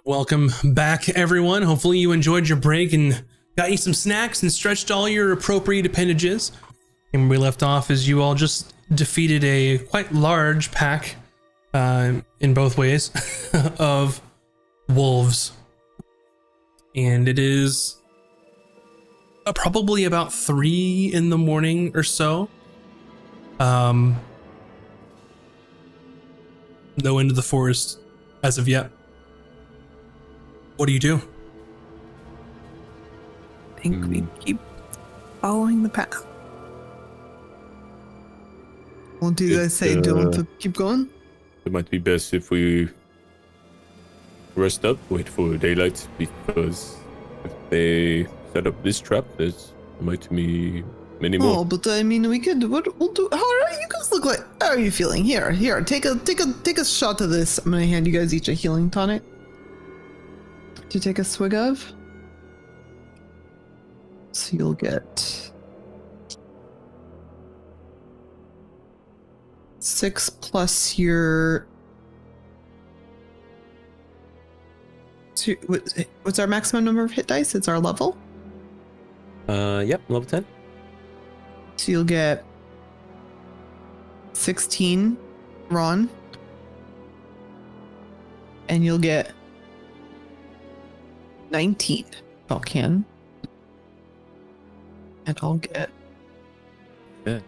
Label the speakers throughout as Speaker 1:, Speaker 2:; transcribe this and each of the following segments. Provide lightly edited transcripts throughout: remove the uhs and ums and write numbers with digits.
Speaker 1: Welcome back, everyone. Hopefully you enjoyed your break and got you some snacks and stretched all your appropriate appendages. And where we left off is you all just defeated a quite large pack, in both ways, of wolves. And it is probably about 3 in the morning or so. No end of the forest as of yet. What do you do?
Speaker 2: I think we keep following the path. What do you guys say? Do you want to keep going?
Speaker 3: It might be best if we rest up, wait for daylight, because if they set up this trap, there's might be many more.
Speaker 2: Oh, but I mean, we could. We'll do. How are you guys look like? How are you feeling? Here, take a shot of this. I'm gonna hand you guys each a healing tonic to take a swig of. So you'll get 6 plus your. What's our maximum number of hit dice? It's our level.
Speaker 3: Yep, level 10.
Speaker 2: So you'll get 16, Ron. And you'll get 19, Balkan. And I'll get...
Speaker 3: Good.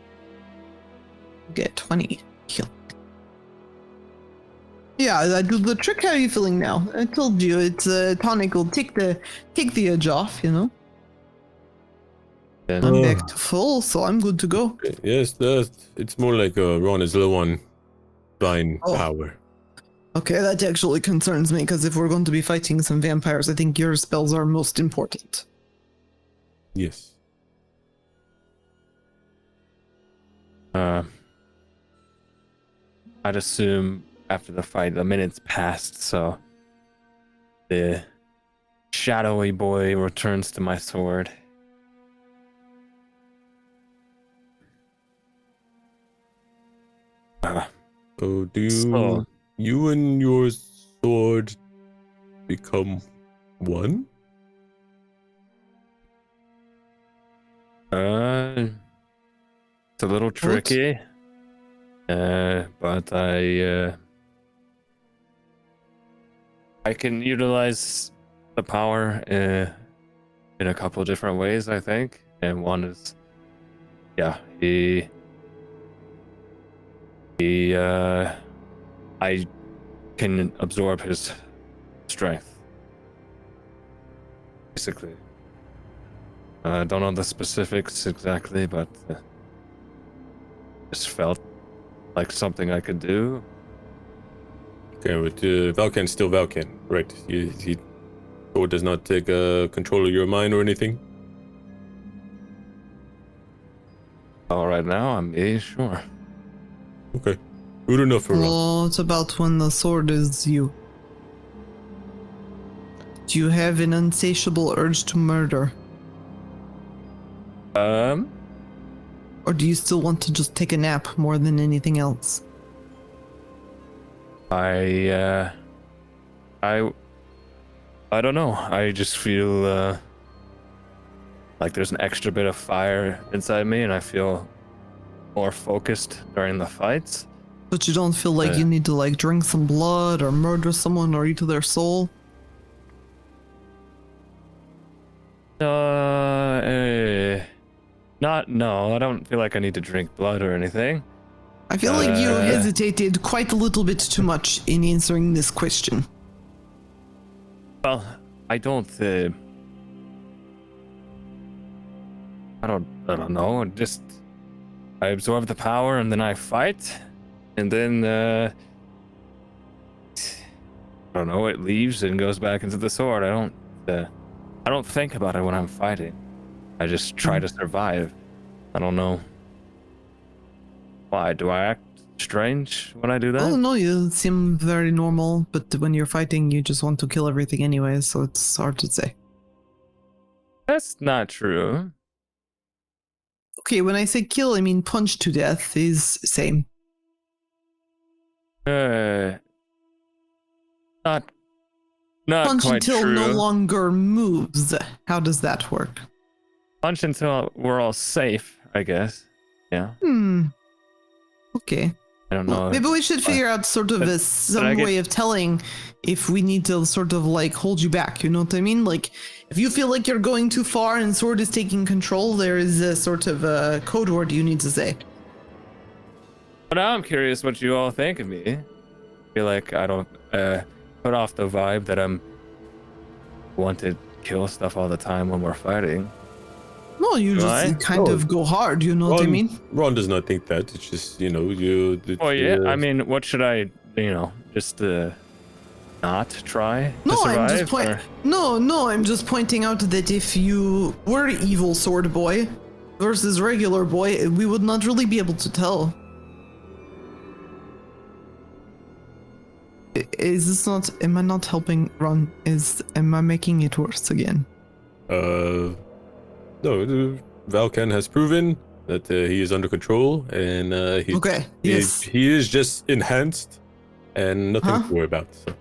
Speaker 2: Get 20 healing. Yeah, I do the trick. How are you feeling now? I told you, it's a tonic will take the edge off, you know? I'm back to full, so I'm good to go.
Speaker 3: Okay. Yes, it's more like Ron is low on divine power.
Speaker 2: Okay, that actually concerns me, because if we're going to be fighting some vampires, I think your spells are most important.
Speaker 3: Yes.
Speaker 4: I'd assume after the fight, the minutes passed, so the shadowy boy returns to my sword.
Speaker 3: So do you and your sword become one?
Speaker 4: It's a little tricky. But I can utilize the power in a couple of different ways, I think. And one is, I can absorb his strength. Basically. I don't know the specifics exactly, but just felt like something I could do.
Speaker 3: Okay, but Valkan's still Valkan, right? He sword does not take control of your mind or anything?
Speaker 4: All right now, I'm sure.
Speaker 3: Okay, good enough for Ron.
Speaker 2: Well, it's about when the sword is you. Do you have an insatiable urge to murder? Or do you still want to just take a nap more than anything else?
Speaker 4: I don't know. I just feel like there's an extra bit of fire inside me, and I feel more focused during the fights.
Speaker 2: But you don't feel like you need to like drink some blood or murder someone or eat their soul?
Speaker 4: No, I don't feel like I need to drink blood or anything.
Speaker 2: I feel like you hesitated quite a little bit too much in answering this question.
Speaker 4: Well, I don't know. Just I absorb the power and then I fight, and then I don't know. It leaves and goes back into the sword. I don't think about it when I'm fighting. I just try to survive. I don't know. Why? Do I act strange when I do that?
Speaker 2: Oh, no, you seem very normal, but when you're fighting, you just want to kill everything anyway, so it's hard to say.
Speaker 4: That's not true.
Speaker 2: Okay, when I say kill, I mean punch to death is same.
Speaker 4: Not not
Speaker 2: Punch
Speaker 4: quite
Speaker 2: until
Speaker 4: true.
Speaker 2: no longer moves. How does that work?
Speaker 4: Punch until we're all safe, I guess. Yeah.
Speaker 2: Okay.
Speaker 4: I don't know.
Speaker 2: Maybe we should figure out sort of some way of telling if we need to sort of like hold you back. You know what I mean? Like if you feel like you're going too far and Sword is taking control, there is a sort of a code word you need to say.
Speaker 4: But now I'm curious what you all think of me. I feel like I don't put off the vibe that I'm want to kill stuff all the time when we're fighting.
Speaker 2: No, you just kind of go hard. You know what I mean?
Speaker 3: Ron does not think that. It's just, you know, you.
Speaker 4: Oh yeah, I mean, what should I, just not try to survive?
Speaker 2: No, I'm just pointing out that if you were evil sword boy versus regular boy, we would not really be able to tell. Is this not? Am I not helping Ron? Am I making it worse again?
Speaker 3: No, Valkan has proven that he is under control, and he is just enhanced, and nothing to worry about. So.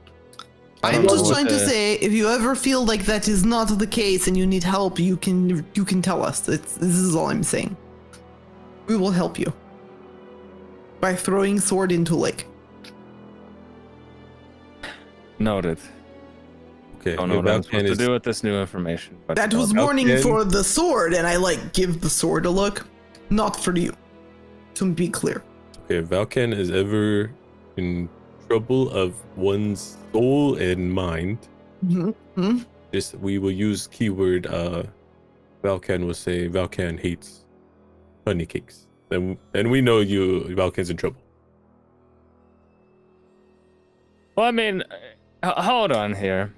Speaker 2: I'm just trying to say, if you ever feel like that is not the case and you need help, you can tell us. This is all I'm saying. We will help you by throwing Sword into lake.
Speaker 4: Noted.
Speaker 3: Okay.
Speaker 4: I don't know what I'm supposed to do with this new information. But
Speaker 2: that was warning for the Sword, and I give the Sword a look, not for you. To be clear.
Speaker 3: Okay, Valkan is ever in trouble of one's soul and mind. Just we will use keyword. Valkan will say Valkan hates honey cakes. And we know Valkan's in trouble.
Speaker 4: Well, I mean, hold on here.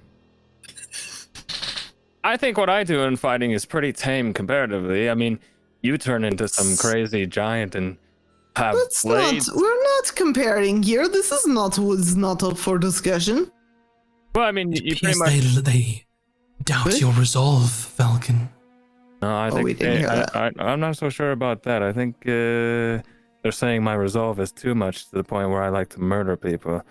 Speaker 4: I think what I do in fighting is pretty tame comparatively. I mean, you turn into some crazy giant and have blades.
Speaker 2: We're not comparing here. This is not up for discussion.
Speaker 4: Well, I mean, you pretty much...
Speaker 1: They doubt your resolve, Falcon.
Speaker 4: No, I think
Speaker 2: we didn't hear that.
Speaker 4: I'm not so sure about that. I think they're saying my resolve is too much to the point where I like to murder people.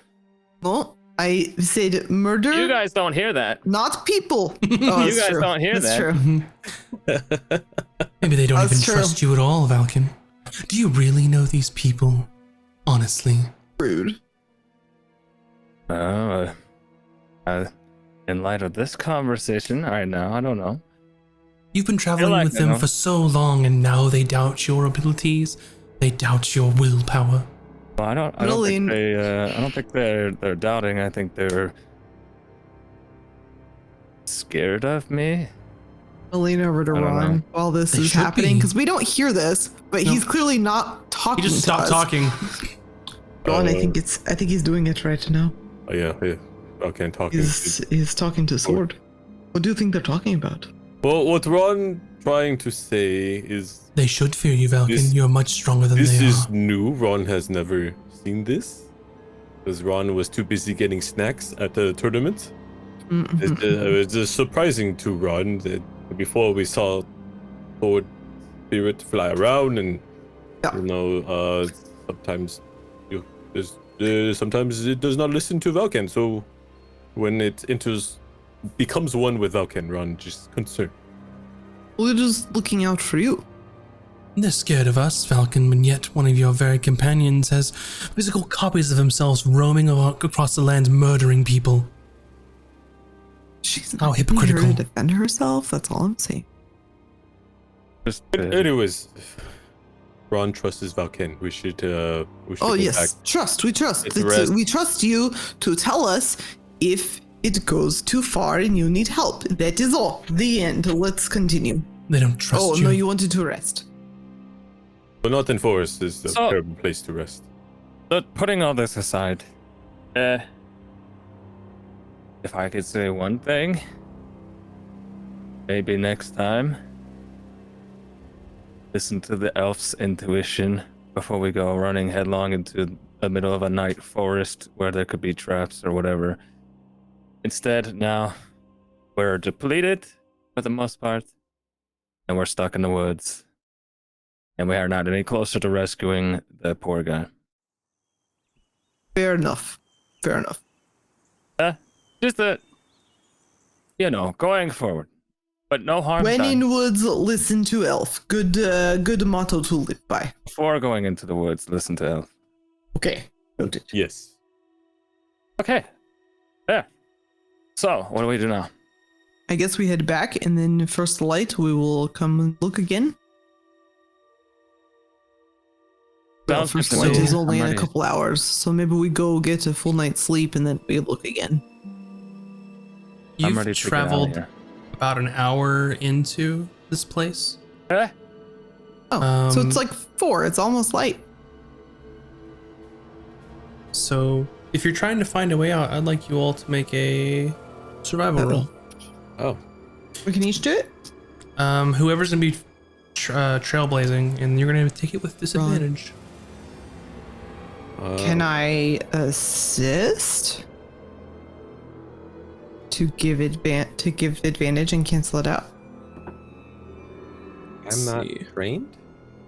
Speaker 2: No, I said murder.
Speaker 4: You guys don't hear that.
Speaker 2: Not people. Oh,
Speaker 4: you guys don't hear that.
Speaker 2: True.
Speaker 1: Maybe they don't even trust you at all, Valken. Do you really know these people? Honestly.
Speaker 2: Rude.
Speaker 4: In light of this conversation right now, I don't know.
Speaker 1: You've been traveling with them for so long, and now they doubt your abilities. They doubt your willpower.
Speaker 4: Well, I don't think they're doubting. I think they're scared of me.
Speaker 2: I'll lean over to Ron while this is happening because we don't hear this, but he's clearly not talking.
Speaker 1: He just stopped talking.
Speaker 2: Ron, I think he's doing it right now.
Speaker 3: Oh yeah. I can't talk.
Speaker 2: He's talking to Sword. What do you think they're talking about?
Speaker 3: Well, what Ron trying to say is
Speaker 1: they should fear you, Valken. You're much stronger than they are.
Speaker 3: This is new. Ron has never seen this because Ron was too busy getting snacks at the tournament. It's just surprising to Ron that before we saw Sword Spirit fly around, and sometimes sometimes it does not listen to Valken. So when it becomes one with Valken, Ron just concerned.
Speaker 2: We're just looking out for you.
Speaker 1: They're scared of us, Falcon, and yet one of your very companions has physical copies of themselves roaming across the land, murdering people.
Speaker 2: She's
Speaker 1: how hypocritical.
Speaker 2: Here to defend herself. That's all I'm saying.
Speaker 3: Anyways, Ron trusts Valken. We should
Speaker 2: oh yes, back. Trust. We trust. We trust you to tell us if it goes too far and you need help. That is all. The end. Let's continue.
Speaker 1: They don't trust you.
Speaker 2: Oh no, you wanted to rest.
Speaker 3: But not in forest is a terrible place to rest.
Speaker 4: But putting all this aside, if I could say one thing, maybe next time, listen to the elf's intuition before we go running headlong into the middle of a night forest where there could be traps or whatever. Instead, now, we're depleted for the most part, and we're stuck in the woods. And we are not any closer to rescuing the poor guy.
Speaker 2: Fair enough.
Speaker 4: Just a going forward. But no harm
Speaker 2: When
Speaker 4: done
Speaker 2: in woods, listen to elf. Good motto to live by.
Speaker 4: before going into the woods. Listen to Elf.
Speaker 2: Okay, noted.
Speaker 3: Yes.
Speaker 4: Okay. Yeah. So, what do we do now?
Speaker 2: I guess we head back, and then first light, we will come and look again. Well,
Speaker 4: Sounds good
Speaker 2: first
Speaker 4: to
Speaker 2: light
Speaker 4: me.
Speaker 2: is only
Speaker 4: I'm
Speaker 2: in a
Speaker 4: ready.
Speaker 2: couple hours, so maybe we go get a full night's sleep, and then we look again.
Speaker 4: I'm
Speaker 1: You've
Speaker 4: ready to
Speaker 1: traveled
Speaker 4: get out
Speaker 1: about an hour into this place.
Speaker 4: of here.
Speaker 2: Oh, so
Speaker 1: Um,
Speaker 2: it's like 4. It's almost light.
Speaker 1: So if you're trying to find a way out, I'd like you all to make a survival roll.
Speaker 3: Oh.
Speaker 2: We can each do it.
Speaker 1: Whoever's gonna be trailblazing, and you're gonna take it with disadvantage.
Speaker 2: Can I assist to give advantage and cancel it out?
Speaker 3: I'm not
Speaker 1: see.
Speaker 3: trained,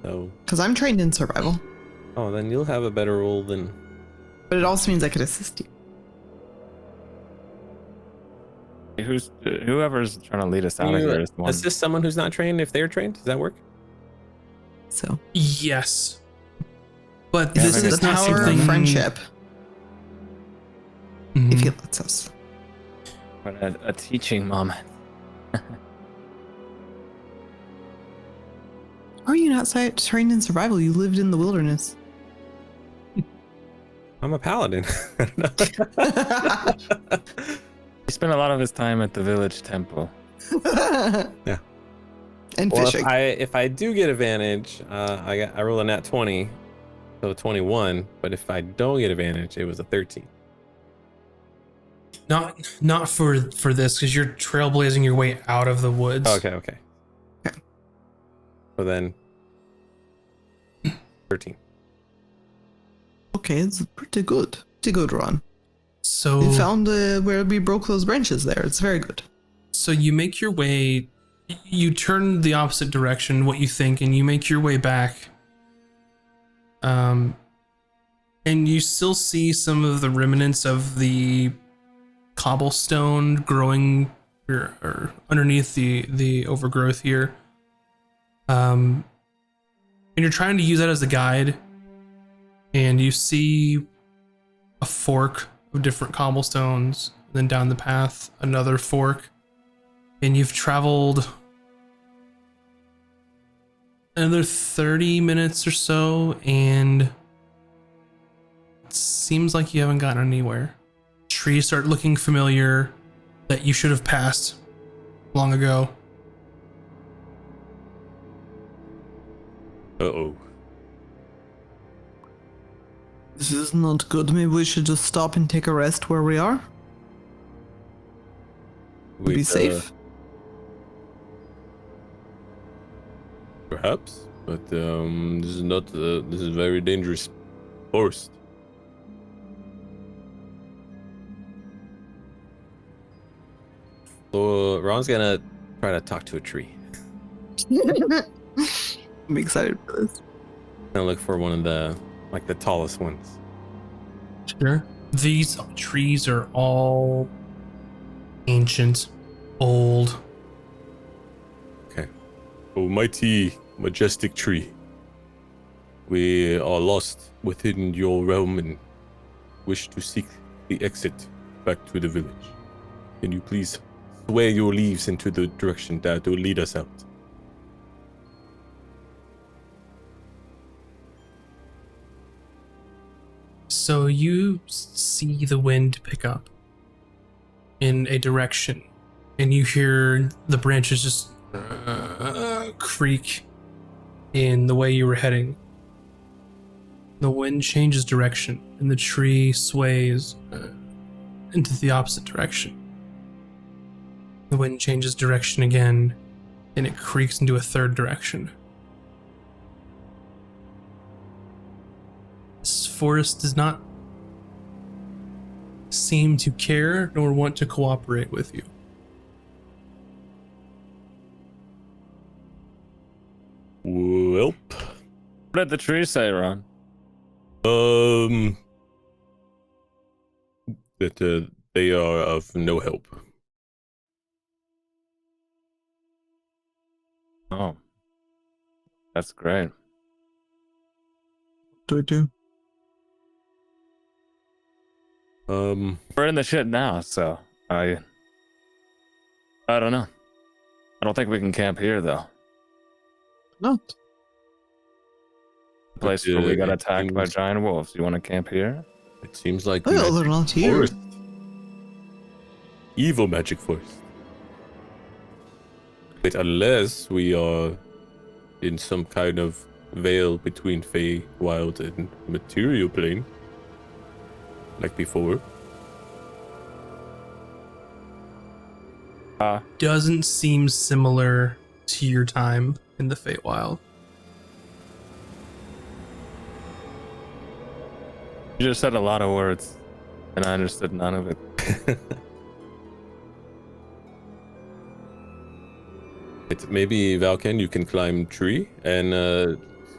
Speaker 3: so.
Speaker 2: Because I'm trained in survival,
Speaker 3: Oh, then you'll have a better roll than.
Speaker 2: but it also means I could assist you.
Speaker 4: Whoever's trying to lead us out
Speaker 3: Can
Speaker 4: of
Speaker 3: you
Speaker 4: here is the one.
Speaker 3: assist someone who's not trained if they're trained? Does that work?
Speaker 2: So
Speaker 1: Yes, but
Speaker 4: Yeah,
Speaker 1: this
Speaker 4: maybe
Speaker 1: is
Speaker 2: is the
Speaker 1: not
Speaker 2: power
Speaker 1: something.
Speaker 2: of friendship.
Speaker 1: Mhm.
Speaker 2: If he lets us.
Speaker 4: But a teaching moment.
Speaker 2: Are you not trained in survival? You lived in the wilderness.
Speaker 3: I'm a paladin. I don't know.
Speaker 4: He spent a lot of his time at the village temple.
Speaker 3: Yeah.
Speaker 2: And
Speaker 3: Well,
Speaker 2: fishing.
Speaker 3: if I do get advantage, I roll a nat 20, so 21. But if I don't get advantage, it was a 13.
Speaker 1: Not for this, because you're trailblazing your way out of the woods.
Speaker 3: Okay. Okay. So then, 13.
Speaker 2: Okay, it's pretty good. Pretty good run.
Speaker 1: So
Speaker 2: We found where we broke those branches there. It's very good.
Speaker 1: So you make your way, you turn the opposite direction, what you think, and you make your way back. And you still see some of the remnants of the cobblestone growing or underneath the overgrowth here. And you're trying to use that as a guide, and you see a fork of different cobblestones, then down the path another fork. And you've traveled another 30 minutes or so, and it seems like you haven't gotten anywhere. Trees start looking familiar that you should have passed long ago.
Speaker 3: Uh-oh.
Speaker 2: This is not good. Maybe we should just stop and take a rest where we are.
Speaker 3: Wait,
Speaker 2: Be safe.
Speaker 3: Perhaps, but this is not. This is very dangerous forest. So Ron's gonna try to talk to a tree.
Speaker 2: I'm excited for this.
Speaker 3: Gonna look for one of the the tallest ones.
Speaker 1: Sure. These trees are all ancient, old.
Speaker 3: Okay. Oh, mighty, majestic tree. We are lost within your realm and wish to seek the exit back to the village. Can you please sway your leaves into the direction that will lead us out?
Speaker 1: So you see the wind pick up in a direction, and you hear the branches just creak in the way you were heading. The wind changes direction, and the tree sways into the opposite direction. The wind changes direction again, and it creaks into a third direction. This forest does not seem to care nor want to cooperate with you.
Speaker 3: Welp.
Speaker 4: What did the tree say, Ron?
Speaker 3: That they are of no help.
Speaker 4: Oh, that's great.
Speaker 2: Do it do?
Speaker 4: We're in the shit now, so I don't know. I don't think we can camp here though.
Speaker 2: Not.
Speaker 4: The place where we got
Speaker 3: it
Speaker 4: attacked by
Speaker 3: seems-
Speaker 4: giant wolves. You want to camp here?
Speaker 3: It seems like
Speaker 2: Well, they're
Speaker 3: magic
Speaker 2: not here.
Speaker 3: forest. Evil magic forest. But unless we are in some kind of veil between Fey, Wild, and material plane, like before.
Speaker 1: Doesn't seem similar to your time in the Feywild.
Speaker 4: You just said a lot of words, and I understood none of it.
Speaker 3: Maybe Valken, you can climb tree and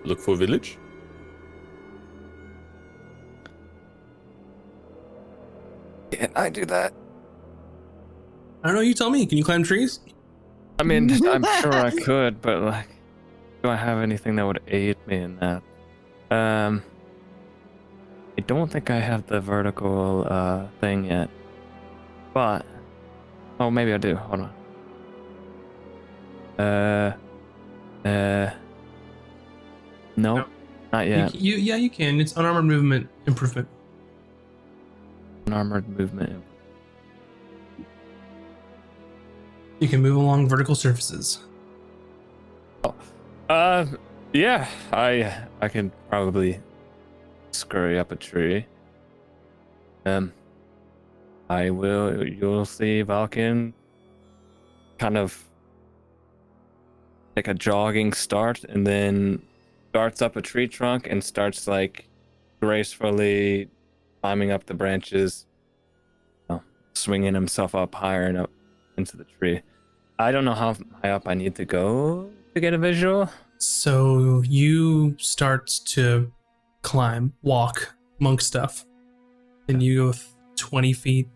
Speaker 3: look for village.
Speaker 4: Can I do that?
Speaker 1: I don't know, you tell me. Can you climb trees?
Speaker 4: I mean, I'm sure I could, but like, do I have anything that would aid me in that? I don't think I have the vertical thing yet, but oh, maybe I do. Hold on. Nope, not yet.
Speaker 1: You can. It's unarmored movement improvement.
Speaker 4: Unarmored movement.
Speaker 1: You can move along vertical surfaces.
Speaker 4: Yeah, I can probably scurry up a tree. I will. You'll see Valken kind of take a jogging start, and then starts up a tree trunk and starts like gracefully climbing up the branches, swinging himself up higher and up into the tree. I don't know how high up I need to go to get a visual.
Speaker 1: So you start to climb, walk monk stuff, and you go 20 feet,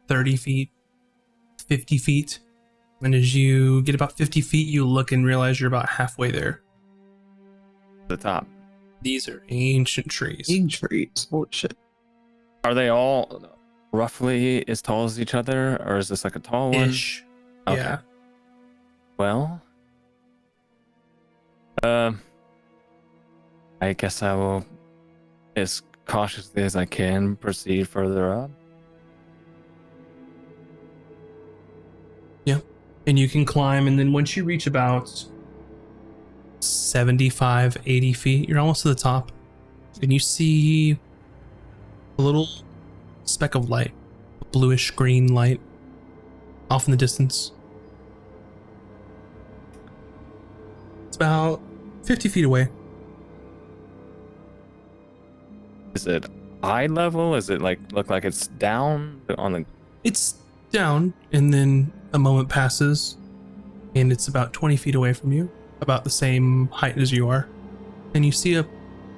Speaker 1: 30 feet, 50 feet. And as you get about 50 feet, you look and realize you're about halfway there.
Speaker 4: The top.
Speaker 1: These are ancient trees.
Speaker 2: Big trees. Oh shit.
Speaker 4: Are they all roughly as tall as each other, or is this like a tall one?
Speaker 1: Ish.
Speaker 4: Okay.
Speaker 1: Yeah.
Speaker 4: Well, I guess I will, as cautiously as I can, proceed further up.
Speaker 1: Yeah. And you can climb, and then once you reach about 75, 80 feet, you're almost to the top. And you see a little speck of light, a bluish green light off in the distance. It's about 50 feet away.
Speaker 4: Is it eye level? Is it like look like it's down on the?
Speaker 1: It's down, and then a moment passes, and it's about 20 feet away from you, about the same height as you are. And you see a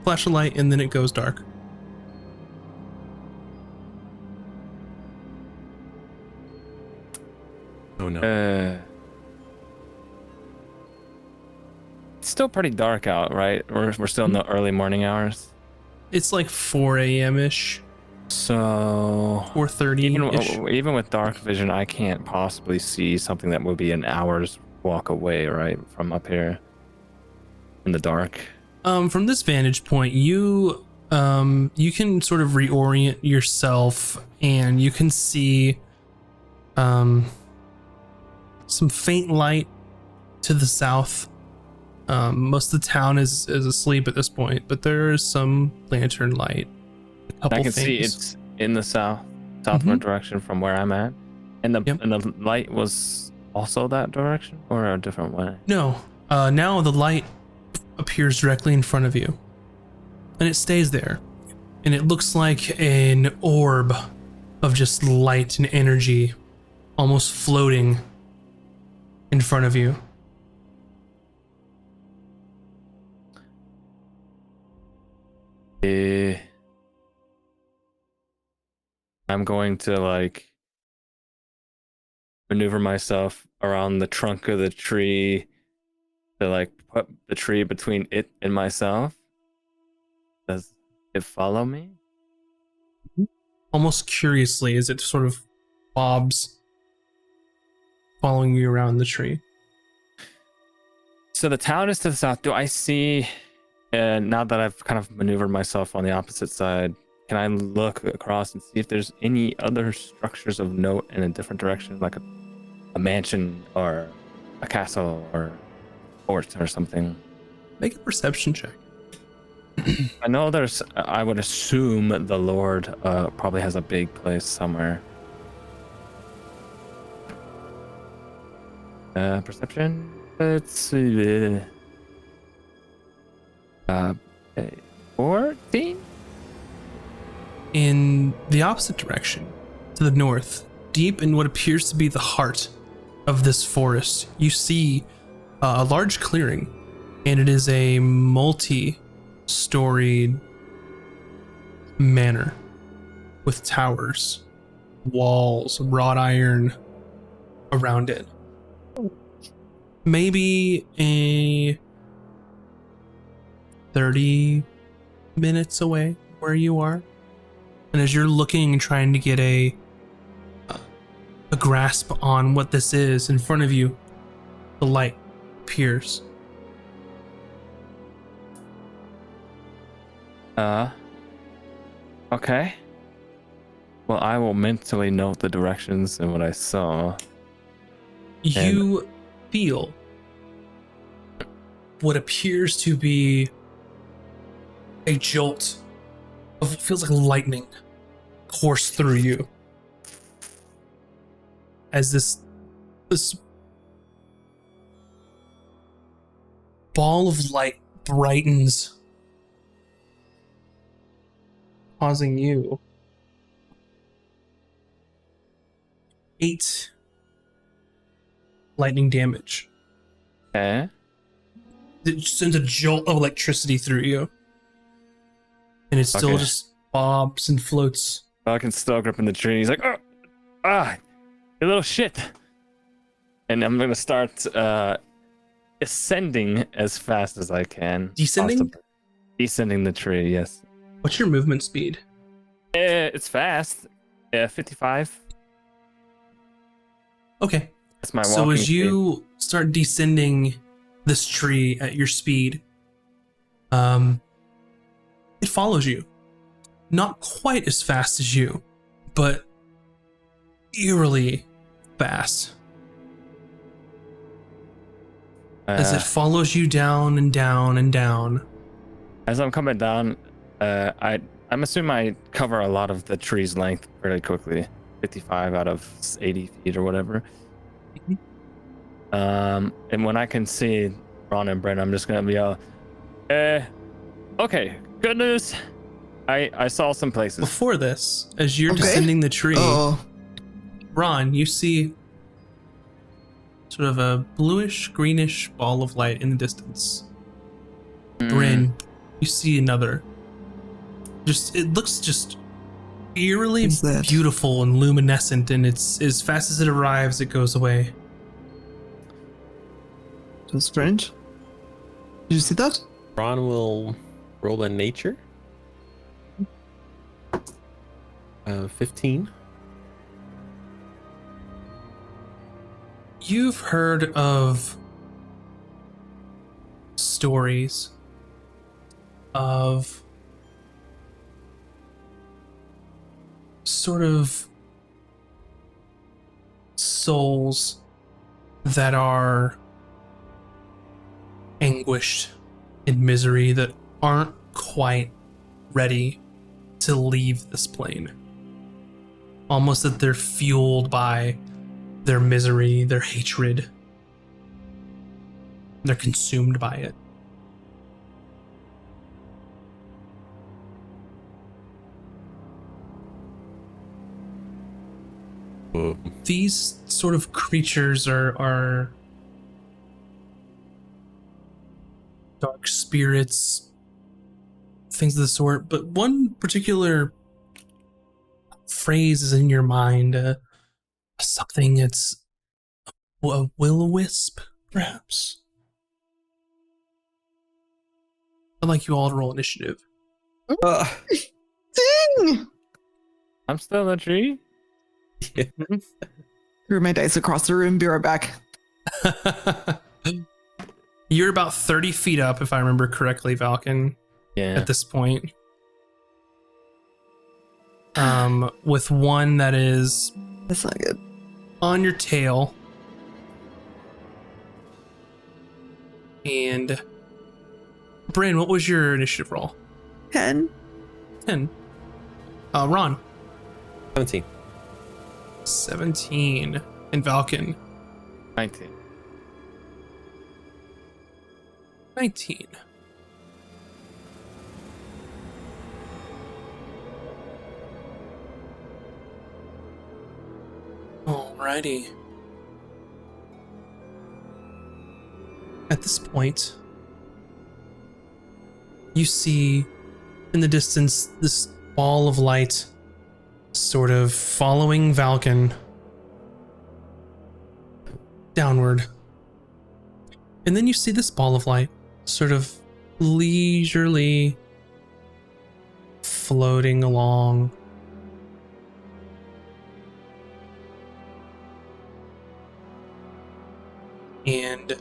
Speaker 1: flash of light, and then it goes dark.
Speaker 3: Oh no.
Speaker 4: It's still pretty dark out, right? We're still in the early morning hours.
Speaker 1: It's like 4 a.m.-ish,
Speaker 4: So
Speaker 1: 4:30-ish.
Speaker 4: even with dark vision, I can't possibly see something that would be an hour's walk away, right, from up here in the dark.
Speaker 1: From this vantage point, you can sort of reorient yourself, and you can see some faint light to the south. Most of the town is asleep at this point, but there is some lantern light. A couple
Speaker 4: I can see
Speaker 1: things.
Speaker 4: it's in the southward direction from where I'm at, and the light was also that direction or a different way.
Speaker 1: No, now the light appears directly in front of you, and it stays there, and it looks like an orb of just light and energy, almost floating in front of you.
Speaker 4: I'm going to like maneuver myself around the trunk of the tree to like put the tree between it and myself. Does it follow me?
Speaker 1: Almost curiously, as it sort of bobs, following you around the tree.
Speaker 4: So the town is to the south. Do I see, now that I've kind of maneuvered myself on the opposite side, can I look across and see if there's any other structures of note in a different direction, like a mansion or a castle or fort or something?
Speaker 1: Make a perception check.
Speaker 4: I know I would assume the Lord probably has a big place somewhere. Perception? Let's see. 14?
Speaker 1: In the opposite direction, to the north, deep in what appears to be the heart of this forest, you see a large clearing, and it is a multi-storied manor with towers, walls, wrought iron around it. Maybe a 30 minutes away where you are. And as you're looking and trying to get a grasp on what this is in front of you, the light appears.
Speaker 4: Okay. Well, I will mentally note the directions and what I saw.
Speaker 1: You feel what appears to be a jolt of what feels like lightning course through you as this ball of light brightens, causing you 8 lightning damage.
Speaker 4: Okay.
Speaker 1: It sends a jolt of electricity through you, and it still just bobs and floats.
Speaker 4: Falcon's still gripping the tree. He's like, you little shit. And I'm gonna start ascending as fast as I can.
Speaker 1: Descending?
Speaker 4: Descending the tree, yes.
Speaker 1: What's your movement speed?
Speaker 4: It's fast. 55.
Speaker 1: Okay.
Speaker 4: That's my walking
Speaker 1: So as
Speaker 4: speed.
Speaker 1: you start descending this tree at your speed, it follows you. Not quite as fast as you, but eerily fast. As it follows you down and down and down.
Speaker 4: As I'm coming down, I'm assuming I cover a lot of the tree's length fairly quickly. 55 out of 80 feet or whatever. And when I can see Ron and Brent, I'm just gonna yell, okay, good news. I saw some places.
Speaker 1: Before this, as you're descending the tree, Ron, you see sort of a bluish, greenish ball of light in the distance. Bryn, you see another. It looks just eerily beautiful and luminescent, and it's as fast as it arrives, it goes away.
Speaker 2: That's strange. Did you see that?
Speaker 3: Ron will roll a nature. 15.
Speaker 1: You've heard of stories of sort of souls that are anguished in misery, that aren't quite ready to leave this plane. Almost that they're fueled by their misery, their hatred. They're consumed by it. These sort of creatures are dark spirits, things of the sort, but one particular phrase is in your mind, something that's a will-o-wisp, perhaps. I'd like you all to roll initiative.
Speaker 2: Ding!
Speaker 4: I'm still in the tree.
Speaker 2: Threw my dice across the room. Be right back.
Speaker 1: You're about 30 feet up, if I remember correctly, Valken,
Speaker 4: Yeah.
Speaker 1: at this point. With one that is
Speaker 2: That's not good.
Speaker 1: on your tail. And Bryn, what was your initiative roll?
Speaker 2: 10.
Speaker 1: 10. Ron.
Speaker 3: 17.
Speaker 1: 17. And Valken.
Speaker 4: 19.
Speaker 1: 19. Alrighty. At this point, you see in the distance this ball of light sort of following Valken downward. And then you see this ball of light sort of leisurely floating along. And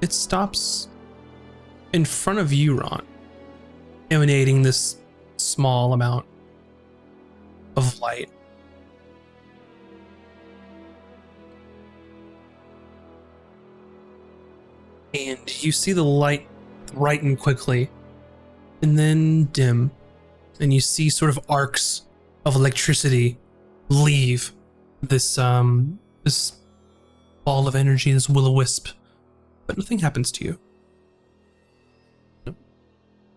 Speaker 1: it stops in front of you, Ron, emanating this small amount of light. And you see the light brighten quickly and then dim. And you see sort of arcs of electricity leave this this ball of energy, this will-o-wisp. But nothing happens to you.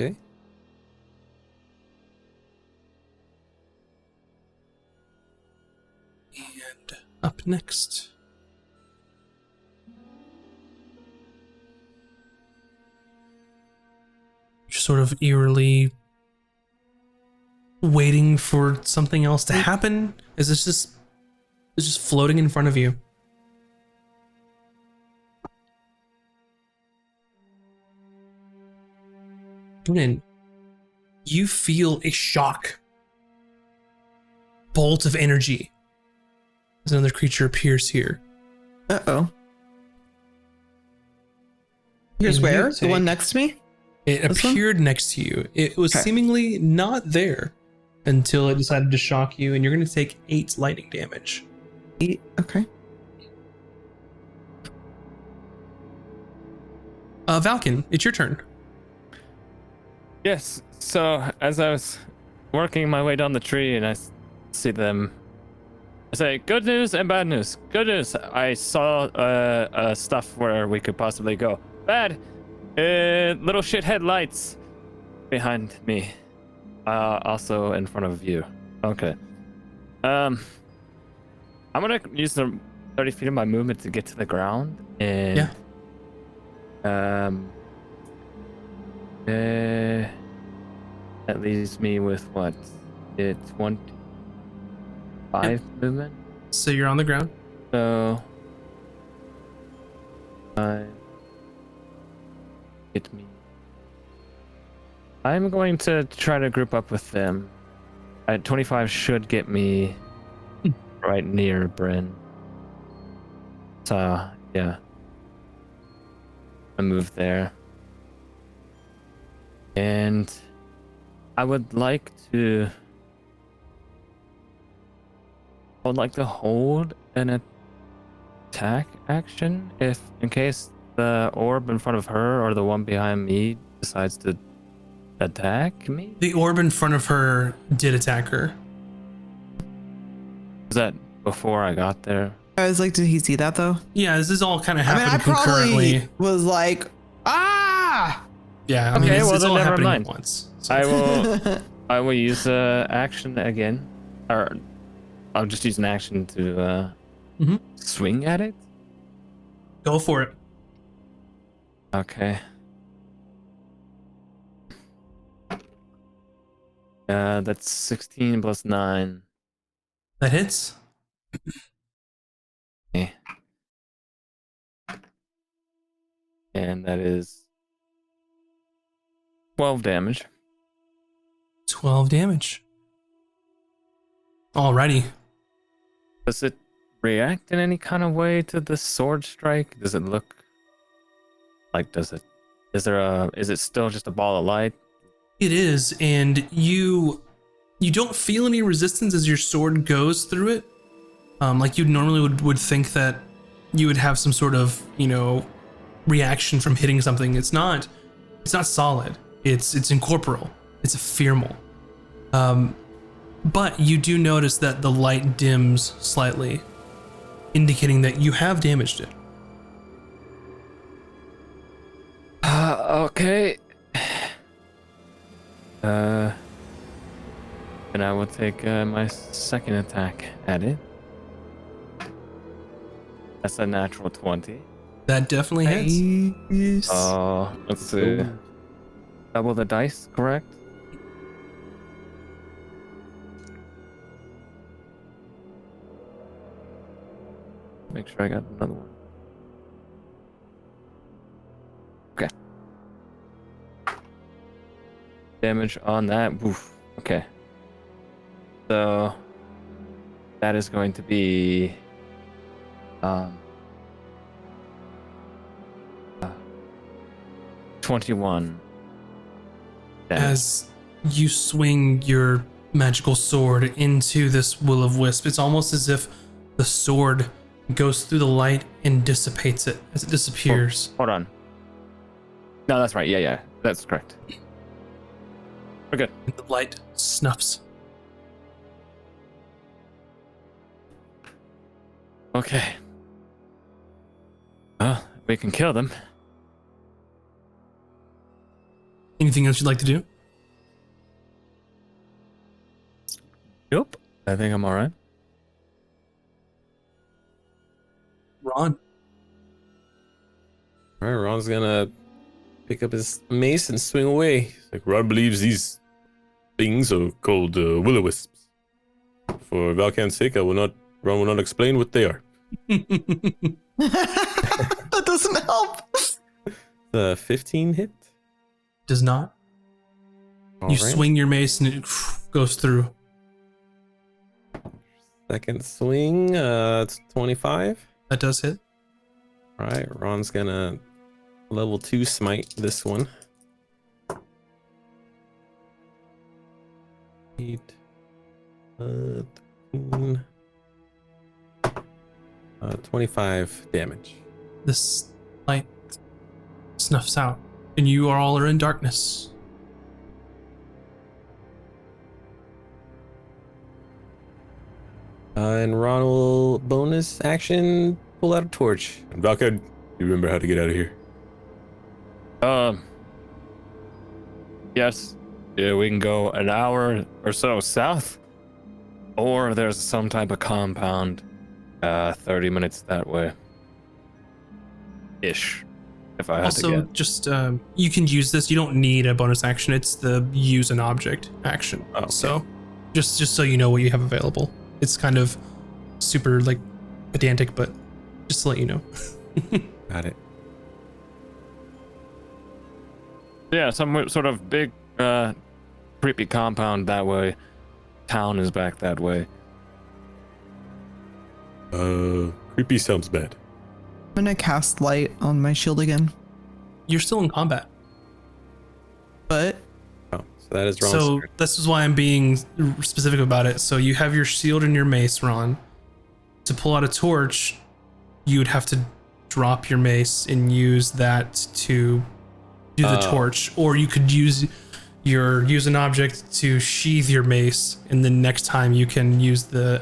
Speaker 3: Okay.
Speaker 1: And up next, you're sort of eerily waiting for something else to happen. Is this just it's just floating in front of you? Bryn, you feel a shock bolt of energy as another creature appears here.
Speaker 2: Uh-oh. Here's
Speaker 1: And you
Speaker 2: where? The one
Speaker 1: take-
Speaker 2: next to me?
Speaker 1: It
Speaker 2: This one?
Speaker 1: appeared next to you. It was
Speaker 2: Okay.
Speaker 1: seemingly not there until it decided to shock you, and you're going to take 8 lightning damage.
Speaker 2: 8. Okay.
Speaker 1: Valken, it's your turn.
Speaker 4: Yes. So as I was working my way down the tree and I see them, I say, good news and bad news. Good news, I saw stuff where we could possibly go. Bad, little shithead lights behind me. Also in front of you. Okay. I'm gonna use the 30 feet of my movement to get to the ground and
Speaker 1: Yeah.
Speaker 4: That leaves me with what? It's 25 movement.
Speaker 1: So you're on the ground.
Speaker 4: So get me. I'm going to try to group up with them. 25 should get me right near Bryn. So yeah, I move there. And I would like to hold an attack action if in case the orb in front of her or the one behind me decides to attack me.
Speaker 1: The orb in front of her did attack her.
Speaker 4: Was that before I got there?
Speaker 2: I was like, did he see that though?
Speaker 1: Yeah, this is all kind of
Speaker 2: I mean,
Speaker 1: happening
Speaker 2: I probably
Speaker 1: concurrently.
Speaker 2: was like, ah!
Speaker 1: Yeah, I mean,
Speaker 4: Okay,
Speaker 1: it's,
Speaker 4: well,
Speaker 1: it's
Speaker 4: then
Speaker 1: all
Speaker 4: never
Speaker 1: happening
Speaker 4: mind.
Speaker 1: at once. So.
Speaker 4: I will use action again, or I'll just use an action to swing at it.
Speaker 1: Go for it.
Speaker 4: Okay. That's 16 plus 9.
Speaker 1: That hits.
Speaker 4: Okay. And that is 12 damage.
Speaker 1: 12 damage. Alrighty.
Speaker 4: Does it react in any kind of way to the sword strike? Does it look like, is it still just a ball of light?
Speaker 1: It is, and you don't feel any resistance as your sword goes through it. Like you normally would think that you would have some sort of, reaction from hitting something. It's not solid. It's incorporeal. It's ephemeral. But you do notice that the light dims slightly, indicating that you have damaged it.
Speaker 4: Okay. And I will take my second attack at it. That's a natural 20.
Speaker 1: That definitely hits.
Speaker 4: Let's see. Double the dice, correct? Make sure I got another one. Okay. Damage on that. Oof. Okay. So that is going to be 21 damage.
Speaker 1: As you swing your magical sword into this will-o'-wisp, it's almost as if the sword goes through the light and dissipates it as it disappears.
Speaker 4: Hold on. No, that's right. Yeah. That's correct. We're good.
Speaker 1: And the light snuffs.
Speaker 4: Okay. We can kill them.
Speaker 1: Anything else you'd like to do?
Speaker 4: Nope. I think I'm all right.
Speaker 1: Ron.
Speaker 3: All right, Ron's gonna pick up his mace and swing away. He's like, Ron believes these things are called will-o'-wisps. For Valkan's sake, Ron will not explain what they are.
Speaker 2: That doesn't help.
Speaker 3: The 15 hit.
Speaker 1: Does not.
Speaker 3: All
Speaker 1: You
Speaker 3: right.
Speaker 1: swing your mace and it goes through.
Speaker 3: Second swing, it's 25.
Speaker 1: That does hit.
Speaker 3: All right, Ron's gonna level 2 smite this one. 8, 13, 25 damage.
Speaker 1: This light snuffs out, and you all are in darkness.
Speaker 3: And Ron will bonus action pull out a torch. And Valka, you remember how to get out of here?
Speaker 4: Yes. Yeah, we can go an hour or so south. Or there's some type of compound 30 minutes that way. Ish. If I had to
Speaker 1: Also,
Speaker 4: get.
Speaker 1: just you can use this. You don't need a bonus action. It's the use an object action.
Speaker 3: Oh, okay.
Speaker 1: So, just so you know what you have available. It's kind of super like pedantic, but just to let you know.
Speaker 3: Got it.
Speaker 4: Yeah, some sort of big creepy compound that way. Town is back that way.
Speaker 3: Creepy sounds bad.
Speaker 2: I'm gonna cast light on my shield again.
Speaker 1: You're still in combat.
Speaker 2: But
Speaker 3: Oh, so that is Ron's
Speaker 1: So
Speaker 3: turn.
Speaker 1: this is why I'm being specific about it. So you have your shield and your mace, Ron. To pull out a torch, you would have to drop your mace and use that to do the torch, or you could use an object to sheathe your mace, and then next time you can use to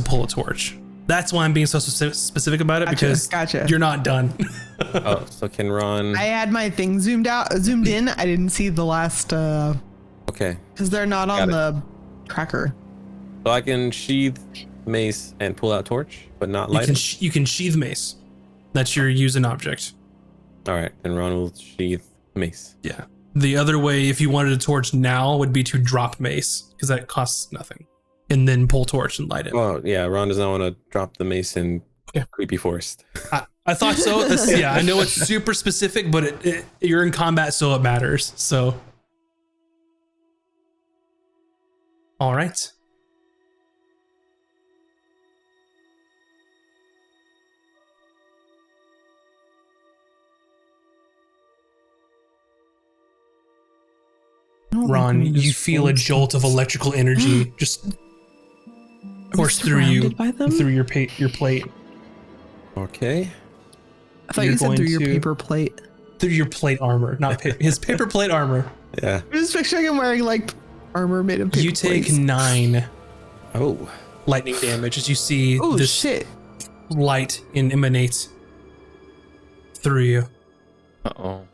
Speaker 1: pull a torch. That's why I'm being so specific about it, because
Speaker 2: gotcha.
Speaker 1: you're not done.
Speaker 3: Oh, so can Ron...
Speaker 2: I had my thing zoomed in. I didn't see the last
Speaker 3: Okay.
Speaker 2: because they're not on the tracker.
Speaker 3: So I can sheath mace and pull out torch, but not
Speaker 1: You
Speaker 3: light
Speaker 1: can
Speaker 3: it?
Speaker 1: you can sheathe mace. That's your use an object.
Speaker 3: All right, then Ron will sheath mace.
Speaker 1: Yeah. The other way, if you wanted a torch now, would be to drop mace, because that costs nothing, and then pull torch and light it.
Speaker 3: Well, yeah, Ron does not want to drop the mace and
Speaker 1: Yeah.
Speaker 3: creepy forest.
Speaker 1: I thought so. Yeah, I know it's super specific, but you're in combat, so it matters. So, all right. Ron, you feel a jolt of electrical energy just course through you, through your plate.
Speaker 3: Okay.
Speaker 2: I thought you said through your paper plate.
Speaker 1: Through your plate armor, not his paper plate armor.
Speaker 3: Yeah.
Speaker 2: I'm just picturing him wearing like armor made of paper
Speaker 1: You take
Speaker 2: plates.
Speaker 1: 9
Speaker 3: Oh.
Speaker 1: lightning damage as you see
Speaker 2: Oh
Speaker 1: this
Speaker 2: shit.
Speaker 1: light emanate through you.
Speaker 4: Uh-oh.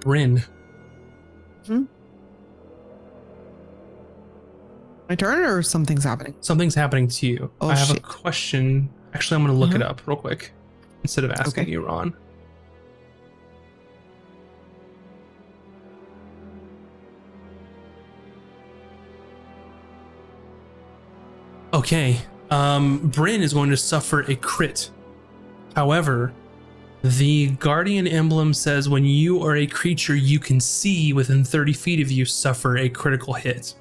Speaker 1: Bryn,
Speaker 2: My turn or something's happening?
Speaker 1: something's happening to you.
Speaker 2: Oh,
Speaker 1: I have a
Speaker 2: shit.
Speaker 1: question. Actually, I'm going to look it up real quick instead of asking
Speaker 2: Okay.
Speaker 1: you, Ron. Okay. Bryn is going to suffer a crit. However, the Guardian emblem says when you are a creature you can see within 30 feet of you suffer a critical hit.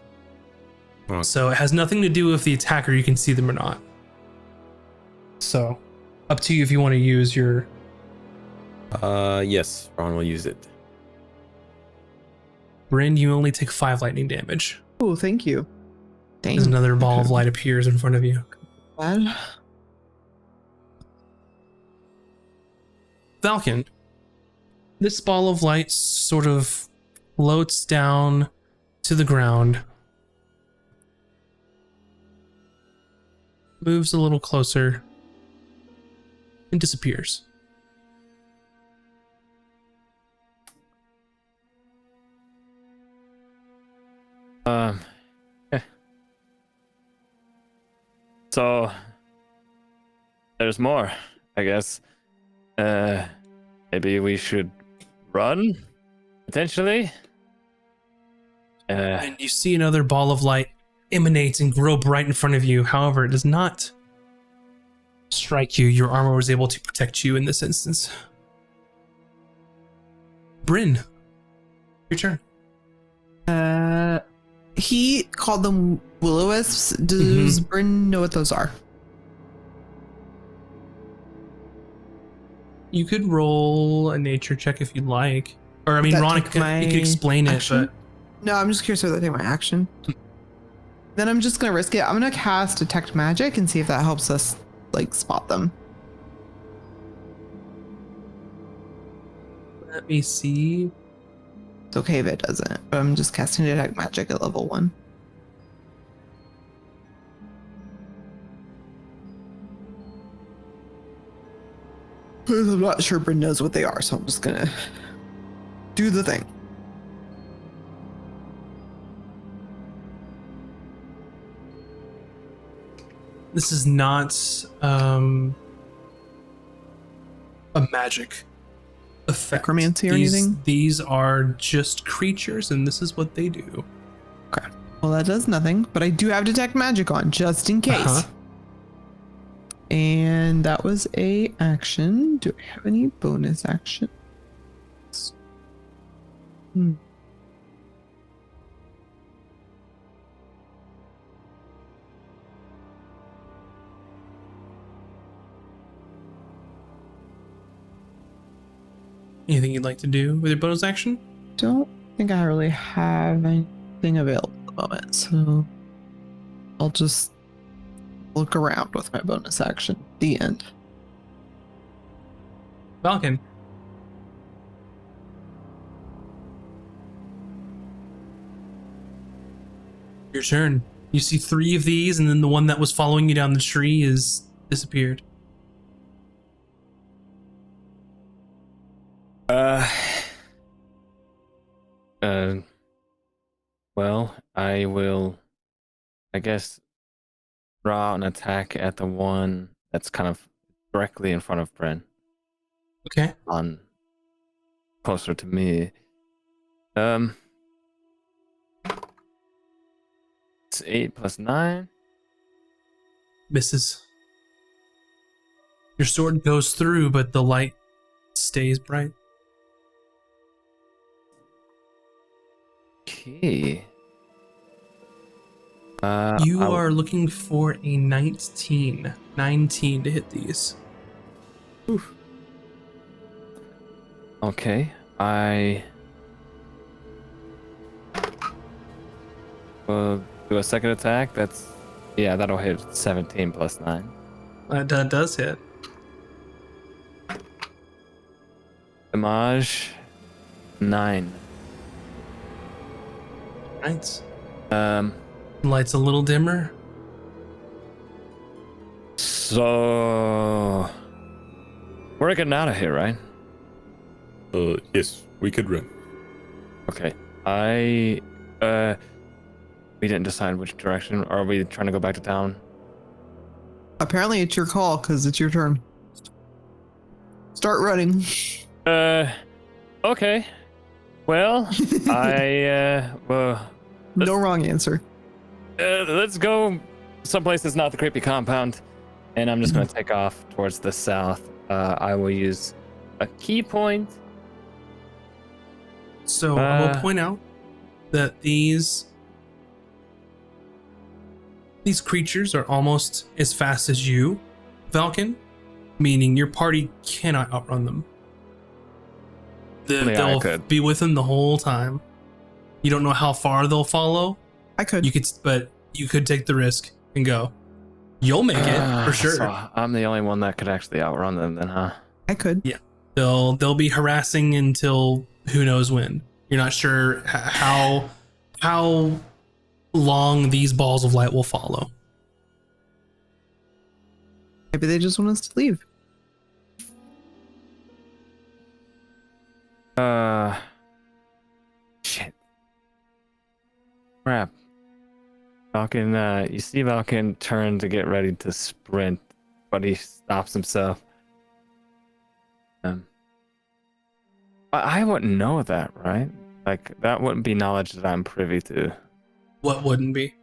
Speaker 3: Oh.
Speaker 1: So it has nothing to do with the attacker, you can see them or not. So, up to you if you want to use your...
Speaker 3: Yes, Ron will use it.
Speaker 1: Bryn, you only take 5 lightning damage.
Speaker 2: Oh, thank you. Dang.
Speaker 1: As another ball of
Speaker 2: Okay.
Speaker 1: light appears in front of you.
Speaker 2: Bad.
Speaker 1: Falcon, this ball of light sort of floats down to the ground, moves a little closer, and disappears.
Speaker 4: Yeah. So there's more, I guess. Maybe we should run, potentially.
Speaker 1: And you see another ball of light emanate and grow bright in front of you. However, it does not strike you. Your armor was able to protect you in this instance. Bryn, your turn.
Speaker 2: He called them will-o-wisps. Does Bryn know what those are?
Speaker 1: You could roll a nature check if you'd like. Or, I mean,
Speaker 2: That
Speaker 1: Ron,
Speaker 2: take
Speaker 1: you could
Speaker 2: my
Speaker 1: explain
Speaker 2: action?
Speaker 1: it,
Speaker 2: No, I'm just curious if that take my action. Then I'm just gonna risk it. I'm gonna cast Detect Magic and see if that helps us like spot them.
Speaker 1: but let me see.
Speaker 2: It's okay if it doesn't, but I'm just casting Detect Magic at level 1. I'm not sure Bryn knows what they are, so I'm just gonna do the thing.
Speaker 1: This is not a magic effect.
Speaker 2: Necromancy or anything?
Speaker 1: These are just creatures, and this is what they do.
Speaker 2: Okay. Well, that does nothing, but I do have Detect Magic on, just in case.
Speaker 1: Uh-huh.
Speaker 2: And that was a action. Do I have any bonus actions?
Speaker 1: Anything you'd like to do with your bonus action?
Speaker 2: Don't think I really have anything available at the moment, so I'll just look around with my bonus action at the end.
Speaker 1: Falcon. Your turn. You see 3 of these, and then the one that was following you down the tree is disappeared.
Speaker 4: Well, I will, I guess, draw an attack at the one that's kind of directly in front of Bryn,
Speaker 1: Okay.
Speaker 4: on closer to me. It's 8 plus 9.
Speaker 1: Misses. Your sword goes through, but the light stays bright.
Speaker 4: Okay.
Speaker 1: You are looking for a 19. 19 to hit these.
Speaker 4: Okay. I will do a second attack. That'll hit 17 plus 9.
Speaker 1: That does hit.
Speaker 4: Damage 9.
Speaker 1: Right.
Speaker 4: Um.
Speaker 1: Light's a little dimmer.
Speaker 4: So we're getting out of here, right?
Speaker 3: Yes, we could run.
Speaker 4: Okay. We didn't decide which direction. Are we trying to go back to town?
Speaker 2: Apparently, it's your call because it's your turn. Start running.
Speaker 4: Okay. Well,
Speaker 2: No wrong answer.
Speaker 4: let's go someplace that's not the creepy compound, and I'm just going to take off towards the south. I will use a key point.
Speaker 1: So I will point out that these creatures are almost as fast as you, Valken, meaning your party cannot outrun them. They'll be with them the whole time. You don't know how far they'll follow.
Speaker 2: I could.
Speaker 1: But you could take the risk and go. You'll make it for sure.
Speaker 4: So I'm the only one that could actually outrun them, then, huh?
Speaker 2: I could.
Speaker 1: Yeah, they'll be harassing until who knows when. You're not sure how long these balls of light will follow.
Speaker 2: Maybe they just want us to leave.
Speaker 4: Shit. Crap. Valken, you see Valken turn to get ready to sprint, but he stops himself. I wouldn't know that, right? Like, that wouldn't be knowledge that I'm privy to.
Speaker 1: What wouldn't be?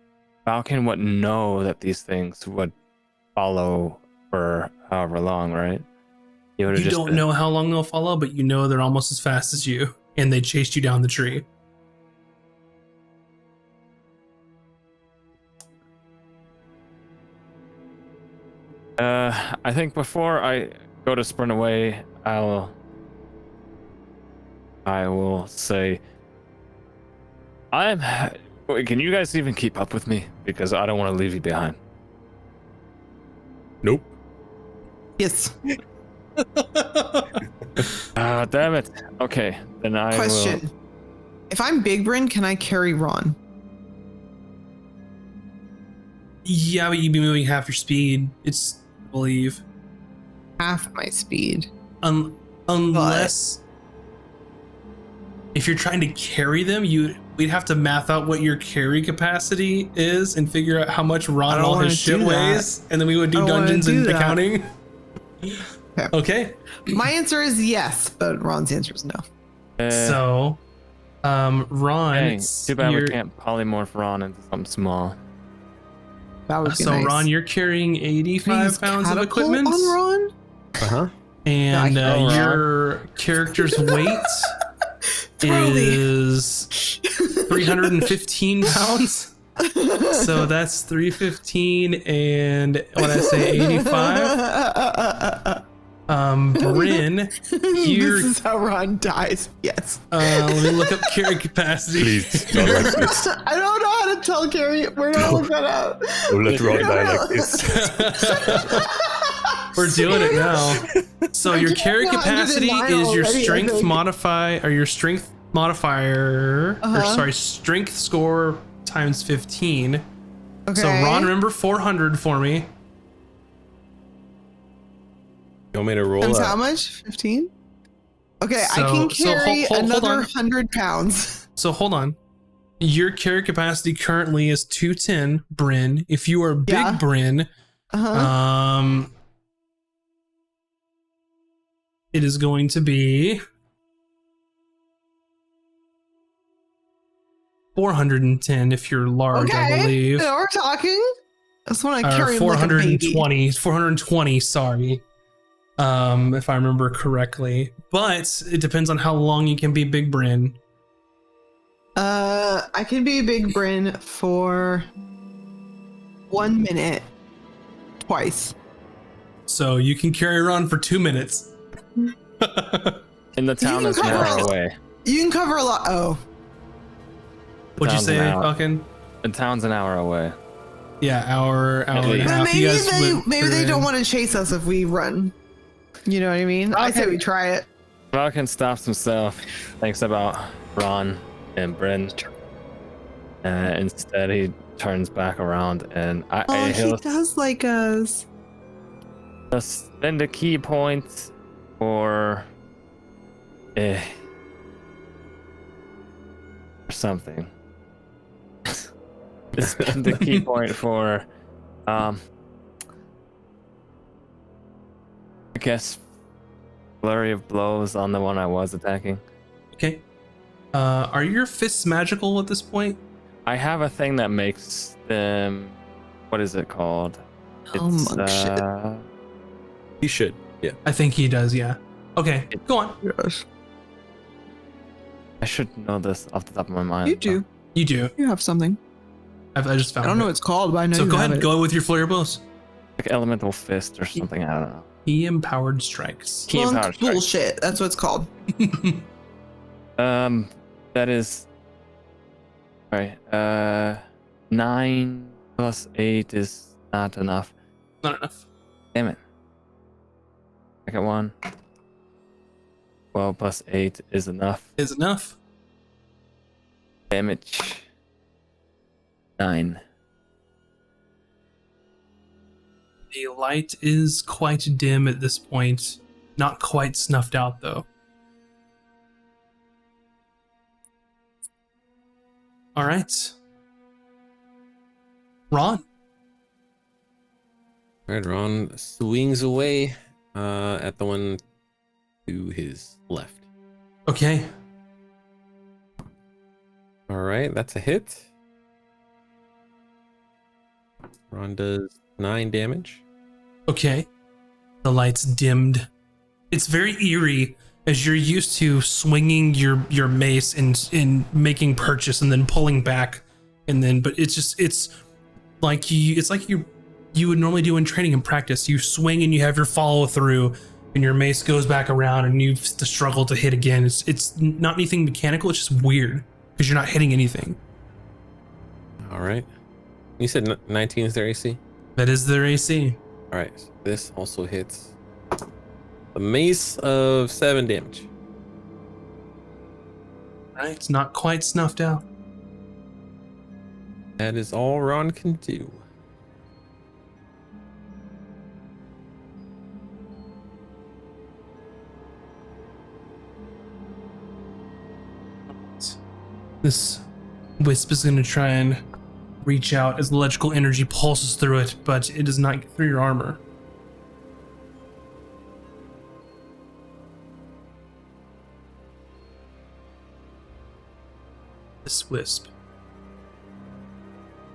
Speaker 4: Valken wouldn't know that these things would follow for however long, right?
Speaker 1: You don't know how long they'll follow, but you know they're almost as fast as you, and they chased you down the tree.
Speaker 4: I think before I go to sprint away, I will say, wait, can you guys even keep up with me? Because I don't want to leave you behind.
Speaker 3: Nope.
Speaker 2: Yes.
Speaker 4: Damn it. Okay, then I
Speaker 2: Question.
Speaker 4: will.
Speaker 2: If I'm Big Bryn, can I carry Ron?
Speaker 1: Yeah, but you'd be moving half your speed. It's, I believe.
Speaker 2: Half my speed.
Speaker 1: Unless if you're trying to carry them, we'd have to math out what your carry capacity is and figure out how much Ron and all his shit weighs, and then we would do dungeons and accounting. Okay.
Speaker 2: My answer is yes, but Ron's answer is no.
Speaker 1: So, Ron,
Speaker 4: Dang, too bad we can't polymorph Ron into something small.
Speaker 2: That would be
Speaker 1: so
Speaker 2: nice.
Speaker 1: Ron, you're carrying 85 pounds of equipment.
Speaker 2: On Ron?
Speaker 3: Uh-huh.
Speaker 1: And your character's weight is 315 pounds. So that's 315 and what I say 85. Bryn,
Speaker 2: This is how Ron dies. Yes.
Speaker 1: Let me look up carry capacity.
Speaker 3: Please, not like this.
Speaker 2: I don't know how to tell Carrie. We're gonna look that up.
Speaker 3: Don't let Ron die like this.
Speaker 1: We're doing it now. So your carry capacity is your strength modifier, or sorry, strength score times 15.
Speaker 2: Okay.
Speaker 1: So Ron, remember 400 for me.
Speaker 3: You want me to roll
Speaker 2: Times
Speaker 3: that?
Speaker 2: how much? 15? Okay,
Speaker 1: So-
Speaker 2: I can
Speaker 1: so
Speaker 2: carry
Speaker 1: hold
Speaker 2: another
Speaker 1: on.
Speaker 2: 100 pounds.
Speaker 1: So hold on. Your carry capacity currently is 210, Bryn. If you are Big
Speaker 2: Yeah.
Speaker 1: Bryn, it is going to be 410 if you're large, I
Speaker 2: Okay,
Speaker 1: believe.
Speaker 2: now we're talking. I just want to
Speaker 1: Or
Speaker 2: carry him like a baby.
Speaker 1: 420, sorry. If I remember correctly. But it depends on how long you can be Big Bryn.
Speaker 2: I can be Big Bryn for 1 minute twice.
Speaker 1: So you can carry her on for 2 minutes.
Speaker 4: In the town
Speaker 2: can
Speaker 4: that's an
Speaker 2: cover
Speaker 4: hour
Speaker 2: it.
Speaker 4: away.
Speaker 2: You can cover a lot. Oh,
Speaker 1: What'd you
Speaker 4: Sounds
Speaker 1: say,
Speaker 4: an hour.
Speaker 1: Falcon?
Speaker 4: The town's an hour away.
Speaker 1: Yeah, hour and a
Speaker 4: least.
Speaker 2: but
Speaker 1: half. You guys
Speaker 2: maybe they
Speaker 1: went
Speaker 2: don't
Speaker 1: through-
Speaker 2: want to chase us if we run. You know what I mean? I say we try it.
Speaker 4: Falcon stops himself, thinks about Ron and Bryn. Instead, he turns back around and
Speaker 2: Oh, he
Speaker 4: he'll
Speaker 2: does like us.
Speaker 4: spend a key point or something. Spend the key point for I guess flurry of blows on the one I was attacking.
Speaker 1: Okay. Are your fists magical at this point?
Speaker 4: I have a thing that makes them. What is it called?
Speaker 2: Oh, monk shit.
Speaker 3: He should. Yeah.
Speaker 1: I think he does, yeah. Okay, go on.
Speaker 2: Gosh.
Speaker 4: I should know this off the top of my mind.
Speaker 2: You do.
Speaker 1: You do.
Speaker 2: You have something.
Speaker 1: I just found
Speaker 2: I don't know
Speaker 1: it.
Speaker 2: what it's called, but I know
Speaker 1: So
Speaker 2: you
Speaker 1: go
Speaker 2: have
Speaker 1: ahead,
Speaker 2: it.
Speaker 1: go with your flurry of blows.
Speaker 4: Like elemental fist or something. I don't know.
Speaker 1: Key empowered strikes.
Speaker 4: Key and power
Speaker 2: Monk
Speaker 4: strike.
Speaker 2: bullshit. That's what it's called.
Speaker 4: That is. Sorry. 9 plus 8 is not enough.
Speaker 1: Not enough.
Speaker 4: Damn it. Second one. 12 plus 8 is enough.
Speaker 1: Is enough.
Speaker 4: Damage. 9.
Speaker 1: The light is quite dim at this point. Not quite snuffed out, though. All right. Ron.
Speaker 3: All right, Ron swings away at the one to his left.
Speaker 1: Okay.
Speaker 3: All right, that's a hit. Ron does 9 damage.
Speaker 1: Okay. The light's dimmed. It's very eerie as you're used to swinging your mace and making purchase and then pulling back but it's like you would normally do in training and practice. You swing and you have your follow through and your mace goes back around and you have to struggle to hit again. It's not anything mechanical, it's just weird because you're not hitting anything.
Speaker 3: All right. You said 19 is their AC?
Speaker 1: That is their AC.
Speaker 3: All right, so this also hits a mace of 7 damage.
Speaker 1: Right? It's not quite snuffed out.
Speaker 3: That is all Ron can do.
Speaker 1: This wisp is going to try and reach out as electrical energy pulses through it, but it does not get through your armor. This wisp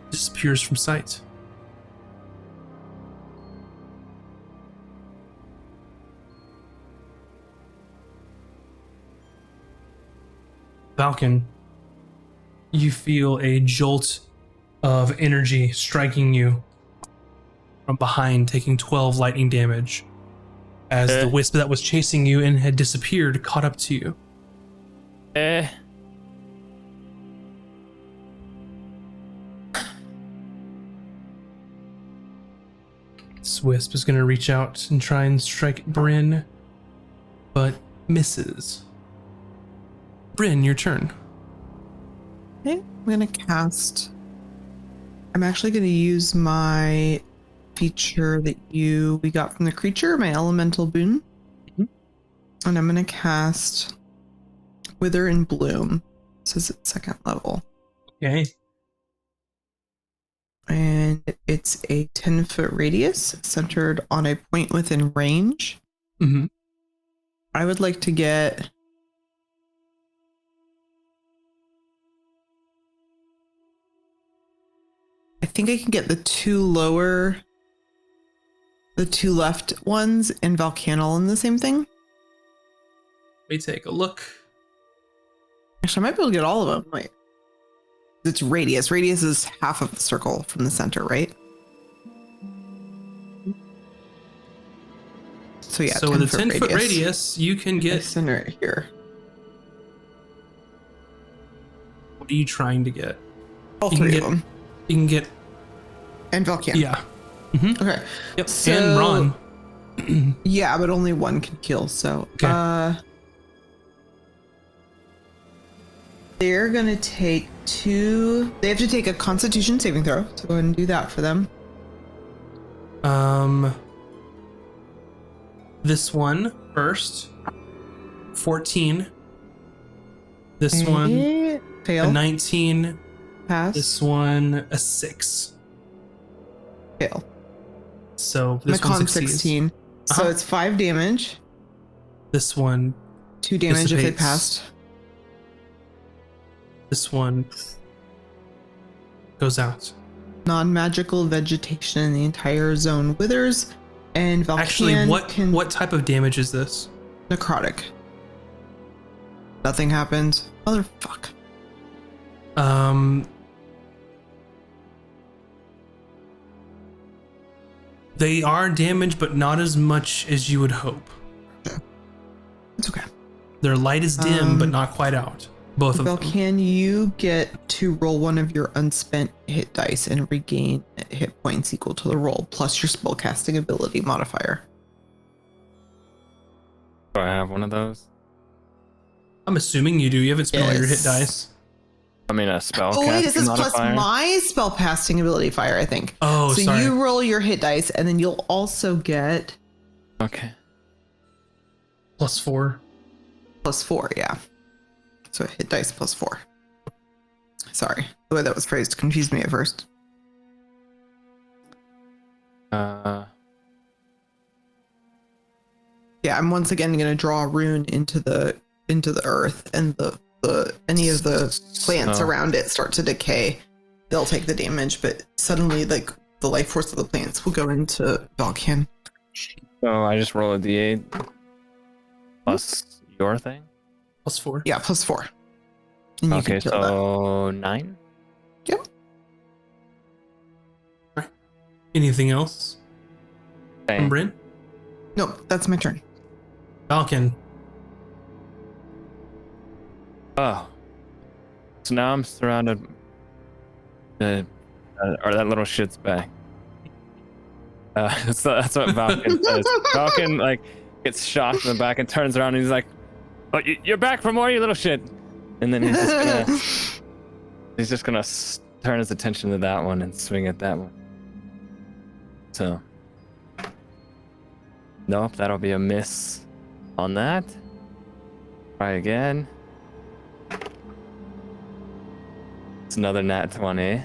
Speaker 1: disappears from sight. Falcon, you feel a jolt of energy striking you from behind, taking 12 lightning damage as the wisp that was chasing you and had disappeared caught up to you. This wisp is going to reach out and try and strike Bryn, but misses. Bryn, your turn.
Speaker 2: Okay, I'm gonna cast. I'm actually gonna use my feature that we got from the creature, my elemental boon, and I'm gonna cast Wither and Bloom. This is at 2nd level.
Speaker 1: Okay.
Speaker 2: And it's a 10-foot radius centered on a point within range.
Speaker 1: Mm-hmm.
Speaker 2: I would like to get... I think I can get the two left ones and Volcanal in the same thing.
Speaker 1: Let me take a look.
Speaker 2: Actually, I might be able to get all of them. Wait. It's radius. Radius is half of the circle from the center, right? So yeah,
Speaker 1: so with a 10-foot radius, you can get...
Speaker 2: center it here.
Speaker 1: What are you trying to get?
Speaker 2: All three of them.
Speaker 1: You can get...
Speaker 2: And Volcan.
Speaker 1: Yeah. Mm-hmm.
Speaker 2: Okay.
Speaker 1: Yep.
Speaker 2: So,
Speaker 1: and Ron.
Speaker 2: Yeah, but only one can kill. So,
Speaker 1: Okay.
Speaker 2: They're gonna take two. They have to take a Constitution saving throw. So go ahead and do that for them.
Speaker 1: This one first. 14. This one
Speaker 2: Fail.
Speaker 1: a 19.
Speaker 2: Pass.
Speaker 1: This one a 6.
Speaker 2: Fail.
Speaker 1: So
Speaker 2: My
Speaker 1: this one
Speaker 2: con
Speaker 1: succeeds.
Speaker 2: 16. So it's 5 damage.
Speaker 1: This one
Speaker 2: 2 damage if they
Speaker 1: dissipates.
Speaker 2: passed.
Speaker 1: This one goes out.
Speaker 2: Non-magical vegetation in the entire zone withers, and Volcan
Speaker 1: Actually,
Speaker 2: can
Speaker 1: what type of damage is this?
Speaker 2: necrotic. Nothing happens. Motherfuck.
Speaker 1: They are damaged, but not as much as you would hope.
Speaker 2: It's okay.
Speaker 1: Their light is dim, but not quite out. Both of them.
Speaker 2: Can you get to roll one of your unspent hit dice and regain hit points equal to the roll plus your spellcasting ability modifier?
Speaker 4: Do I have one of those?
Speaker 1: I'm assuming you do. You haven't spent all your hit
Speaker 2: Yes.
Speaker 1: dice.
Speaker 4: I mean, a spell.
Speaker 2: Oh wait, this is plus
Speaker 4: modifier?
Speaker 2: my spellcasting ability fire, I think.
Speaker 1: Oh,
Speaker 2: so
Speaker 1: sorry.
Speaker 2: you roll your hit dice, and then you'll also get
Speaker 4: Okay.
Speaker 1: +4.
Speaker 2: +4, yeah. So hit dice +4. Sorry, the way that was phrased confused me at first.
Speaker 4: Uh,
Speaker 2: Yeah, I'm once again going to draw a rune into the earth, and the any of the plants
Speaker 4: So-
Speaker 2: around it start to decay. They'll take the damage, but suddenly, like, the life force of the plants will go into Volcan.
Speaker 4: so I just roll a d8 plus your thing.
Speaker 1: +4.
Speaker 2: Yeah, +4. And you
Speaker 4: Okay,
Speaker 2: can kill that.
Speaker 4: so 9.
Speaker 2: Yep.
Speaker 1: Anything else
Speaker 4: Okay.
Speaker 1: from Bryn?
Speaker 2: No, that's my turn.
Speaker 1: Falcon.
Speaker 4: Oh. So now I'm surrounded. Or that little shit's back. So that's what Falcon says. Falcon like gets shocked in the back and turns around and he's like, "Oh, you're back for more, you little shit!" And then he's just gonna turn his attention to that one and swing at that one. So, nope, that'll be a miss on that. Try again. It's another nat 20.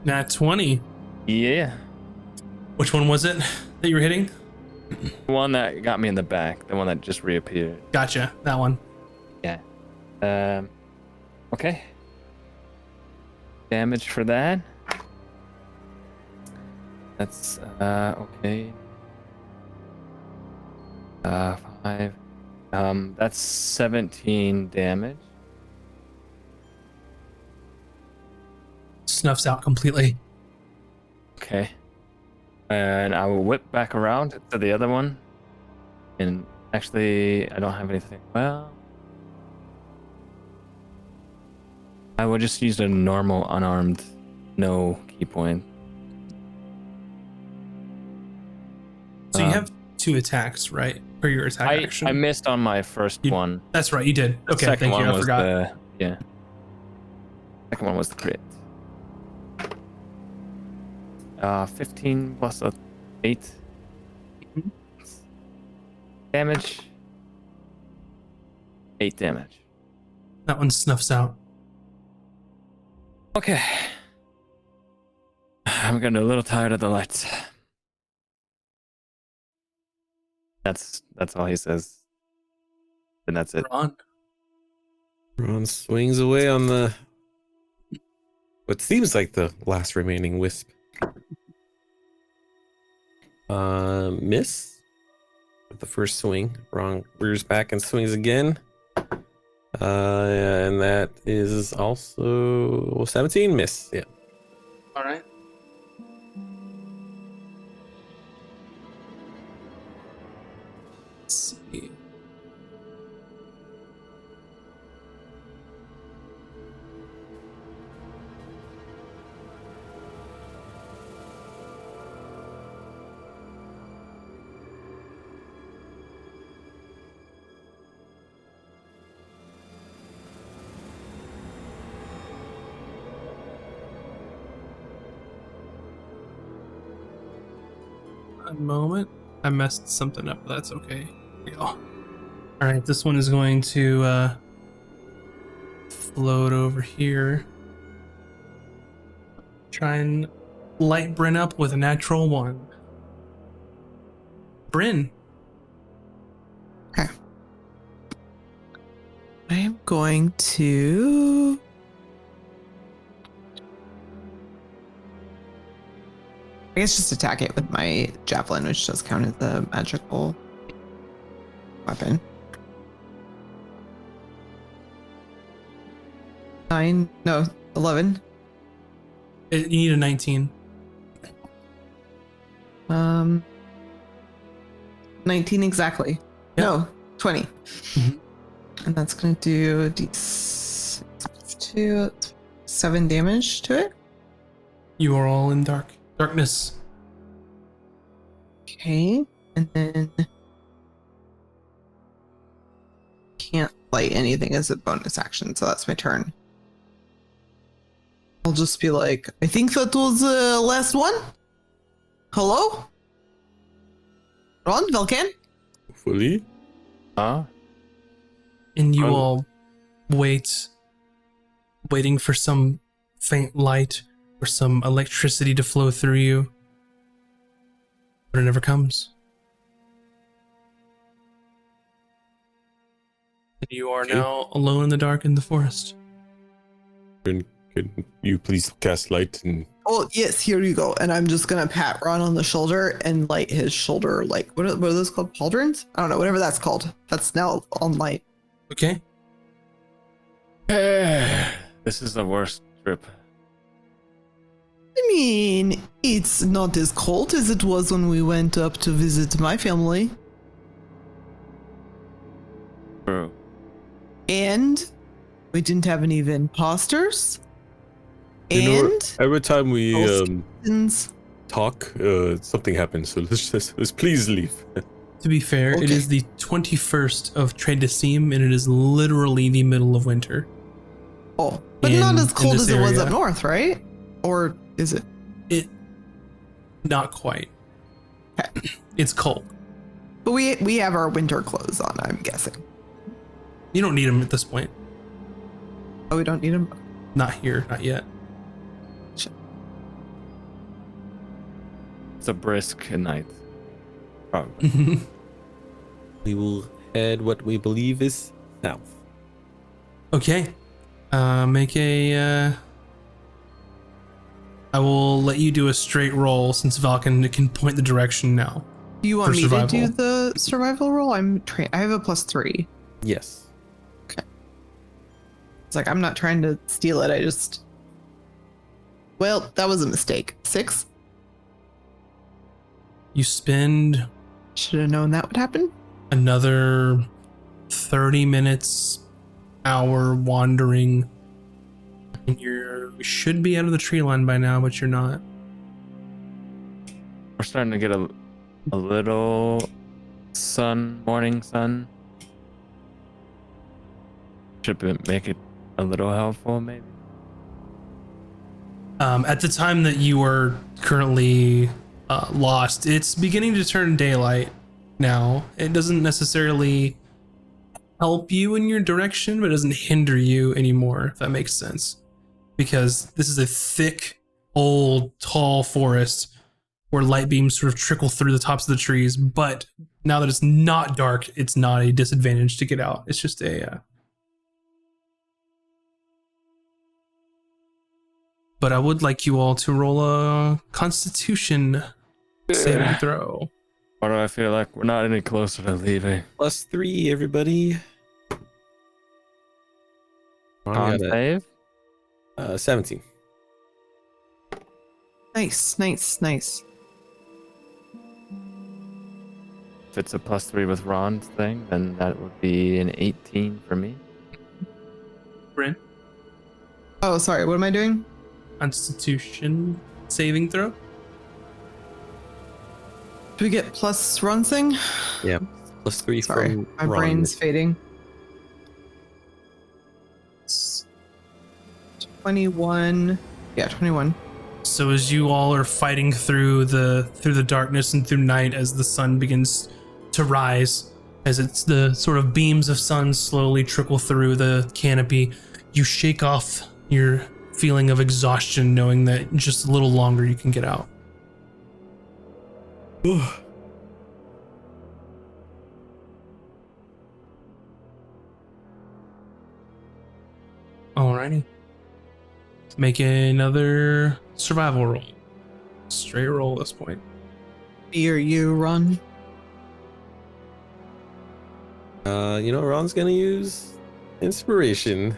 Speaker 1: Nat 20.
Speaker 4: Yeah.
Speaker 1: Which one was it that you were hitting?
Speaker 4: The one that got me in the back. The one that just reappeared.
Speaker 1: Gotcha. That one.
Speaker 4: Yeah. Okay. Damage for that. That's, okay. 5. That's 17 damage.
Speaker 1: Snuffs out completely.
Speaker 4: Okay. And I will whip back around to the other one. And actually, I don't have anything. Well, I will just use a normal unarmed, no key point.
Speaker 1: So you have 2 attacks, right? For your attack action.
Speaker 4: I missed on my first one.
Speaker 1: That's right, you did.
Speaker 4: The
Speaker 1: Okay,
Speaker 4: second
Speaker 1: thank you.
Speaker 4: one
Speaker 1: I
Speaker 4: was
Speaker 1: forgot.
Speaker 4: yeah. Second one was the crit. 15 plus 8 damage. 8 damage.
Speaker 1: That one snuffs out.
Speaker 4: Okay. I'm getting a little tired of the lights. That's all he says. And that's it.
Speaker 1: Ron.
Speaker 3: Ron swings away on the what seems like the last remaining wisp. Miss with the first swing. Ron rears back and swings again. And that is also 17 miss. Yeah.
Speaker 1: All right. Let's see. One moment. I messed something up, but that's okay. Here we go. All right, this one is going to float over here. Try and light Bryn up with a natural 1. Bryn.
Speaker 2: Okay. I am going to. I guess just attack it with my javelin, which does count as a magical weapon. 9, no, 11.
Speaker 1: You need a 19.
Speaker 2: 19 exactly.
Speaker 1: Yep.
Speaker 2: No, 20.
Speaker 1: Mhm.
Speaker 2: And that's gonna do d6 plus 2, 7 damage to it.
Speaker 1: You are all in darkness.
Speaker 2: Okay, and then can't light anything as a bonus action, so that's my turn. I'll just be like, I think that was the last one. Hello? Ron, Velcan?
Speaker 3: Fully.
Speaker 4: Huh?
Speaker 1: And you
Speaker 3: Oh.
Speaker 1: all waiting for some faint light or some electricity to flow through you. But it never comes. And you are
Speaker 3: Okay.
Speaker 1: now alone in the dark in the forest.
Speaker 3: Can you please cast light and
Speaker 2: Oh, yes, here you go. And I'm just gonna pat Ron on the shoulder and light his shoulder, like, what are those called? Pauldrons? I don't know, whatever that's called. That's now on light.
Speaker 1: Okay?
Speaker 4: This is the worst trip.
Speaker 2: I mean, it's not as cold as it was when we went up to visit my family.
Speaker 4: True.
Speaker 2: And we didn't have any imposters.
Speaker 3: You know,
Speaker 2: And
Speaker 3: every time we
Speaker 2: skeletons.
Speaker 3: talk, something happens. So let's please leave.
Speaker 1: To be fair, it
Speaker 2: Okay.
Speaker 1: is the 21st of Tradecime, and it is literally the middle of winter.
Speaker 2: Oh, but not as
Speaker 1: in
Speaker 2: cold
Speaker 1: this
Speaker 2: as it was
Speaker 1: area.
Speaker 2: up north, right? Or is it?
Speaker 1: Not quite.
Speaker 2: Okay.
Speaker 1: It's cold.
Speaker 2: But we have our winter clothes on, I'm guessing.
Speaker 1: You don't need them at this point.
Speaker 2: Oh, we don't need them?
Speaker 1: Not here, not yet.
Speaker 4: It's a brisk night. Probably.
Speaker 3: We will head what we believe is south.
Speaker 1: Okay. Make a. I will let you do a straight roll since Valken can point the direction now.
Speaker 2: Do you want
Speaker 1: For
Speaker 2: me to do
Speaker 1: survival.
Speaker 2: the survival roll? I have a +3.
Speaker 3: Yes.
Speaker 2: It's like, I'm not trying to steal it. I just. Well, that was a mistake. 6?
Speaker 1: You spend
Speaker 2: Should have known that would happen.
Speaker 1: another 30 minutes, hour wandering. And you should be out of the tree line by now, but you're not.
Speaker 4: We're starting to get a little morning sun. Should make it a little helpful, maybe.
Speaker 1: At the time that you are currently lost, it's beginning to turn daylight now. It doesn't necessarily help you in your direction, but it doesn't hinder you anymore, if that makes sense. because this is a thick, old, tall forest where light beams sort of trickle through the tops of the trees. But now that it's not dark, it's not a disadvantage to get out. It's just a... But I would like you all to roll a Constitution saving throw.
Speaker 4: Why do I feel like we're not any closer to leaving?
Speaker 3: +3, everybody.
Speaker 4: Con save?
Speaker 3: 17.
Speaker 2: Nice, nice, nice.
Speaker 4: If it's a +3 with Ron's thing, then that would be an 18 for me.
Speaker 1: Bryn,
Speaker 2: Oh, sorry. What am I doing?
Speaker 1: Constitution saving throw.
Speaker 2: Do we get plus run thing?
Speaker 3: Yeah. +3
Speaker 2: Sorry,
Speaker 3: from
Speaker 2: my
Speaker 3: Ron.
Speaker 2: brain's fading. 21. Yeah, 21.
Speaker 1: So as you all are fighting through the darkness and through night, as the sun begins to rise, as it's the sort of beams of sun slowly trickle through the canopy, you shake off your feeling of exhaustion, knowing that just a little longer you can get out. Alrighty. Make another survival roll. Straight roll at this point.
Speaker 2: Me or you, Run?
Speaker 3: Ron's gonna use inspiration.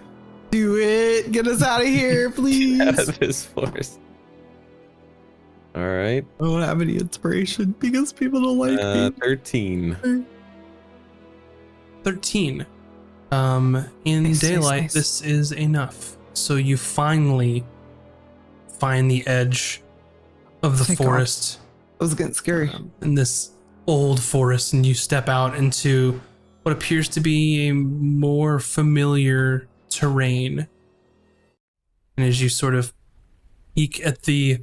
Speaker 2: Do it. Get us out of here, please.
Speaker 3: Out of this forest. All right.
Speaker 2: I don't have any inspiration because people don't like me.
Speaker 3: 13.
Speaker 1: 13. In
Speaker 2: Nice,
Speaker 1: daylight,
Speaker 2: nice.
Speaker 1: this is enough. So you finally find the edge of the
Speaker 2: Thank God.
Speaker 1: forest,
Speaker 2: That was getting scary.
Speaker 1: in this old forest, and you step out into what appears to be a more familiar terrain. And as you sort of peek at the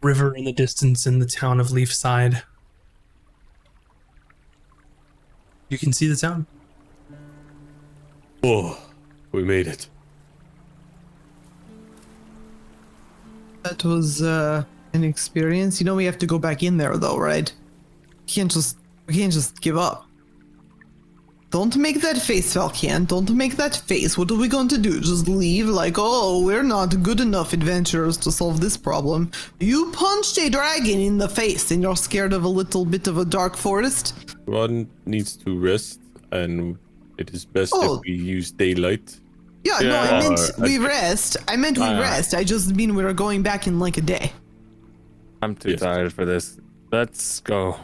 Speaker 1: river in the distance in the town of Leafside, you can see the town.
Speaker 3: Oh, we made it.
Speaker 2: That was an experience. You know we have to go back in there though, right? We can't just give up. Don't make that face, Valkian. Don't make that face. What are we going to do? Just leave like, oh, we're not good enough adventurers to solve this problem. You punched a dragon in the face and you're scared of a little bit of a dark forest?
Speaker 3: Ron needs to rest, and it is best
Speaker 2: Oh.
Speaker 3: if we use daylight.
Speaker 2: Yeah, no,
Speaker 4: Yeah.
Speaker 2: I meant we rest. I meant we rest. I just mean we're going back in like a day.
Speaker 4: I'm too
Speaker 3: Yes.
Speaker 4: tired for this. Let's go.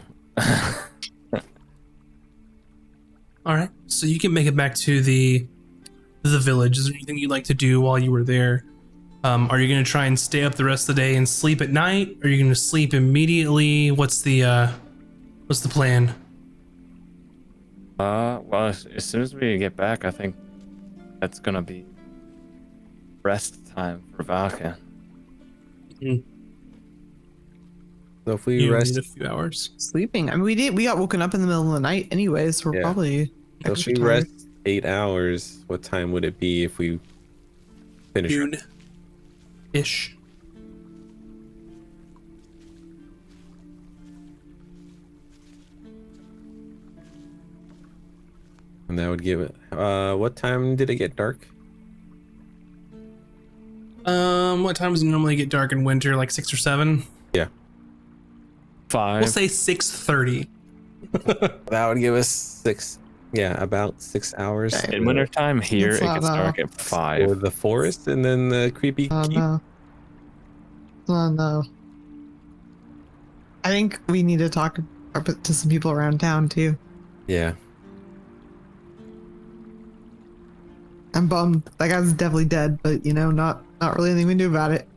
Speaker 1: All right, so you can make it back to the village. Is there anything you'd like to do while you were there? Are you going to try and stay up the rest of the day and sleep at night? Are you going to sleep immediately? What's the plan?
Speaker 4: Well, as soon as we get back, I think that's gonna be rest time for Valken.
Speaker 3: So if we
Speaker 1: You
Speaker 3: rest,
Speaker 1: need a few hours.
Speaker 2: Sleeping. I mean, we got woken up in the middle of the night anyway, so we're
Speaker 3: Yeah.
Speaker 2: probably
Speaker 3: so if
Speaker 2: extra
Speaker 3: we
Speaker 2: tired.
Speaker 3: rest 8 hours, what time would it be if we finish?
Speaker 1: Noon-ish.
Speaker 3: And that would give it. What time did it get dark?
Speaker 1: What time does it normally get dark in winter? Like 6 or 7?
Speaker 3: Yeah.
Speaker 4: 5.
Speaker 1: We'll say 6:30.
Speaker 3: That would give us 6. Yeah, about 6 hours.
Speaker 2: Okay.
Speaker 4: In wintertime here,
Speaker 2: It's
Speaker 4: it
Speaker 2: not
Speaker 4: gets dark at
Speaker 3: For
Speaker 4: 5.
Speaker 3: the forest, and then the creepy keep.
Speaker 2: No. Oh, no. I think we need to talk to some people around town too.
Speaker 3: Yeah.
Speaker 2: I'm bummed. That guy's definitely dead, but not really anything we can do about it.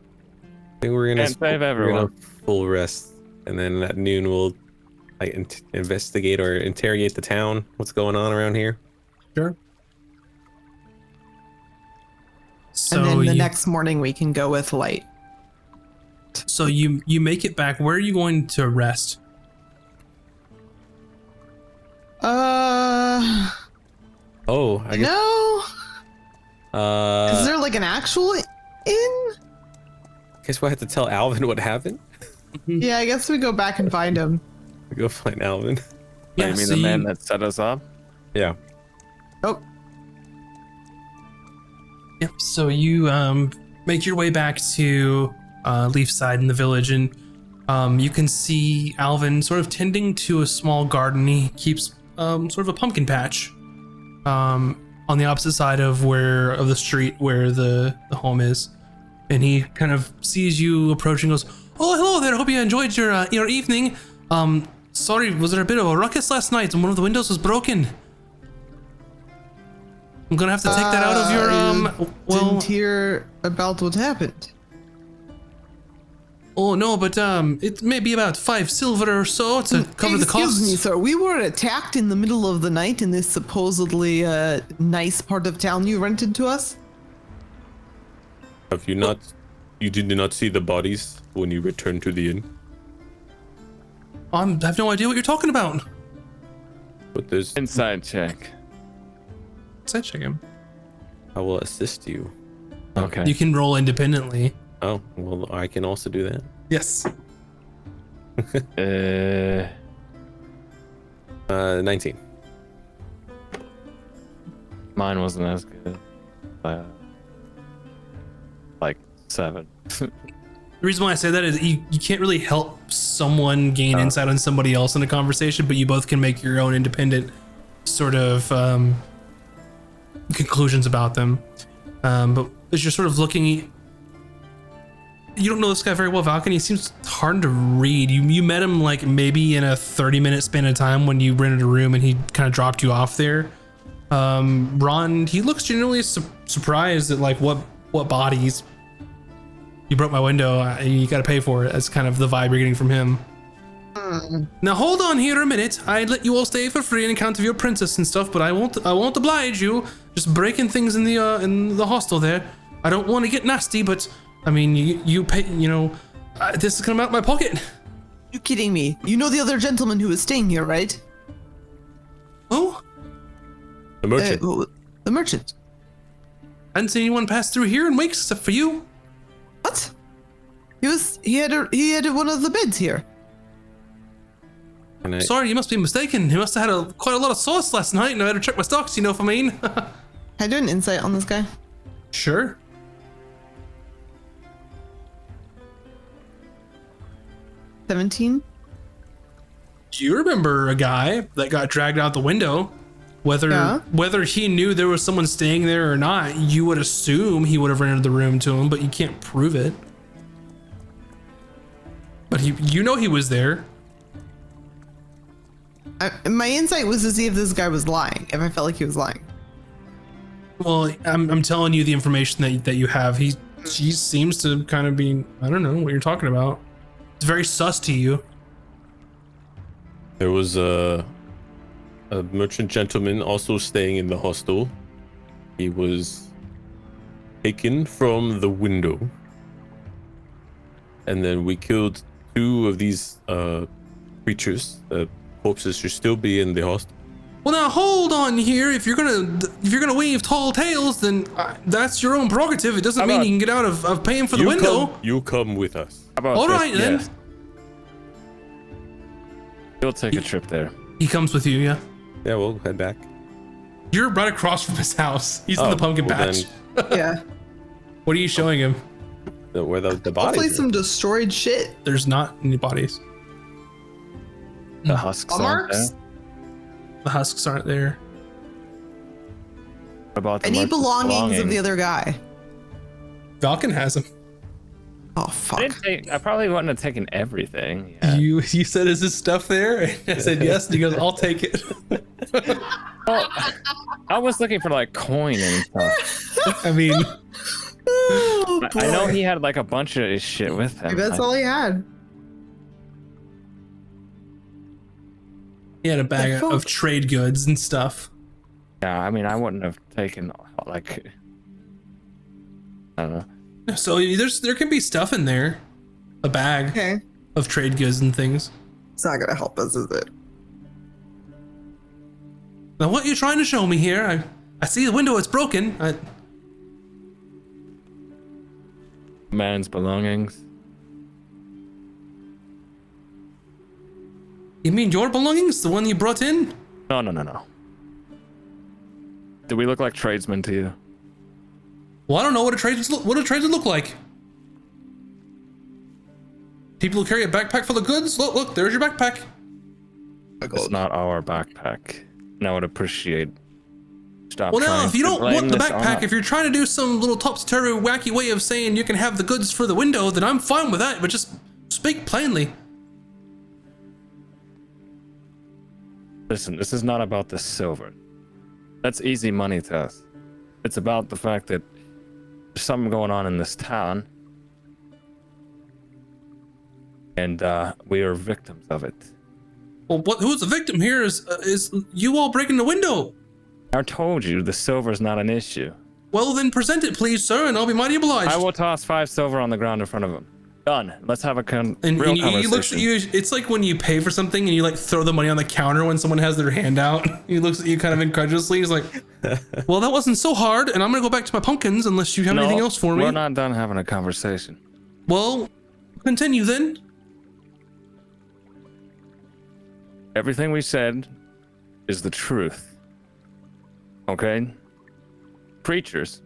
Speaker 3: I think we're gonna
Speaker 4: Can't save everyone.
Speaker 3: full rest, and then at noon we'll investigate or interrogate the town. What's going on around here?
Speaker 1: Sure. So
Speaker 2: And then the
Speaker 1: you,
Speaker 2: next morning we can go with light.
Speaker 1: so you make it back. Where are you going to rest?
Speaker 3: Oh, I guess.
Speaker 2: No. Is
Speaker 3: Uh,
Speaker 2: there like an actual inn?
Speaker 3: guess we'll have to tell Alvin what happened.
Speaker 2: Yeah, I guess we go back and find him.
Speaker 3: We go find Alvin.
Speaker 1: Yeah,
Speaker 4: you mean
Speaker 1: so
Speaker 4: the man that set us up?
Speaker 3: Yeah.
Speaker 2: Oh,
Speaker 1: Yep. So you make your way back to Leafside in the village, and you can see Alvin sort of tending to a small garden. He keeps sort of a pumpkin patch on the opposite side of the street where the home is, and he kind of sees you approaching. Goes, "Oh, hello there. Hope you enjoyed your evening. Sorry, was there a bit of a ruckus last night and one of the windows was broken? I'm gonna have to take that out of your
Speaker 2: didn't hear about what happened.
Speaker 1: Oh no, but it may be about 5 silver or so to cover the costs.
Speaker 2: Excuse me, sir. We were attacked in the middle of the night in this supposedly nice part of town you rented to us.
Speaker 3: Have you not? You did not see the bodies when you returned to the inn.
Speaker 1: I have no idea what you're talking about.
Speaker 3: But there's.
Speaker 4: Inside check.
Speaker 1: Side check him.
Speaker 3: I will assist you.
Speaker 4: Okay.
Speaker 1: You can roll independently.
Speaker 3: Oh well, I can also do that.
Speaker 1: Yes.
Speaker 3: 19.
Speaker 4: Mine wasn't as good. Like 7.
Speaker 1: The reason why I say that is you can't really help someone gain insight on somebody else in a conversation, but you both can make your own independent sort of conclusions about them. But as you're sort of looking, you don't know this guy very well, Valken. He seems hard to read. You met him like maybe in a 30-minute span of time when you rented a room and he kind of dropped you off there. Ron, he looks genuinely surprised at like what bodies. You broke my window, you gotta pay for it. That's kind of the vibe you're getting from him. Now hold on here a minute. I'd let you all stay for free on account of your princess and stuff, but I won't oblige you. Just breaking things in the hostel there. I don't want to get nasty, but I mean, you pay. You know, this is coming out of my pocket.
Speaker 2: You kidding me? You know the other gentleman who is staying here, right?
Speaker 1: Oh,
Speaker 3: The merchant.
Speaker 2: The merchant.
Speaker 1: I hadn't seen anyone pass through here in weeks except for you.
Speaker 2: What? He had one of the beds here.
Speaker 3: And
Speaker 1: Sorry, you must be mistaken. He must have had quite a lot of sauce last night, and I had to check my stocks. You know what I mean?
Speaker 2: Can I do an insight on this guy?
Speaker 1: Sure.
Speaker 2: 17.
Speaker 1: Do you remember a guy that got dragged out the window? Whether he knew there was someone staying there or not, you would assume he would have rented the room to him, but you can't prove it. But you know he was there.
Speaker 2: My insight was to see if this guy was lying, if I felt like he was lying.
Speaker 1: Well, I'm telling you the information that you have. He seems to kind of be, I don't know what you're talking about. It's very sus to you.
Speaker 3: There was a merchant gentleman also staying in the hostel. He was taken from the window, and then we killed 2 of these creatures. The corpses should still be in the hostel.
Speaker 1: Well, now hold on here. If you're gonna weave tall tales, then that's your own prerogative. It doesn't mean you can get out of paying for the window.
Speaker 3: You come with us.
Speaker 4: How about
Speaker 1: All
Speaker 4: this?
Speaker 1: right then.
Speaker 4: Yes. You'll take a trip there.
Speaker 1: He comes with you, yeah.
Speaker 3: Yeah, we'll head back.
Speaker 1: You're right across from his house. He's in the pumpkin
Speaker 3: well
Speaker 1: patch.
Speaker 2: Yeah.
Speaker 1: What are you showing him?
Speaker 3: Where the
Speaker 2: Hopefully
Speaker 3: bodies are.
Speaker 2: some destroyed shit.
Speaker 1: There's not any bodies.
Speaker 4: The husks aren't there.
Speaker 2: Marks?
Speaker 1: The husks aren't there.
Speaker 4: What about the
Speaker 2: Any
Speaker 4: merchant's
Speaker 2: belongings of the other guy?
Speaker 1: Falcon has them.
Speaker 2: Oh, fuck.
Speaker 4: I probably wouldn't have taken everything. Yeah.
Speaker 1: You said, is this stuff there? I said yes, and he goes, I'll take it.
Speaker 4: Well, I was looking for like coin and stuff.
Speaker 1: I mean,
Speaker 2: Oh,
Speaker 4: I know
Speaker 2: boy.
Speaker 4: he had like a bunch of his shit with him.
Speaker 2: Maybe that's all he had.
Speaker 1: he had a bag
Speaker 2: The fuck?
Speaker 1: of trade goods and stuff.
Speaker 4: Yeah, I mean, I wouldn't have taken like. I don't know.
Speaker 1: So there can be stuff in there. A bag
Speaker 2: Okay.
Speaker 1: of trade goods and things.
Speaker 2: It's not gonna help us, is it?
Speaker 1: Now what are you trying to show me here? I see the window, it's broken.
Speaker 4: man's belongings.
Speaker 1: You mean your belongings? The one you brought in?
Speaker 4: No. Do we look like tradesmen to you?
Speaker 1: Well, I don't know what do tradesmen look like. People who carry a backpack full of goods? Look, there's your backpack.
Speaker 4: It's not our backpack. And I would appreciate. Stop.
Speaker 1: Well, now, if you don't want the
Speaker 4: this on
Speaker 1: backpack,
Speaker 4: us.
Speaker 1: if you're trying to do some little topsy-turvy wacky way of saying you can have the goods for the window, then I'm fine with that, but just speak plainly.
Speaker 4: Listen, this is not about the silver. That's easy money to us. It's about the fact that there's something going on in this town. And we are victims of it.
Speaker 1: Well, who's the victim here is you all breaking the window.
Speaker 4: I told you the silver is not an issue.
Speaker 1: Well, then present it, please, sir, and I'll be mighty obliged.
Speaker 4: I will toss 5 silver on the ground in front of him. Done. Let's have a real
Speaker 1: and
Speaker 4: conversation.
Speaker 1: he looks at you. It's like when you pay for something and you like throw the money on the counter when someone has their hand out. He looks at you kind of incredulously. He's like, well, that wasn't so hard, and I'm gonna go back to my pumpkins unless you have anything else for me.
Speaker 4: We're not done having a conversation.
Speaker 1: Well, continue then.
Speaker 4: Everything we said is the truth. Okay? Preachers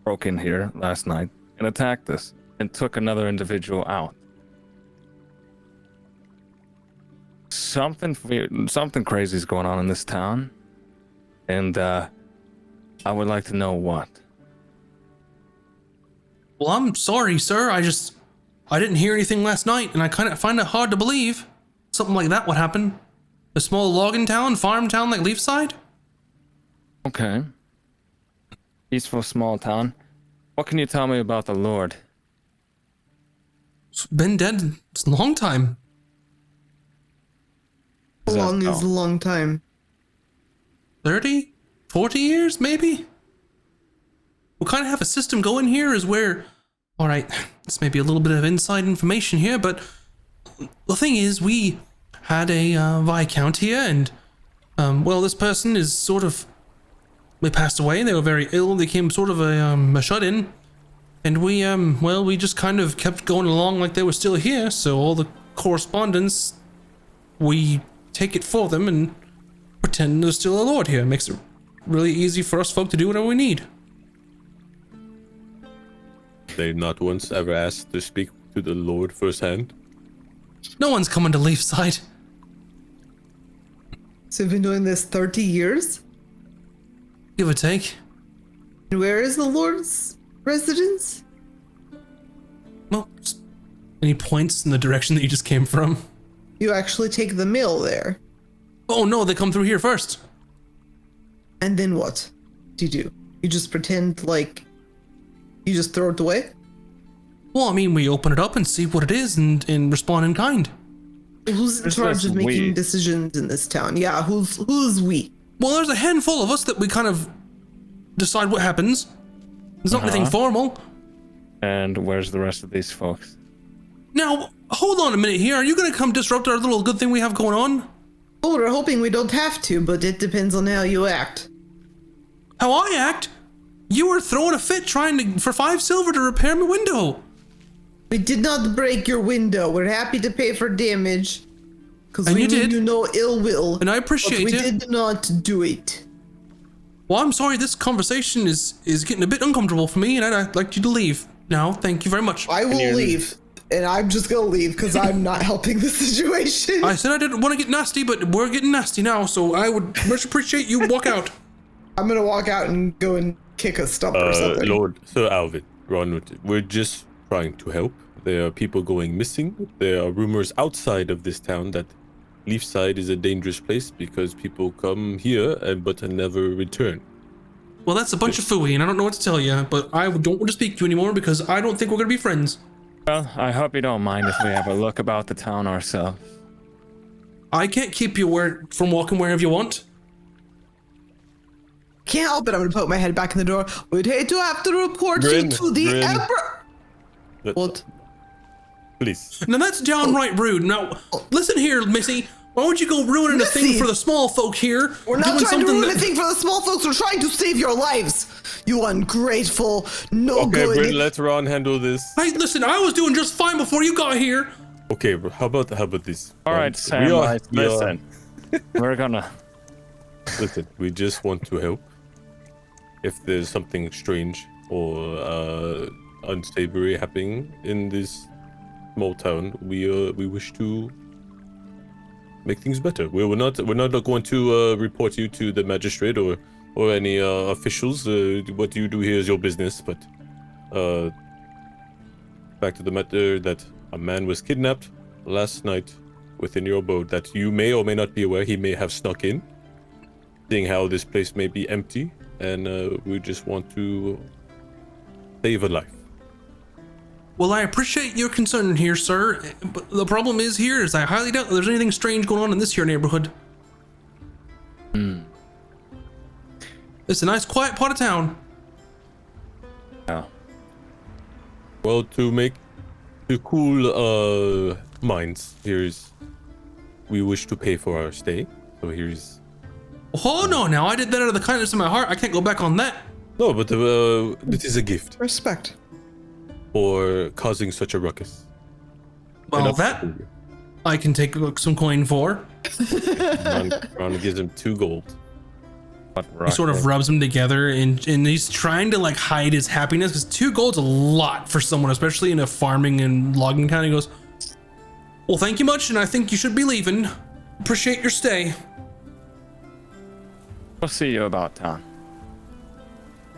Speaker 4: broke in here last night and attacked us and took another individual out. Something crazy is going on in this town, and I would like to know what.
Speaker 1: Well, I'm sorry, sir. I didn't hear anything last night, and I kind of find it hard to believe something like that would happen. A small logging town, farm town like Leafside?
Speaker 4: Okay. Peaceful small town. What can you tell me about the Lord?
Speaker 1: It's been dead. It's a long time.
Speaker 2: How long is a long time?
Speaker 1: 30? 40 years, maybe? We kind of have a system going here is where... Alright, this may be a little bit of inside information here, but... The thing is, we had a Viscount here, and... well, this person is sort of... They passed away, they were very ill, they became sort of a shut-in. And we, well, we just kind of kept going along like they were still here, so all the correspondence, we take it for them and pretend there's still a lord here. It makes it really easy for us folk to do whatever we need.
Speaker 3: They not once ever asked to speak to the Lord firsthand.
Speaker 1: No one's coming to Leafside.
Speaker 2: So you've been doing this 30 years?
Speaker 1: Give or take.
Speaker 2: And where is the Lord's residence?
Speaker 1: Well, and he points in the direction that you just came from.
Speaker 2: You actually take the mail there.
Speaker 1: Oh no, they come through here first.
Speaker 2: And then what do you do? You just pretend like you just throw it away?
Speaker 1: Well, I mean, we open it up and see what it is and respond in kind.
Speaker 2: Who's in
Speaker 4: It's
Speaker 2: charge
Speaker 4: just
Speaker 2: of making
Speaker 4: we.
Speaker 2: decisions in this town? Yeah, who's we?
Speaker 1: Well, there's a handful of us that we kind of decide what happens. There's not anything formal.
Speaker 4: And where's the rest of these folks?
Speaker 1: Now, hold on a minute here. Are you going to come disrupt our little good thing we have going on?
Speaker 2: Oh, we're hoping we don't have to, but it depends on how you act.
Speaker 1: How I act? You were throwing a fit trying for 5 silver to repair my window.
Speaker 2: We did not break your window. We're happy to pay for damage. Because
Speaker 1: And
Speaker 2: we
Speaker 1: you
Speaker 2: mean
Speaker 1: did.
Speaker 2: you no ill will.
Speaker 1: And I appreciate
Speaker 2: but we
Speaker 1: it.
Speaker 2: did not do it.
Speaker 1: Well, I'm sorry. This conversation is getting a bit uncomfortable for me, and I'd like you to leave. Now, thank you very much.
Speaker 2: I will leave. And I'm just gonna leave because I'm not helping the situation.
Speaker 1: I said I didn't want to get nasty, but we're getting nasty now, so I would much appreciate you walk out.
Speaker 2: I'm gonna walk out and go and kick a stump or something.
Speaker 3: Lord, Sir Alvin, Ronwood, we're just trying to help. There are people going missing. There are rumors outside of this town that Leafside is a dangerous place because people come here but never return.
Speaker 1: Well, that's a bunch of phooey, and I don't know what to tell you, but I don't want to speak to you anymore because I don't think we're going to be friends.
Speaker 4: Well, I hope you don't mind if we have a look about the town ourselves.
Speaker 1: I can't keep you from walking wherever you want.
Speaker 2: Can't help it. I'm gonna poke my head back in the door. We'd hate to have to report you
Speaker 3: Grin,
Speaker 2: to the
Speaker 3: grin.
Speaker 2: Emperor. What?
Speaker 3: Please.
Speaker 1: Now that's downright rude. Now, listen here, Missy. Why would you go ruining a thing
Speaker 2: Missy!
Speaker 1: for the small folk here?
Speaker 2: We're not
Speaker 1: doing
Speaker 2: trying to
Speaker 1: something
Speaker 2: ruin anything for the small folks. We're trying to save your lives. You ungrateful, no
Speaker 3: Okay,
Speaker 2: good.
Speaker 3: Bryn, let Ron handle this.
Speaker 1: Hey, listen, I was doing just fine before you got here.
Speaker 3: Okay, bro, how about this?
Speaker 4: All right, Sam. Listen, we're gonna.
Speaker 3: Listen, we just want to help. If there's something strange or unsavory happening in this small town, we wish to make things better. We're not going to report you to the magistrate or any officials. What you do here is your business. But back to the matter that a man was kidnapped last night within your abode. That you may or may not be aware. He may have snuck in, seeing how this place may be empty, and we just want to save a life.
Speaker 1: Well, I appreciate your concern here, sir, but the problem is I highly doubt there's anything strange going on in this here neighborhood. It's a nice, quiet part of town.
Speaker 4: Yeah.
Speaker 3: Well, to cool minds, we wish to pay for our stay. So here's.
Speaker 1: Oh no! Now I did that out of the kindness of my heart. I can't go back on that.
Speaker 3: No, but this is a gift
Speaker 2: Respect.
Speaker 3: for causing such a ruckus.
Speaker 1: Well, that I can take some coin for.
Speaker 3: Ron gives him 2 gold.
Speaker 1: He sort of rubs them together, and he's trying to like hide his happiness because 2 gold's a lot for someone, especially in a farming and logging town. He goes, "Well, thank you much, and I think you should be leaving. Appreciate your stay.
Speaker 4: We'll see you about town."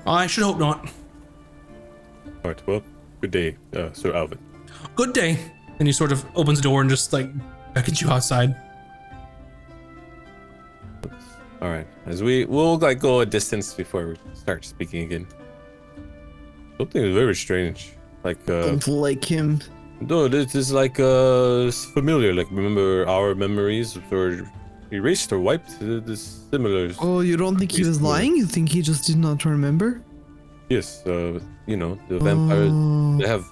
Speaker 1: I should hope not.
Speaker 3: All right, well, good day, Sir Alvin.
Speaker 1: Good day." And he sort of opens the door and just like beckons you outside.
Speaker 3: All right, as we'll like go a distance before we start speaking again. Something is very strange. Like
Speaker 2: Don't like him.
Speaker 3: no, this is like familiar. Like remember our memories were erased or wiped. This similar.
Speaker 2: Oh, you don't think he was lying? You think he just did not remember?
Speaker 3: Yes, you know the vampires. They have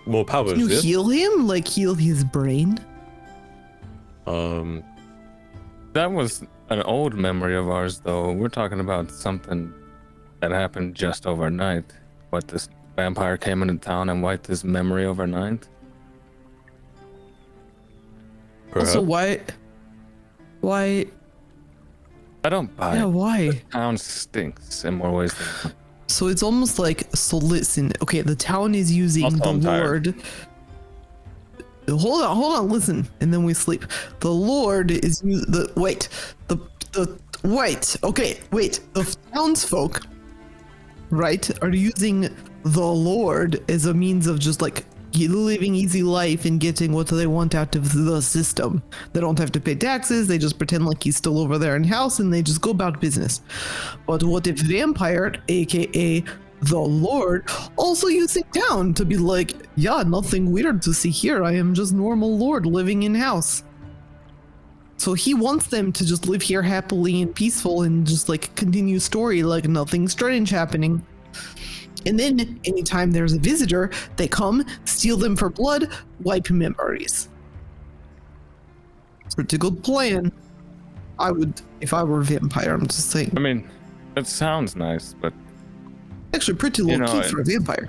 Speaker 3: more powers.
Speaker 2: Can you
Speaker 3: yes?
Speaker 2: heal him? Like heal his brain?
Speaker 4: That was an old memory of ours, though. We're talking about something that happened just overnight. What, this vampire came into town and wiped his memory overnight?
Speaker 3: Perhaps.
Speaker 2: Also, why?
Speaker 4: I don't buy
Speaker 2: Yeah,
Speaker 4: it.
Speaker 2: why?
Speaker 4: Town stinks in more ways than
Speaker 2: So it's almost like, so listen, okay, the town is using
Speaker 4: Also,
Speaker 2: the
Speaker 4: I'm tired.
Speaker 2: Lord. Hold on, listen, and then we sleep. The Lord is wait, the townsfolk, right, are using the Lord as a means of just like living easy life and getting what they want out of the system. They don't have to pay taxes, they just pretend like he's still over there in house and they just go about business. But what if vampire, aka the Lord, also using town to be like, yeah, nothing weird to see here, I am just normal Lord living in house. So he wants them to just live here happily and peaceful and just like continue story like nothing strange happening. And then anytime there's a visitor, they come, steal them for blood, wipe memories. Pretty good plan. I would, if I were a vampire, I'm just saying.
Speaker 4: I mean, it sounds nice, but
Speaker 2: Actually pretty low key for a vampire.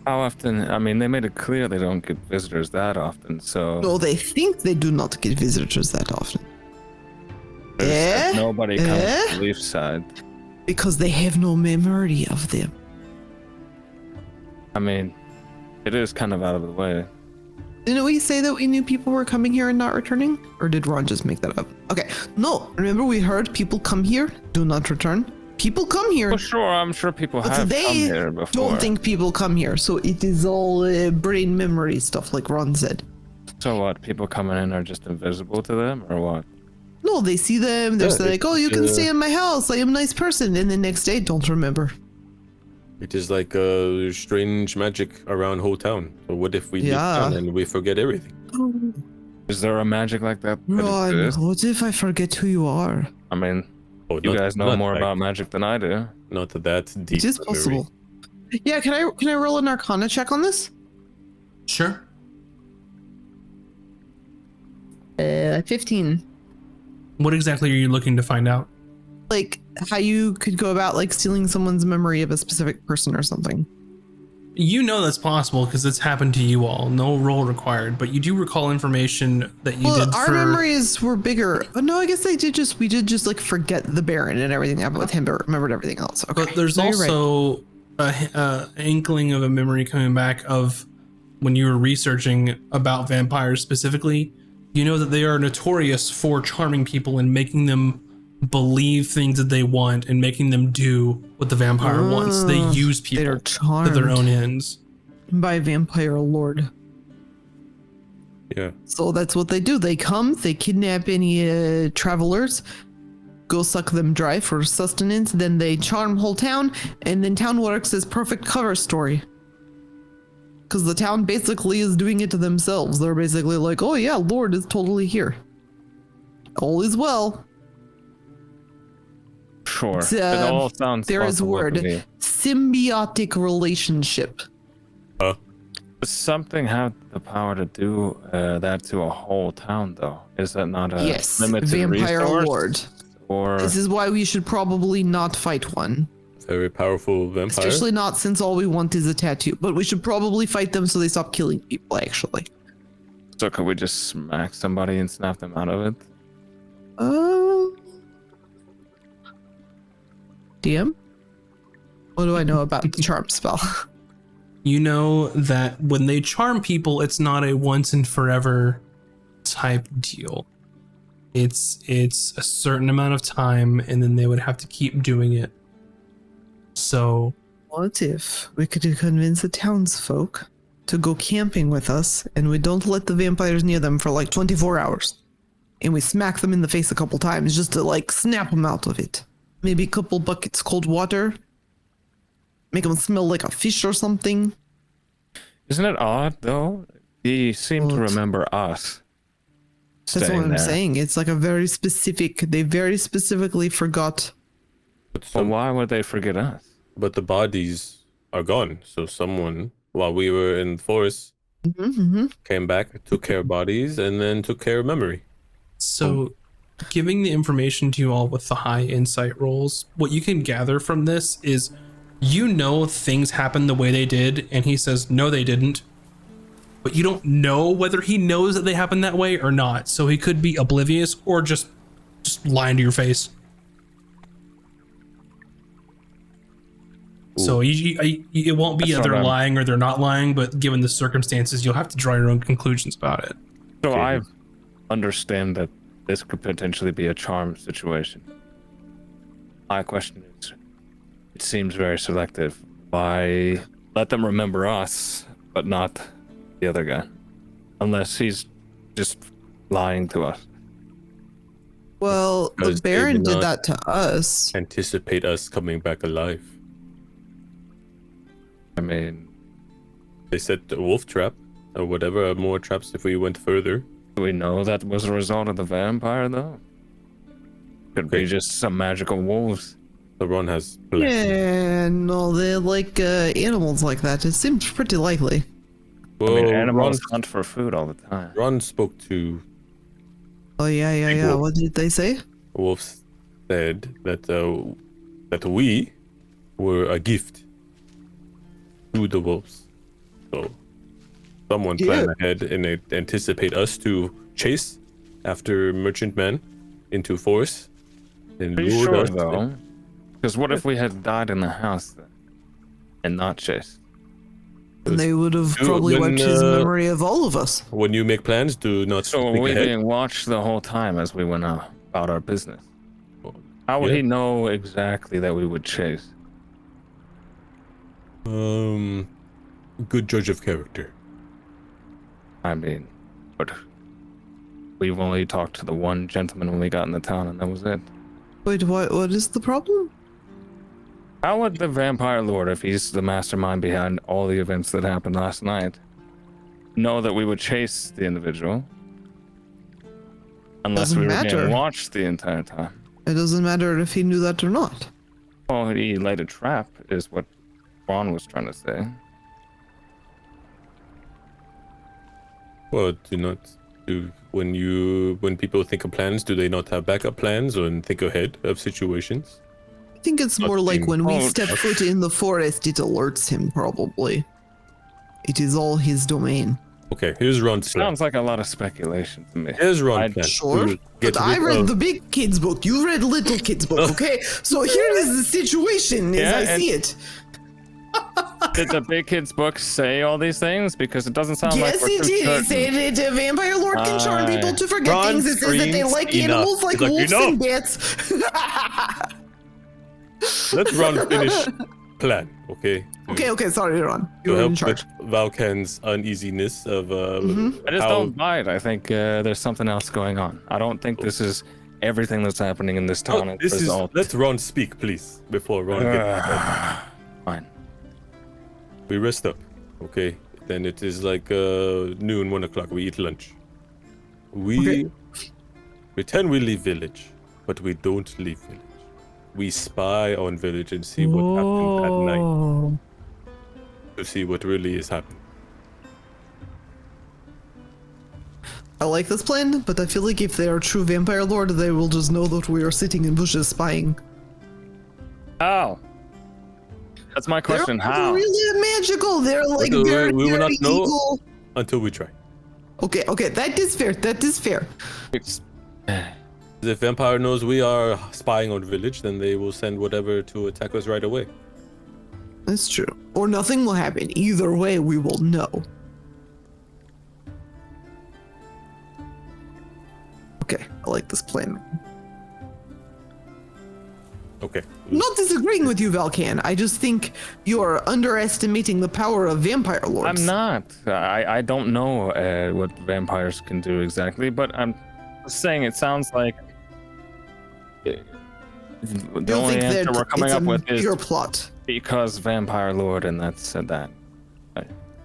Speaker 4: how often? I mean, they made it clear they don't get visitors that often, so
Speaker 2: No, they think they do not get visitors that often.
Speaker 4: there's nobody comes
Speaker 2: Eh?
Speaker 4: to the Leaf side.
Speaker 2: Because they have no memory of them.
Speaker 4: I mean, it is kind of out of the way.
Speaker 2: Didn't we say that we knew people were coming here and not returning? Or did Ron just make that up? Okay, no, remember we heard people come here, do not return. People come here,
Speaker 4: Well, sure, I'm sure people
Speaker 2: but
Speaker 4: have come
Speaker 2: they
Speaker 4: here before.
Speaker 2: don't think people come here. So it is all brain memory stuff, like Ron said.
Speaker 4: So what? People coming in are just invisible to them, or what?
Speaker 2: No, they see them, they're
Speaker 3: Yeah,
Speaker 2: like, oh, you can stay in my house, I am a nice person. And the next day, don't remember.
Speaker 3: It is like strange magic around whole town. So what if we leave
Speaker 2: Yeah.
Speaker 3: town and we forget everything?
Speaker 4: Is there a magic like that?
Speaker 2: Ron,
Speaker 4: exists?
Speaker 2: what if I forget who you are?
Speaker 4: I mean,
Speaker 3: Oh,
Speaker 4: you guys know
Speaker 3: not
Speaker 4: more
Speaker 3: like-
Speaker 4: about magic than I do.
Speaker 3: Not that deep.
Speaker 2: It is
Speaker 3: memory.
Speaker 2: possible. Yeah, can I roll an Arcana check on this?
Speaker 1: Sure.
Speaker 2: 15.
Speaker 1: What exactly are you looking to find out?
Speaker 2: Like, how you could go about like stealing someone's memory of a specific person or something.
Speaker 1: You know that's possible because it's happened to you all. No roll required, but you do recall information that you did
Speaker 2: Our
Speaker 1: for...
Speaker 2: memories were bigger. Oh, no, I guess we did just like forget the Baron and everything that happened with him, but remembered everything else. Okay.
Speaker 1: But there's
Speaker 2: So you're right.
Speaker 1: also a inkling of a memory coming back of when you were researching about vampires specifically. You know that they are notorious for charming people and making them believe things that they want and making them do what the vampire wants. They use
Speaker 2: They are
Speaker 1: people
Speaker 2: charmed
Speaker 1: to their own ends.
Speaker 2: by vampire lord.
Speaker 3: Yeah.
Speaker 2: So that's what they do. They come, they kidnap any travelers, go suck them dry for sustenance, then they charm whole town, and then town works as perfect cover story. Because the town basically is doing it to themselves. They're basically like, oh yeah, Lord is totally here. All is well.
Speaker 4: Sure.
Speaker 2: It's,
Speaker 4: It all sounds
Speaker 2: there is a
Speaker 4: possible to
Speaker 2: word.
Speaker 4: me.
Speaker 2: Symbiotic relationship.
Speaker 3: Huh?
Speaker 4: Does something have the power to do that to a whole town, though? Is that not a
Speaker 2: Yes,
Speaker 4: limited
Speaker 2: vampire
Speaker 4: resource?
Speaker 2: lord.
Speaker 4: Or
Speaker 2: This is why we should probably not fight one.
Speaker 3: Very powerful vampire.
Speaker 2: Especially not since all we want is a tattoo. But we should probably fight them so they stop killing people, actually.
Speaker 4: so could we just smack somebody and snap them out of it?
Speaker 2: DM? What do I know about the charm spell?
Speaker 1: You know that when they charm people, it's not a once and forever type deal. It's a certain amount of time, and then they would have to keep doing it. So
Speaker 2: What if we could convince the townsfolk to go camping with us and we don't let the vampires near them for like 24 hours? And we smack them in the face a couple times just to like snap them out of it. Maybe a couple buckets cold water. Make them smell like a fish or something.
Speaker 4: Isn't it odd, though? He seemed to
Speaker 2: What?
Speaker 4: remember us.
Speaker 2: That's
Speaker 4: staying
Speaker 2: what I'm
Speaker 4: there.
Speaker 2: saying. It's like a very specific, they very specifically forgot.
Speaker 3: But,
Speaker 4: So why would they forget us?
Speaker 3: but the bodies are gone. So someone, while we were in the forest, came back, took care of bodies, and then took care of memory.
Speaker 1: So, giving the information to you all with the high insight rolls, what you can gather from this is, you know, things happened the way they did, and he says, no, they didn't. But you don't know whether he knows that they happened that way or not. So he could be oblivious or just lying to your face. So it won't be
Speaker 4: That's
Speaker 1: either
Speaker 4: what I'm-
Speaker 1: lying or they're not lying, but given the circumstances, you'll have to draw your own conclusions about it.
Speaker 4: So
Speaker 3: Okay.
Speaker 4: I understand that this could potentially be a charm situation. My question is, it seems very selective. Why let them remember us, but not the other guy? Unless he's just lying to us.
Speaker 2: Well, the
Speaker 3: Because they
Speaker 2: Baron
Speaker 3: did
Speaker 2: did
Speaker 3: not-
Speaker 2: that to us.
Speaker 3: Anticipate us coming back alive.
Speaker 4: I mean,
Speaker 3: They set the wolf trap or whatever, more traps if we went further.
Speaker 4: do we know that was a result of the vampire, though? Could be
Speaker 3: Okay.
Speaker 4: just some magical wolves.
Speaker 3: So Ron has black.
Speaker 2: Yeah, no, they're like animals like that. It seems pretty likely.
Speaker 3: Well,
Speaker 4: I mean, animals hunt for food all the time.
Speaker 3: Ron spoke to
Speaker 2: Oh, yeah.
Speaker 3: wolf.
Speaker 2: What did they say?
Speaker 3: wolves, said that that we were a gift to the wolves. So someone planned ahead and they anticipate us to chase after merchantmen into forest and
Speaker 4: Are you
Speaker 3: lured
Speaker 4: sure,
Speaker 3: us.
Speaker 4: though? Because what if we had died in the house then, and not chased?
Speaker 2: And they would have
Speaker 3: Dude,
Speaker 2: probably
Speaker 3: when,
Speaker 2: wiped his memory of all of us.
Speaker 3: When you make plans, do not
Speaker 4: So were
Speaker 3: think
Speaker 4: we
Speaker 3: ahead.
Speaker 4: being watched the whole time as we went out about our business? How would
Speaker 3: Yeah.
Speaker 4: he know exactly that we would chase?
Speaker 3: Good judge of character.
Speaker 4: I mean, but we've only talked to the one gentleman when we got in the town, and that was it.
Speaker 2: Wait, what is the problem?
Speaker 4: How would the vampire lord, if he's the mastermind behind all the events that happened last night, know that we would chase the individual? Unless
Speaker 2: Doesn't
Speaker 4: we were
Speaker 2: matter.
Speaker 4: being watched the entire time.
Speaker 2: It doesn't matter if he knew that or not.
Speaker 4: Well, he laid a trap, is what Ron was trying to say.
Speaker 3: Well, when people think of plans, do they not have backup plans or think ahead of situations?
Speaker 2: I think it's more like when we
Speaker 4: Oh,
Speaker 2: step foot in the forest, it alerts him, probably. It is all his domain.
Speaker 3: Okay, here's Ron's plan.
Speaker 4: Sounds like a lot of speculation to me.
Speaker 3: Here's Ron's plan.
Speaker 2: Sure,
Speaker 3: We will get
Speaker 2: but I
Speaker 3: rid
Speaker 2: read
Speaker 3: of-
Speaker 2: the big kids book. You read little kids book, okay? So here is the situation as I see it.
Speaker 4: Did the big kids book say all these things? Because it doesn't sound
Speaker 2: Yes,
Speaker 4: like we're
Speaker 2: it
Speaker 4: too
Speaker 2: did. It
Speaker 4: certain.
Speaker 2: said that a vampire lord can charm people to forget
Speaker 3: Ron
Speaker 2: things. It says that they
Speaker 3: screams
Speaker 2: like
Speaker 3: enough.
Speaker 2: animals like
Speaker 3: He's like,
Speaker 2: wolves
Speaker 3: "Enough."
Speaker 2: and bats.
Speaker 3: Let Ron finish plan, okay?
Speaker 2: Okay, sorry, Ron.
Speaker 3: To
Speaker 2: You're in
Speaker 3: help
Speaker 2: charge.
Speaker 3: with Valken's uneasiness of
Speaker 4: I just
Speaker 3: how-
Speaker 4: don't buy it. I think there's something else going on. I don't think this is everything that's happening in this town.
Speaker 3: Oh,
Speaker 4: as a
Speaker 3: this is.
Speaker 4: result.
Speaker 3: Let Ron speak, please, before Ron gets.
Speaker 4: Fine.
Speaker 3: We rest up, okay? Then it is like noon, 1 o'clock. We eat lunch. We
Speaker 2: Okay.
Speaker 3: pretend we leave village, but we don't leave village. We spy on village and see what happens at night to see what really is happening.
Speaker 2: I like this plan, but I feel like if they are true vampire lord, they will just know that we are sitting in bushes spying.
Speaker 4: How? That's my question.
Speaker 2: They're
Speaker 4: How?
Speaker 2: really magical. They're like
Speaker 3: we
Speaker 2: very,
Speaker 3: will
Speaker 2: very
Speaker 3: not know.
Speaker 2: evil.
Speaker 3: Until we try.
Speaker 2: Okay, that is fair. That is fair.
Speaker 4: It's-
Speaker 3: If vampire knows we are spying on village, then they will send whatever to attack us right away.
Speaker 2: That's true. Or nothing will happen. Either way, we will know. Okay, I like this plan.
Speaker 3: Okay.
Speaker 2: I'm not disagreeing with you, Valkan. I just think you're underestimating the power of vampire lords.
Speaker 4: I'm not. I don't know what vampires can do exactly, but I'm saying it sounds like the
Speaker 2: I don't
Speaker 4: only
Speaker 2: think
Speaker 4: answer
Speaker 2: that
Speaker 4: we're coming
Speaker 2: it's
Speaker 4: up
Speaker 2: a
Speaker 4: with is
Speaker 2: bigger plot.
Speaker 4: because vampire lord, and that's that.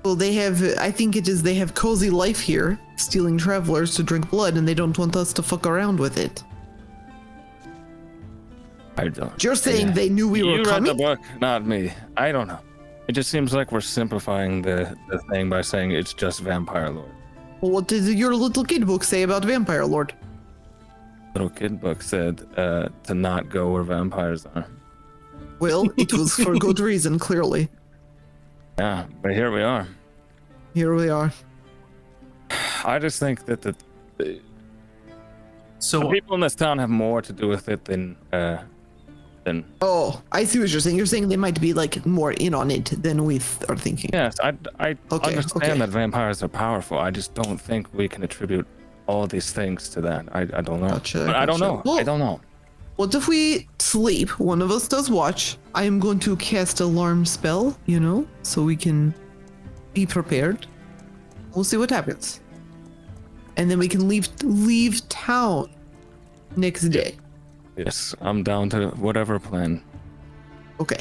Speaker 2: Well, they have. I think it is. They have cozy life here, stealing travelers to drink blood, and they don't want us to fuck around with it.
Speaker 4: I don't.
Speaker 2: You're saying they knew we were
Speaker 4: You read
Speaker 2: coming?
Speaker 4: the book, not me. I don't know. It just seems like we're simplifying the thing by saying it's just vampire lord.
Speaker 2: Well, what did your little kid book say about vampire lord?
Speaker 4: Little kid book said to not go where vampires are.
Speaker 2: Well, it was for good reason, clearly.
Speaker 4: Yeah, but here we are.
Speaker 2: Here we are.
Speaker 4: I just think that the
Speaker 1: So
Speaker 4: people in this town have more to do with it than
Speaker 2: Oh, I see what you're saying. You're saying they might be like more in on it than we are thinking.
Speaker 4: yes, I
Speaker 2: Okay,
Speaker 4: understand
Speaker 2: okay.
Speaker 4: that vampires are powerful. I just don't think we can attribute all these things to that. I don't know.
Speaker 2: Gotcha,
Speaker 4: But I don't
Speaker 2: gotcha.
Speaker 4: know.
Speaker 2: Well-
Speaker 4: I don't know.
Speaker 2: What if we sleep? One of us does watch. I am going to cast alarm spell, so we can be prepared. We'll see what happens. And then we can leave town next day.
Speaker 4: Yes, I'm down to whatever plan.
Speaker 2: Okay.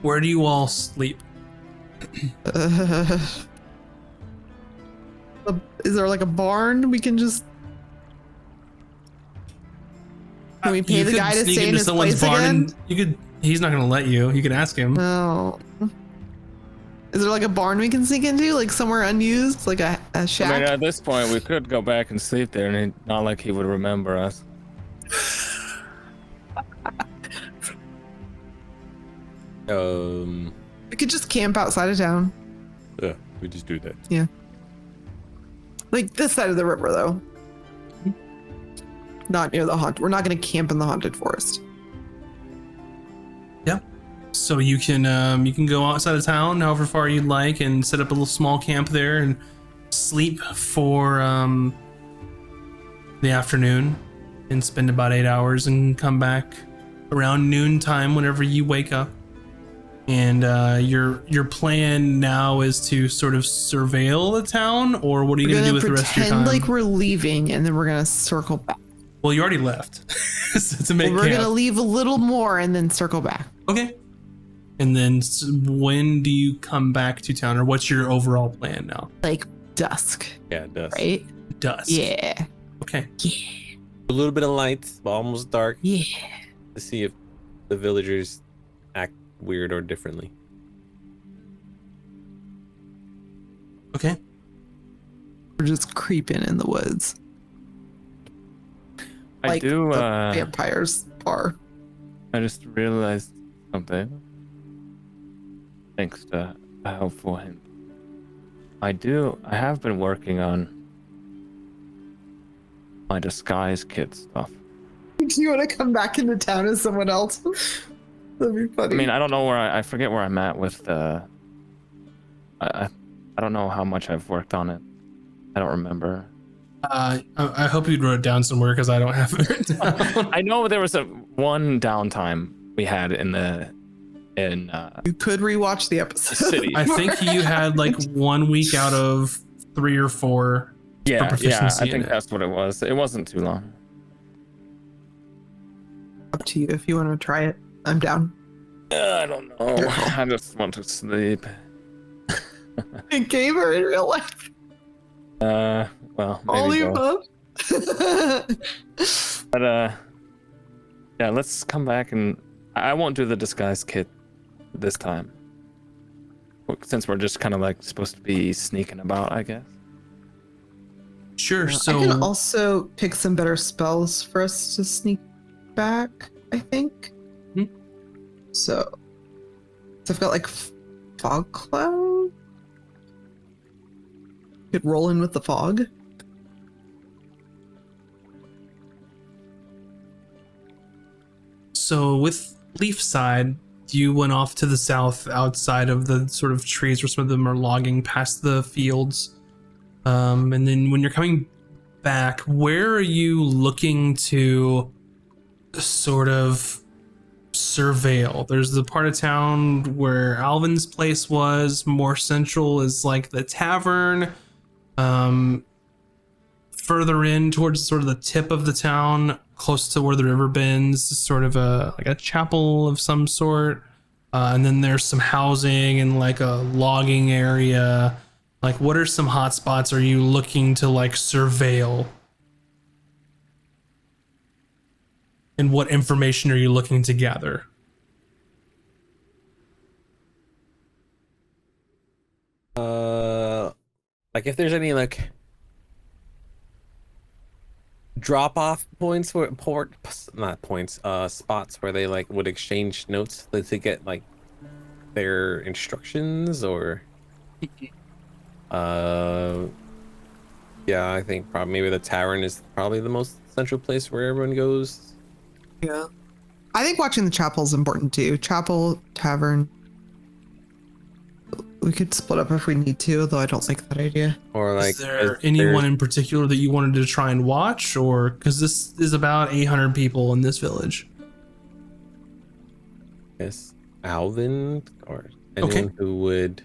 Speaker 1: where do you all sleep?
Speaker 2: Is there like a barn we can just... Can we pay
Speaker 1: You
Speaker 2: the
Speaker 1: could
Speaker 2: guy to
Speaker 1: sneak
Speaker 2: stay in
Speaker 1: into
Speaker 2: his
Speaker 1: someone's
Speaker 2: place
Speaker 1: barn
Speaker 2: again?
Speaker 1: and you could. He's not gonna let you. You can ask him.
Speaker 2: No. Is there like a barn we can sneak into? Like somewhere unused? Like a shack?
Speaker 4: I mean, at this point, we could go back and sleep there, and not like he would remember us.
Speaker 2: We could just camp outside of town.
Speaker 3: Yeah, we just do that.
Speaker 2: Yeah. Like this side of the river, though. Not near the haunt. We're not going to camp in the haunted forest.
Speaker 1: Yeah. So you can go outside of town, however far you'd like, and set up a little small camp there and sleep for the afternoon, and spend about 8 hours and come back around noontime whenever you wake up. And your plan now is to sort of surveil the town, or what are you
Speaker 2: We're
Speaker 1: gonna do
Speaker 2: going
Speaker 1: with
Speaker 2: to
Speaker 1: the rest of your
Speaker 2: pretend
Speaker 1: time?
Speaker 2: like we're leaving, and then we're going to circle back.
Speaker 1: Well, you already left to make
Speaker 2: We're
Speaker 1: camp.
Speaker 2: going to leave a little more and then circle back.
Speaker 1: Okay. And then when do you come back to town, or what's your overall plan now?
Speaker 2: Like dusk,
Speaker 3: Yeah, it does.
Speaker 2: right?
Speaker 1: Dusk.
Speaker 2: Yeah.
Speaker 1: Okay.
Speaker 3: A little bit of light, but almost dark,
Speaker 2: Yeah.
Speaker 3: to see if the villagers act weird or differently.
Speaker 1: Okay.
Speaker 2: We're just creeping in the woods.
Speaker 4: I
Speaker 2: Like
Speaker 4: do.
Speaker 2: the vampires are.
Speaker 4: I just realized something. Thanks to a helpful hint. I have been working on my disguise kit stuff.
Speaker 2: Do you want to come back into town as someone else? That'd be funny.
Speaker 4: I mean, I don't know where I forget where I'm at with the. I don't know how much I've worked on it. I don't remember.
Speaker 1: I hope you'd wrote it down somewhere because I don't have it written down.
Speaker 4: I know there was one downtime we had in
Speaker 2: you could rewatch the episode.
Speaker 4: city.
Speaker 1: I think you had like 1 week out of 3 or 4.
Speaker 4: Yeah, I
Speaker 1: proficiency in
Speaker 4: think
Speaker 1: it.
Speaker 4: that's what it was. It wasn't too long.
Speaker 2: Up to you if you want to try it. I'm down.
Speaker 4: I don't know. I just want to sleep.
Speaker 2: In game or in real life?
Speaker 4: Well,
Speaker 2: All
Speaker 4: maybe
Speaker 2: the
Speaker 4: both.
Speaker 2: above.
Speaker 4: But yeah, let's come back and I won't do the disguise kit this time. Since we're just kind of like supposed to be sneaking about, I guess.
Speaker 1: Sure. So
Speaker 2: I can also pick some better spells for us to sneak back, I think. So I've got like fog cloud. Could roll in with the fog.
Speaker 1: So with Leaf side, you went off to the south outside of the sort of trees where some of them are logging past the fields. And then when you're coming back, where are you looking to sort of surveil? There's the part of town where Alvin's place was. More central is like the tavern. Further in towards sort of the tip of the town, close to where the river bends, sort of like a chapel of some sort. And then there's some housing and like a logging area. Like, what are some hot spots are you looking to like surveil? And what information are you looking to gather?
Speaker 3: Like if there's any like drop off points where spots where they like would exchange notes to get like their instructions or yeah, I think probably maybe the tavern is probably the most central place where everyone goes.
Speaker 2: Yeah. I think watching the chapel is important too. Chapel, tavern. We could split up if we need to, although I don't like that idea.
Speaker 3: Or like,
Speaker 1: is there anyone in particular that you wanted to try and watch, or because this is about 800 people in this village?
Speaker 3: Yes, Alvin or anyone who would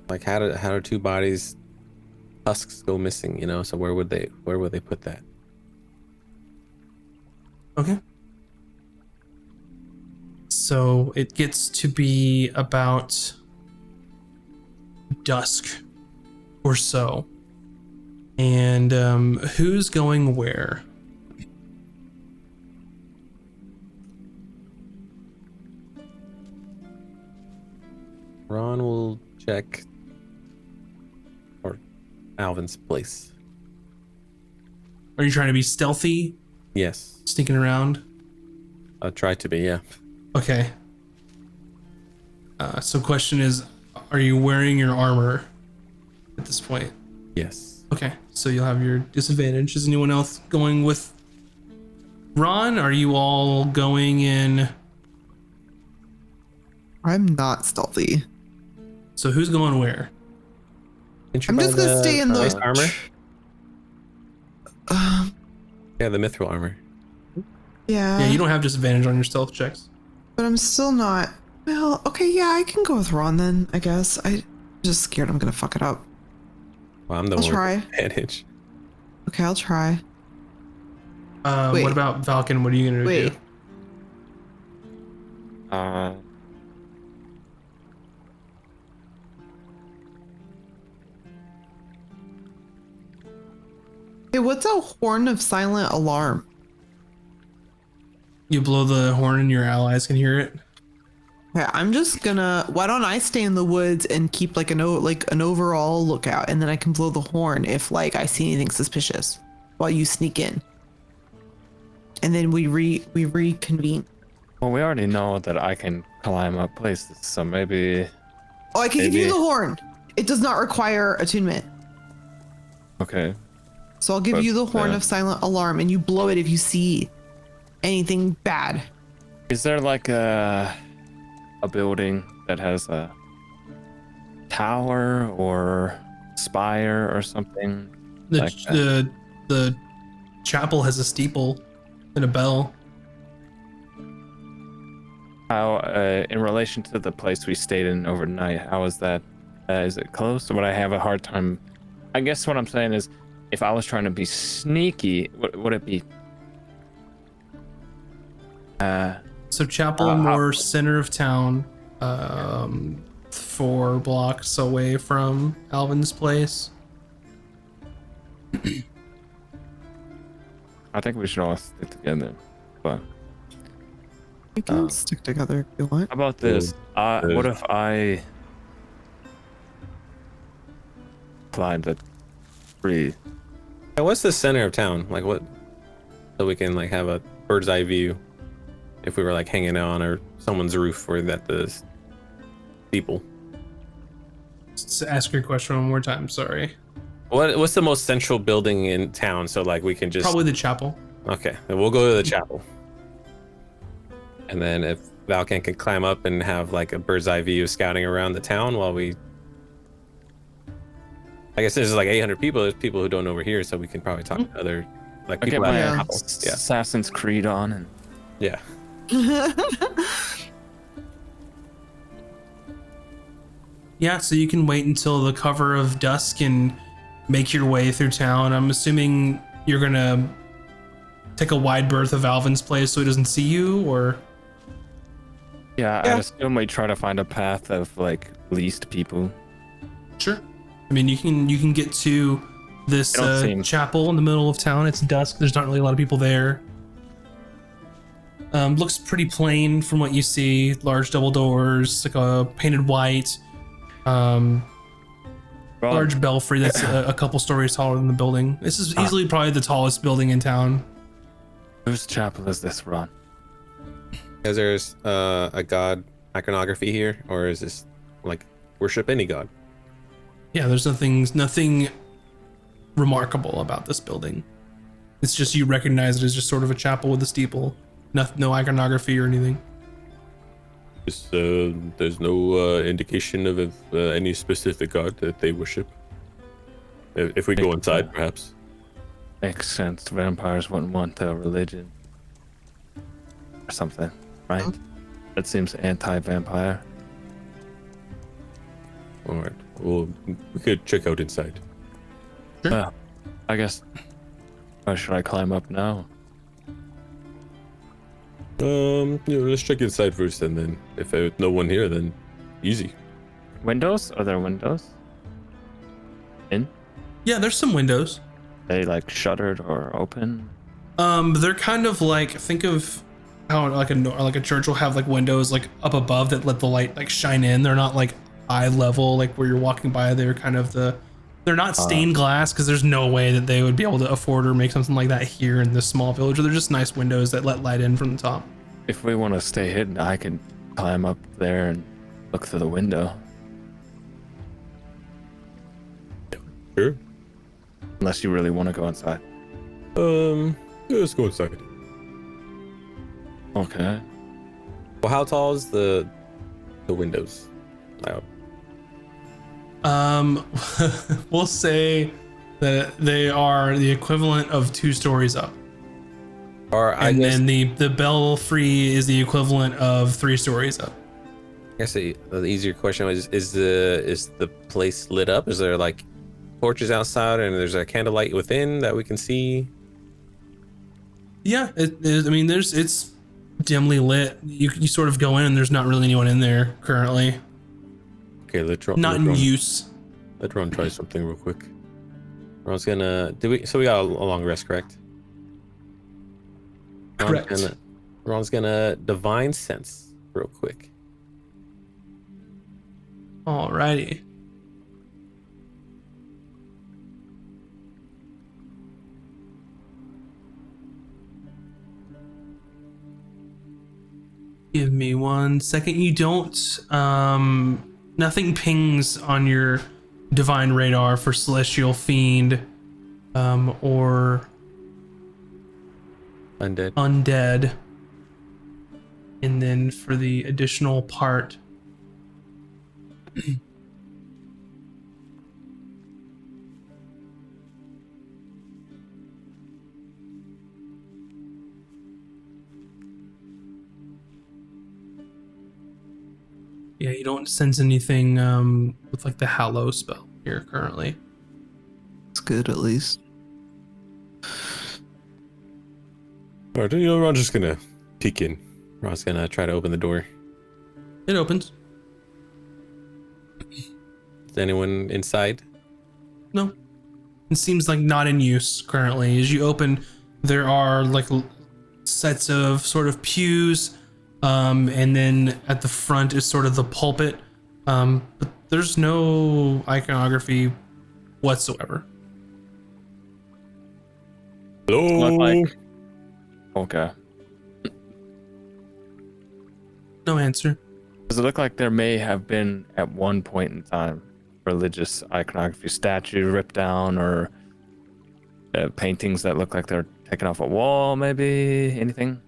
Speaker 3: like how do 2 bodies tusks go missing? You know, so where would they put that?
Speaker 1: Okay. So it gets to be about dusk or so. And who's going where?
Speaker 3: Ron will check or Alvin's place.
Speaker 1: Are you trying to be stealthy?
Speaker 3: Yes.
Speaker 1: Sneaking around?
Speaker 3: I'll try to be, yeah.
Speaker 1: Okay. So question is, are you wearing your armor at this point?
Speaker 3: Yes.
Speaker 1: Okay, so you'll have your disadvantage. Is anyone else going with Ron? Are you all going in?
Speaker 2: I'm not stealthy.
Speaker 1: So who's going where?
Speaker 2: I'm just gonna stay in the
Speaker 3: armor. Yeah, the mithril armor.
Speaker 1: Yeah, you don't have disadvantage on your stealth checks.
Speaker 2: But I'm still not. Well, okay, yeah, I can go with Ron then, I guess. I'm just scared I'm gonna fuck it up.
Speaker 3: Well, I'm the
Speaker 2: I'll
Speaker 3: one
Speaker 2: try.
Speaker 3: with advantage.
Speaker 2: Okay, I'll try.
Speaker 1: What about Falcon? What are you gonna do?
Speaker 2: Hey, what's a horn of silent alarm?
Speaker 1: You blow the horn and your allies can hear it.
Speaker 2: Yeah, I'm just gonna. Why don't I stay in the woods and keep like an overall lookout, and then I can blow the horn if like I see anything suspicious, while you sneak in. and then we reconvene.
Speaker 4: Well, we already know that I can climb up places, so maybe.
Speaker 2: Oh, I can give you
Speaker 4: Maybe.
Speaker 2: the horn. It does not require attunement.
Speaker 4: Okay.
Speaker 2: So I'll give
Speaker 4: But,
Speaker 2: you the horn of silent alarm, and you blow it if you see anything bad.
Speaker 4: Is there like a building that has a tower or spire or something?
Speaker 1: The chapel has a steeple and a bell.
Speaker 4: How, in relation to the place we stayed in overnight, how is that? Is it close? Or would I have a hard time? I guess what I'm saying is, if I was trying to be sneaky, would it be?
Speaker 1: So chapel more center of town, 4 blocks away from Alvin's place.
Speaker 4: I think we should all stick together. But
Speaker 2: We can stick together if you want.
Speaker 4: how about this? What if I climbed a tree?
Speaker 3: Yeah, what's the center of town? Like what? So we can like have a bird's eye view if we were like hanging out on or someone's roof or that the steeple.
Speaker 1: Ask your question one more time. Sorry.
Speaker 3: What's the most central building in town? So like we can just
Speaker 1: Probably the chapel.
Speaker 3: Okay, then we'll go to the chapel. And then if Valkan can climb up and have like a bird's eye view scouting around the town while we I guess there's like 800 people. There's people who don't know we're here, so we can probably talk to other like
Speaker 4: I get
Speaker 3: people
Speaker 4: my
Speaker 3: at the chapel. Yeah.
Speaker 4: Assassin's Creed on and
Speaker 3: Yeah.
Speaker 1: Yeah, so you can wait until the cover of dusk and make your way through town. I'm assuming you're gonna take a wide berth of Alvin's place so he doesn't see you, or
Speaker 4: yeah, I assume we try to find a path of like least people.
Speaker 1: sure. I mean, you can get to this
Speaker 4: It don't seem-
Speaker 1: chapel in the middle of town. It's dusk. There's not really a lot of people there. Looks pretty plain from what you see. Large double doors, like a painted white.
Speaker 4: Well,
Speaker 1: Large belfry that's a couple stories taller than the building. This is easily probably the tallest building in town.
Speaker 4: whose chapel is this, Ron?
Speaker 3: Is there a god iconography here, or is this like worship any god?
Speaker 1: Yeah, there's nothing remarkable about this building. It's just you recognize it as just sort of a chapel with a steeple. No iconography or anything.
Speaker 3: Just, there's no indication of any specific god that they worship. If we go inside, perhaps.
Speaker 4: Makes sense. Vampires wouldn't want a religion or something, right? That seems anti-vampire.
Speaker 3: All right. Well, we could check out inside.
Speaker 1: Sure.
Speaker 4: Well, I guess. Or should I climb up now?
Speaker 3: Let's check inside first, and then if there's no one here, then easy.
Speaker 4: Windows? Are there windows? In?
Speaker 1: Yeah, there's some windows.
Speaker 4: They like shuttered or open?
Speaker 1: They're kind of like, think of how like a church will have like windows like up above that let the light like shine in. They're not like eye level, like where you're walking by. They're kind of they're not stained glass because there's no way that they would be able to afford or make something like that here in this small village. They're just nice windows that let light in from the top.
Speaker 4: If we want to stay hidden, I can climb up there and look through the window.
Speaker 3: Sure.
Speaker 4: Unless you really want to go inside.
Speaker 3: Yeah, let's go inside.
Speaker 4: Okay.
Speaker 3: Well, how tall is the windows?
Speaker 1: We'll say that they are the equivalent of 2 stories up.
Speaker 3: Or I
Speaker 1: And
Speaker 3: guess,
Speaker 1: then the belfry is the equivalent of 3 stories up.
Speaker 3: I guess the easier question was: is the place lit up? Is there like torches outside, and there's a candlelight within that we can see?
Speaker 1: Yeah, it is. I mean, it's dimly lit. You sort of go in and there's not really anyone in there currently.
Speaker 3: Okay, let's
Speaker 1: Not in use.
Speaker 3: Let Ron try something real quick. Ron's gonna so we got a long rest, correct?
Speaker 1: Correct.
Speaker 3: Ron's gonna divine sense real quick.
Speaker 1: Alrighty. Give me 1 second. You don't, nothing pings on your divine radar for Celestial Fiend, or Undead. And then for the additional part, yeah, you don't sense anything with like the Hallow spell here currently.
Speaker 2: It's good at least.
Speaker 3: All right, Ron's just gonna peek in. Ron's gonna try to open the door.
Speaker 1: It opens.
Speaker 3: Is anyone inside?
Speaker 1: No. It seems like not in use currently. As you open, there are like sets of sort of pews, and then at the front is sort of the pulpit. But there's no iconography whatsoever.
Speaker 3: Hello?
Speaker 4: Look like. Okay.
Speaker 1: No answer.
Speaker 4: Does it look like there may have been at one point in time religious iconography, statue ripped down, or paintings that look like they're taken off a wall? Maybe anything?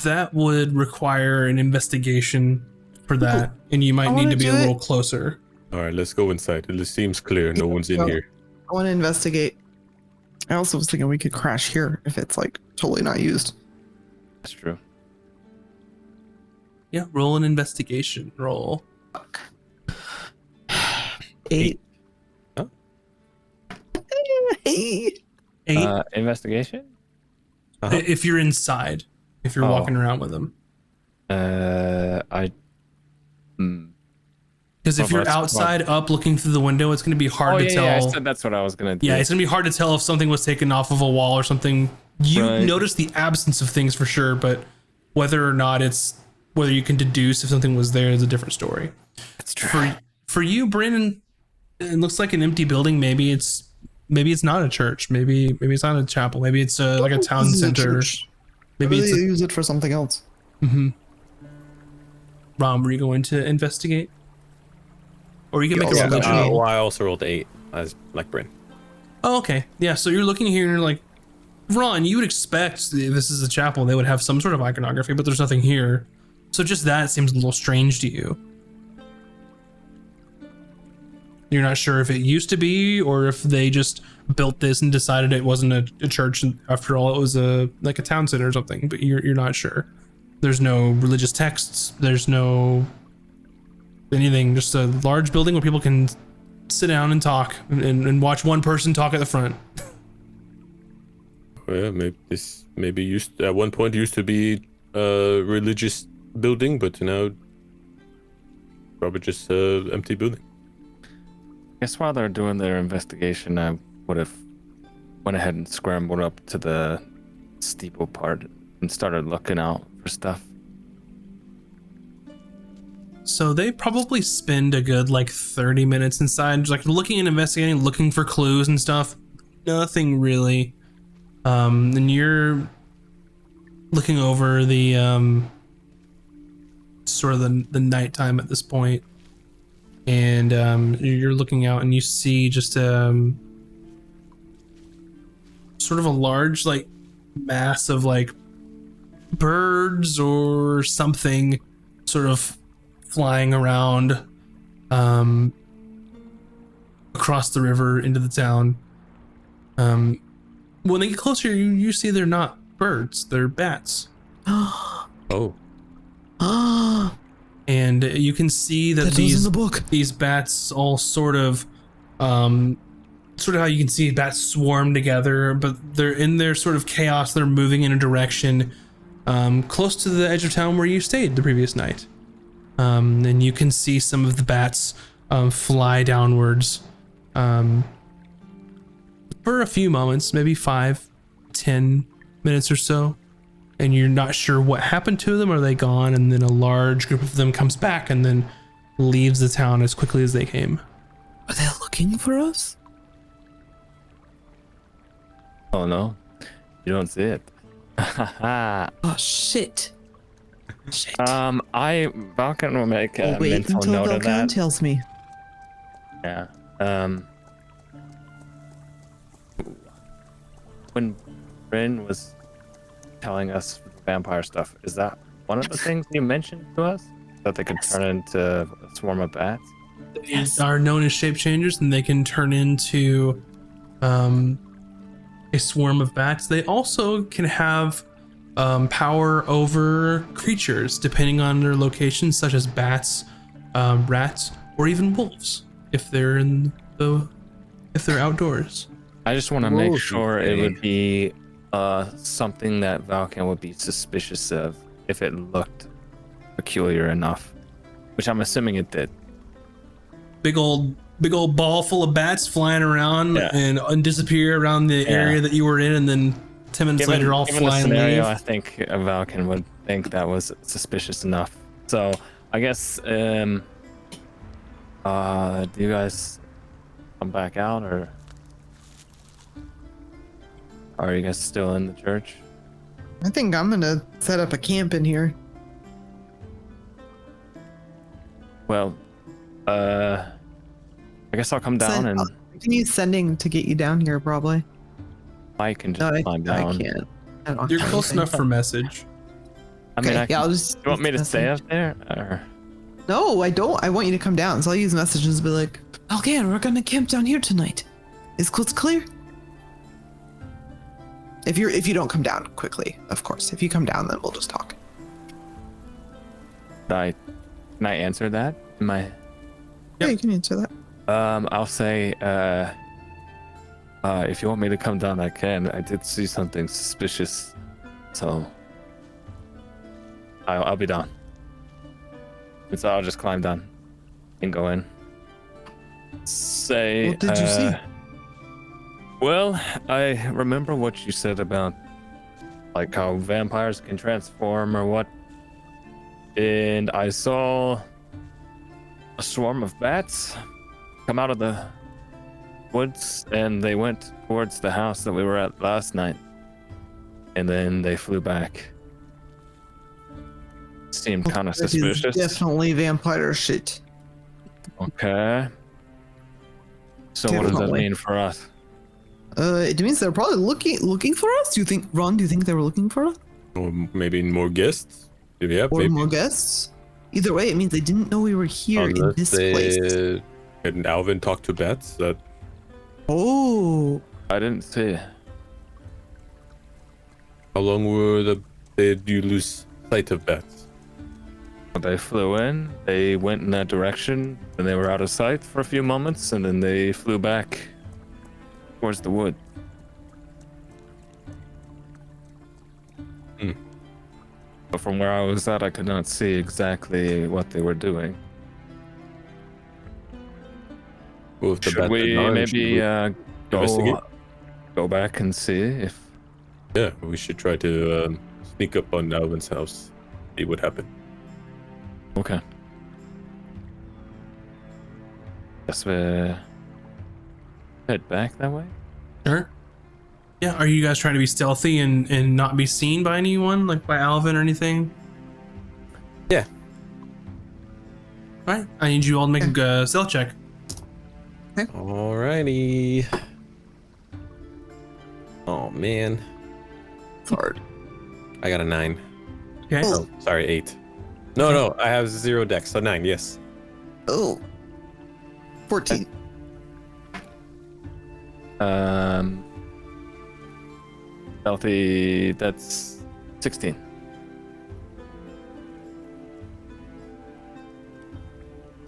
Speaker 1: That would require an investigation for that, and you might need to be a little closer.
Speaker 3: All right, let's go inside. It seems clear. No one's in here.
Speaker 2: I want to investigate. I also was thinking we could crash here if it's like totally not used.
Speaker 4: That's true.
Speaker 1: Yeah, roll an investigation roll.
Speaker 2: 8.
Speaker 3: Huh?
Speaker 2: 8.
Speaker 1: 8.
Speaker 4: Investigation?
Speaker 1: If you're inside, if you're walking around with them. Because if you're outside up looking through the window, it's going to be hard to tell.
Speaker 4: Yeah, I said that's what I was going to do.
Speaker 1: Yeah, it's going to be hard to tell if something was taken off of a wall or something. You notice the absence of things for sure, but whether or not whether you can deduce if something was there is a different story.
Speaker 4: That's true.
Speaker 1: For you, Brandon, it looks like an empty building. Maybe it's not a church. Maybe it's not a chapel. Maybe it's like a town center. Maybe
Speaker 2: they use it for something else.
Speaker 1: Mm-hmm. Rom, were you going to investigate? Or you can make a roll.
Speaker 3: Well, I also rolled 8 as like Bryn.
Speaker 1: Oh, okay. Yeah, so you're looking here and you're like, Ron, you would expect if this is a chapel, they would have some sort of iconography, but there's nothing here. So just that seems a little strange to you. You're not sure if it used to be or if they just built this and decided it wasn't a church and after all it was like a town center or something, but you're not sure. There's no religious texts, there's no anything, just a large building where people can sit down and talk and watch one person talk at the front.
Speaker 3: Well, maybe this used at one point used to be a religious building, but now probably just an empty building.
Speaker 4: I guess while they're doing their investigation, I would have went ahead and scrambled up to the steeple part and started looking out for stuff.
Speaker 1: So they probably spend a good like 30 minutes inside, like looking and investigating, looking for clues and stuff. Nothing really. And you're looking over the sort of the nighttime at this point, and you're looking out and you see just sort of a large like mass of like birds or something sort of flying around across the river into the town. When they get closer, you see they're not birds, they're bats.
Speaker 3: Oh.
Speaker 1: And you can see that these bats all sort of how you can see bats swarm together, but they're in their sort of chaos. They're moving in a direction close to the edge of town where you stayed the previous night. And you can see some of the bats fly downwards for a few moments, maybe 5-10 minutes or so, and you're not sure what happened to them. Are they gone? And then a large group of them comes back and then leaves the town as quickly as they came.
Speaker 2: Are they looking for us?
Speaker 4: Oh no, you don't see it.
Speaker 2: Oh shit. Shit.
Speaker 4: Valken will make a
Speaker 2: Wait
Speaker 4: mental
Speaker 2: until
Speaker 4: note of
Speaker 2: Valkan
Speaker 4: that.
Speaker 2: tells me.
Speaker 4: Yeah. When Bryn was telling us vampire stuff, is that one of the things you mentioned to us? That they could
Speaker 2: Yes.
Speaker 4: turn into a swarm of bats?
Speaker 1: They are known as shape changers, and they can turn into a swarm of bats. They also can have power over creatures depending on their location, such as bats, rats, or even wolves if they're outdoors.
Speaker 4: I just want to make
Speaker 3: Wolves,
Speaker 4: sure it
Speaker 3: okay.
Speaker 4: would be something that Valken would be suspicious of if it looked peculiar enough, which I'm assuming it did.
Speaker 1: Big old ball full of bats flying around
Speaker 4: Yeah.
Speaker 1: and disappear around the area that you were in, and then 10 minutes later all
Speaker 4: Given the
Speaker 1: fly and
Speaker 4: scenario,
Speaker 1: leave.
Speaker 4: I think Valken would think that was suspicious enough. So I guess, do you guys come back out, or are you guys still in the church?
Speaker 2: I think I'm gonna set up a camp in here.
Speaker 4: Well, I guess I'll come down and
Speaker 2: I can use sending to get you down here, probably.
Speaker 4: Mike can
Speaker 2: No,
Speaker 4: just climb down.
Speaker 2: I can't. I don't
Speaker 1: You're
Speaker 2: have
Speaker 1: close
Speaker 2: anything.
Speaker 1: want for message.
Speaker 4: I mean,
Speaker 2: Okay,
Speaker 4: I can,
Speaker 2: yeah, I'll just.
Speaker 4: you want me to
Speaker 2: use
Speaker 4: stay
Speaker 2: message.
Speaker 4: up there? Or?
Speaker 2: No, I don't. I want you to come down. So I'll use messages and be like, okay, we're gonna camp down here tonight. Is coast clear? If you don't come down quickly, of course. If you come down, then we'll just talk.
Speaker 4: Can I answer that?
Speaker 2: Yeah, you can answer that.
Speaker 4: I'll say, if you want me to come down, I can. I did see something suspicious, so I'll be down. And so I'll just climb down and go in. Say,
Speaker 2: What did you see?
Speaker 4: Well, I remember what you said about like how vampires can transform or what. And I saw a swarm of bats come out of the woods, and they went towards the house that we were at last night. And then they flew back. Seemed kind of
Speaker 2: That is
Speaker 4: suspicious.
Speaker 2: definitely vampire shit.
Speaker 4: Okay. So what does that
Speaker 2: Definitely.
Speaker 4: mean for us?
Speaker 2: It means they're probably looking for us. Do you think, Ron? Do you think they were looking for us,
Speaker 3: Or maybe more guests? Yeah,
Speaker 2: or
Speaker 3: maybe.
Speaker 2: more guests? Either way, it means they didn't know we were here in
Speaker 3: Unless
Speaker 2: this
Speaker 3: they
Speaker 2: place.
Speaker 3: and Alvin talk to bats. That
Speaker 2: Oh,
Speaker 4: I didn't see.
Speaker 3: how long did you lose sight of bats?
Speaker 4: They flew in, they went in that direction, and they were out of sight for a few moments, and then they flew back towards the wood.
Speaker 3: Hmm.
Speaker 4: But from where I was at, I could not see exactly what they were doing.
Speaker 3: Well, if the
Speaker 4: Should
Speaker 3: bats are
Speaker 4: we
Speaker 3: gone,
Speaker 4: maybe
Speaker 3: should we investigate?
Speaker 4: go back and see if...
Speaker 3: Yeah, we should try to sneak up on Alvin's house, see what happened.
Speaker 4: Okay. Guess we head back that way?
Speaker 1: Sure. Yeah, are you guys trying to be stealthy and not be seen by anyone, like by Alvin or anything?
Speaker 3: Yeah.
Speaker 1: All right, I need you all to make a stealth check.
Speaker 3: Alrighty. Oh man,
Speaker 2: it's hard.
Speaker 3: I got a 9.
Speaker 1: Okay.
Speaker 3: Oh, sorry, 8. No, I have 0 dex, so 9. Yes.
Speaker 2: Oh. 14.
Speaker 4: Stealthy, that's 16.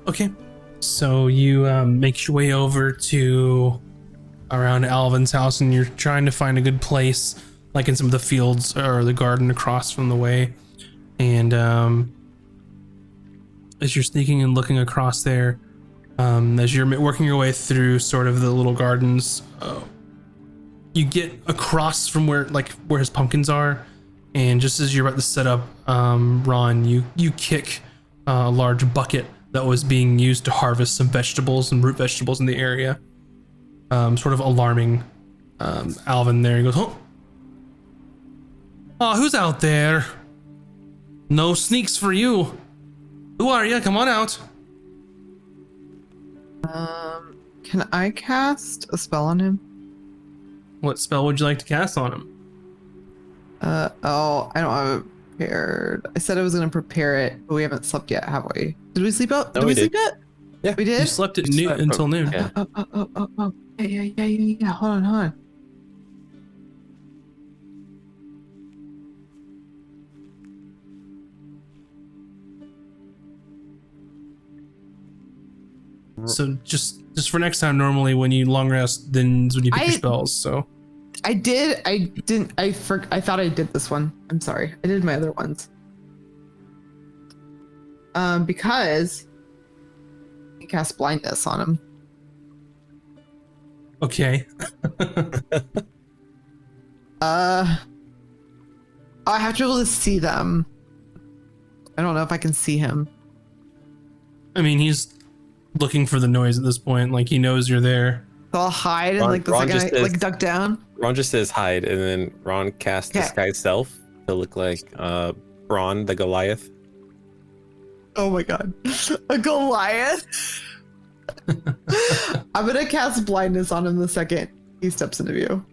Speaker 1: Okay. So you make your way over to around Alvin's house, and you're trying to find a good place, like in some of the fields or the garden across from the way. And as you're sneaking and looking across there, as you're working your way through sort of the little gardens, you get across from where his pumpkins are, and just as you're about to set up, Ron, you kick a large bucket that was being used to harvest some vegetables and root vegetables in the area, sort of alarming Alvin there. He goes, oh, who's out there? No sneaks for you. Who are you? Come on out.
Speaker 2: Can I cast a spell on him?
Speaker 1: What spell would you like to cast on him?
Speaker 2: Oh, I don't have it prepared. I said I was gonna prepare it, but we haven't slept yet, have we? Did we sleep out?
Speaker 3: No,
Speaker 2: Did we
Speaker 3: we
Speaker 2: sleep
Speaker 3: did.
Speaker 2: yet?
Speaker 3: Yeah.
Speaker 2: We did?
Speaker 1: You slept at noon until noon.
Speaker 4: Yeah.
Speaker 2: Oh. Yeah. Hold on.
Speaker 1: So just for next time, normally when you long rest, then is when you pick your spells. So
Speaker 2: I thought I did this one. I'm sorry. I did my other ones. Because I cast blindness on him.
Speaker 1: okay.
Speaker 2: I have to be able to see them. I don't know if I can see him.
Speaker 1: I mean, he's looking for the noise at this point. Like he knows you're there.
Speaker 2: So I'll hide and
Speaker 3: Ron-
Speaker 2: like the
Speaker 3: Ron
Speaker 2: second I
Speaker 3: just
Speaker 2: like
Speaker 3: says-
Speaker 2: duck down.
Speaker 3: Ron just says hide, and then Ron casts
Speaker 2: Okay.
Speaker 3: disguise self to look like Braun the Goliath.
Speaker 2: Oh my god. A Goliath. I'm gonna cast blindness on him the second he steps into view.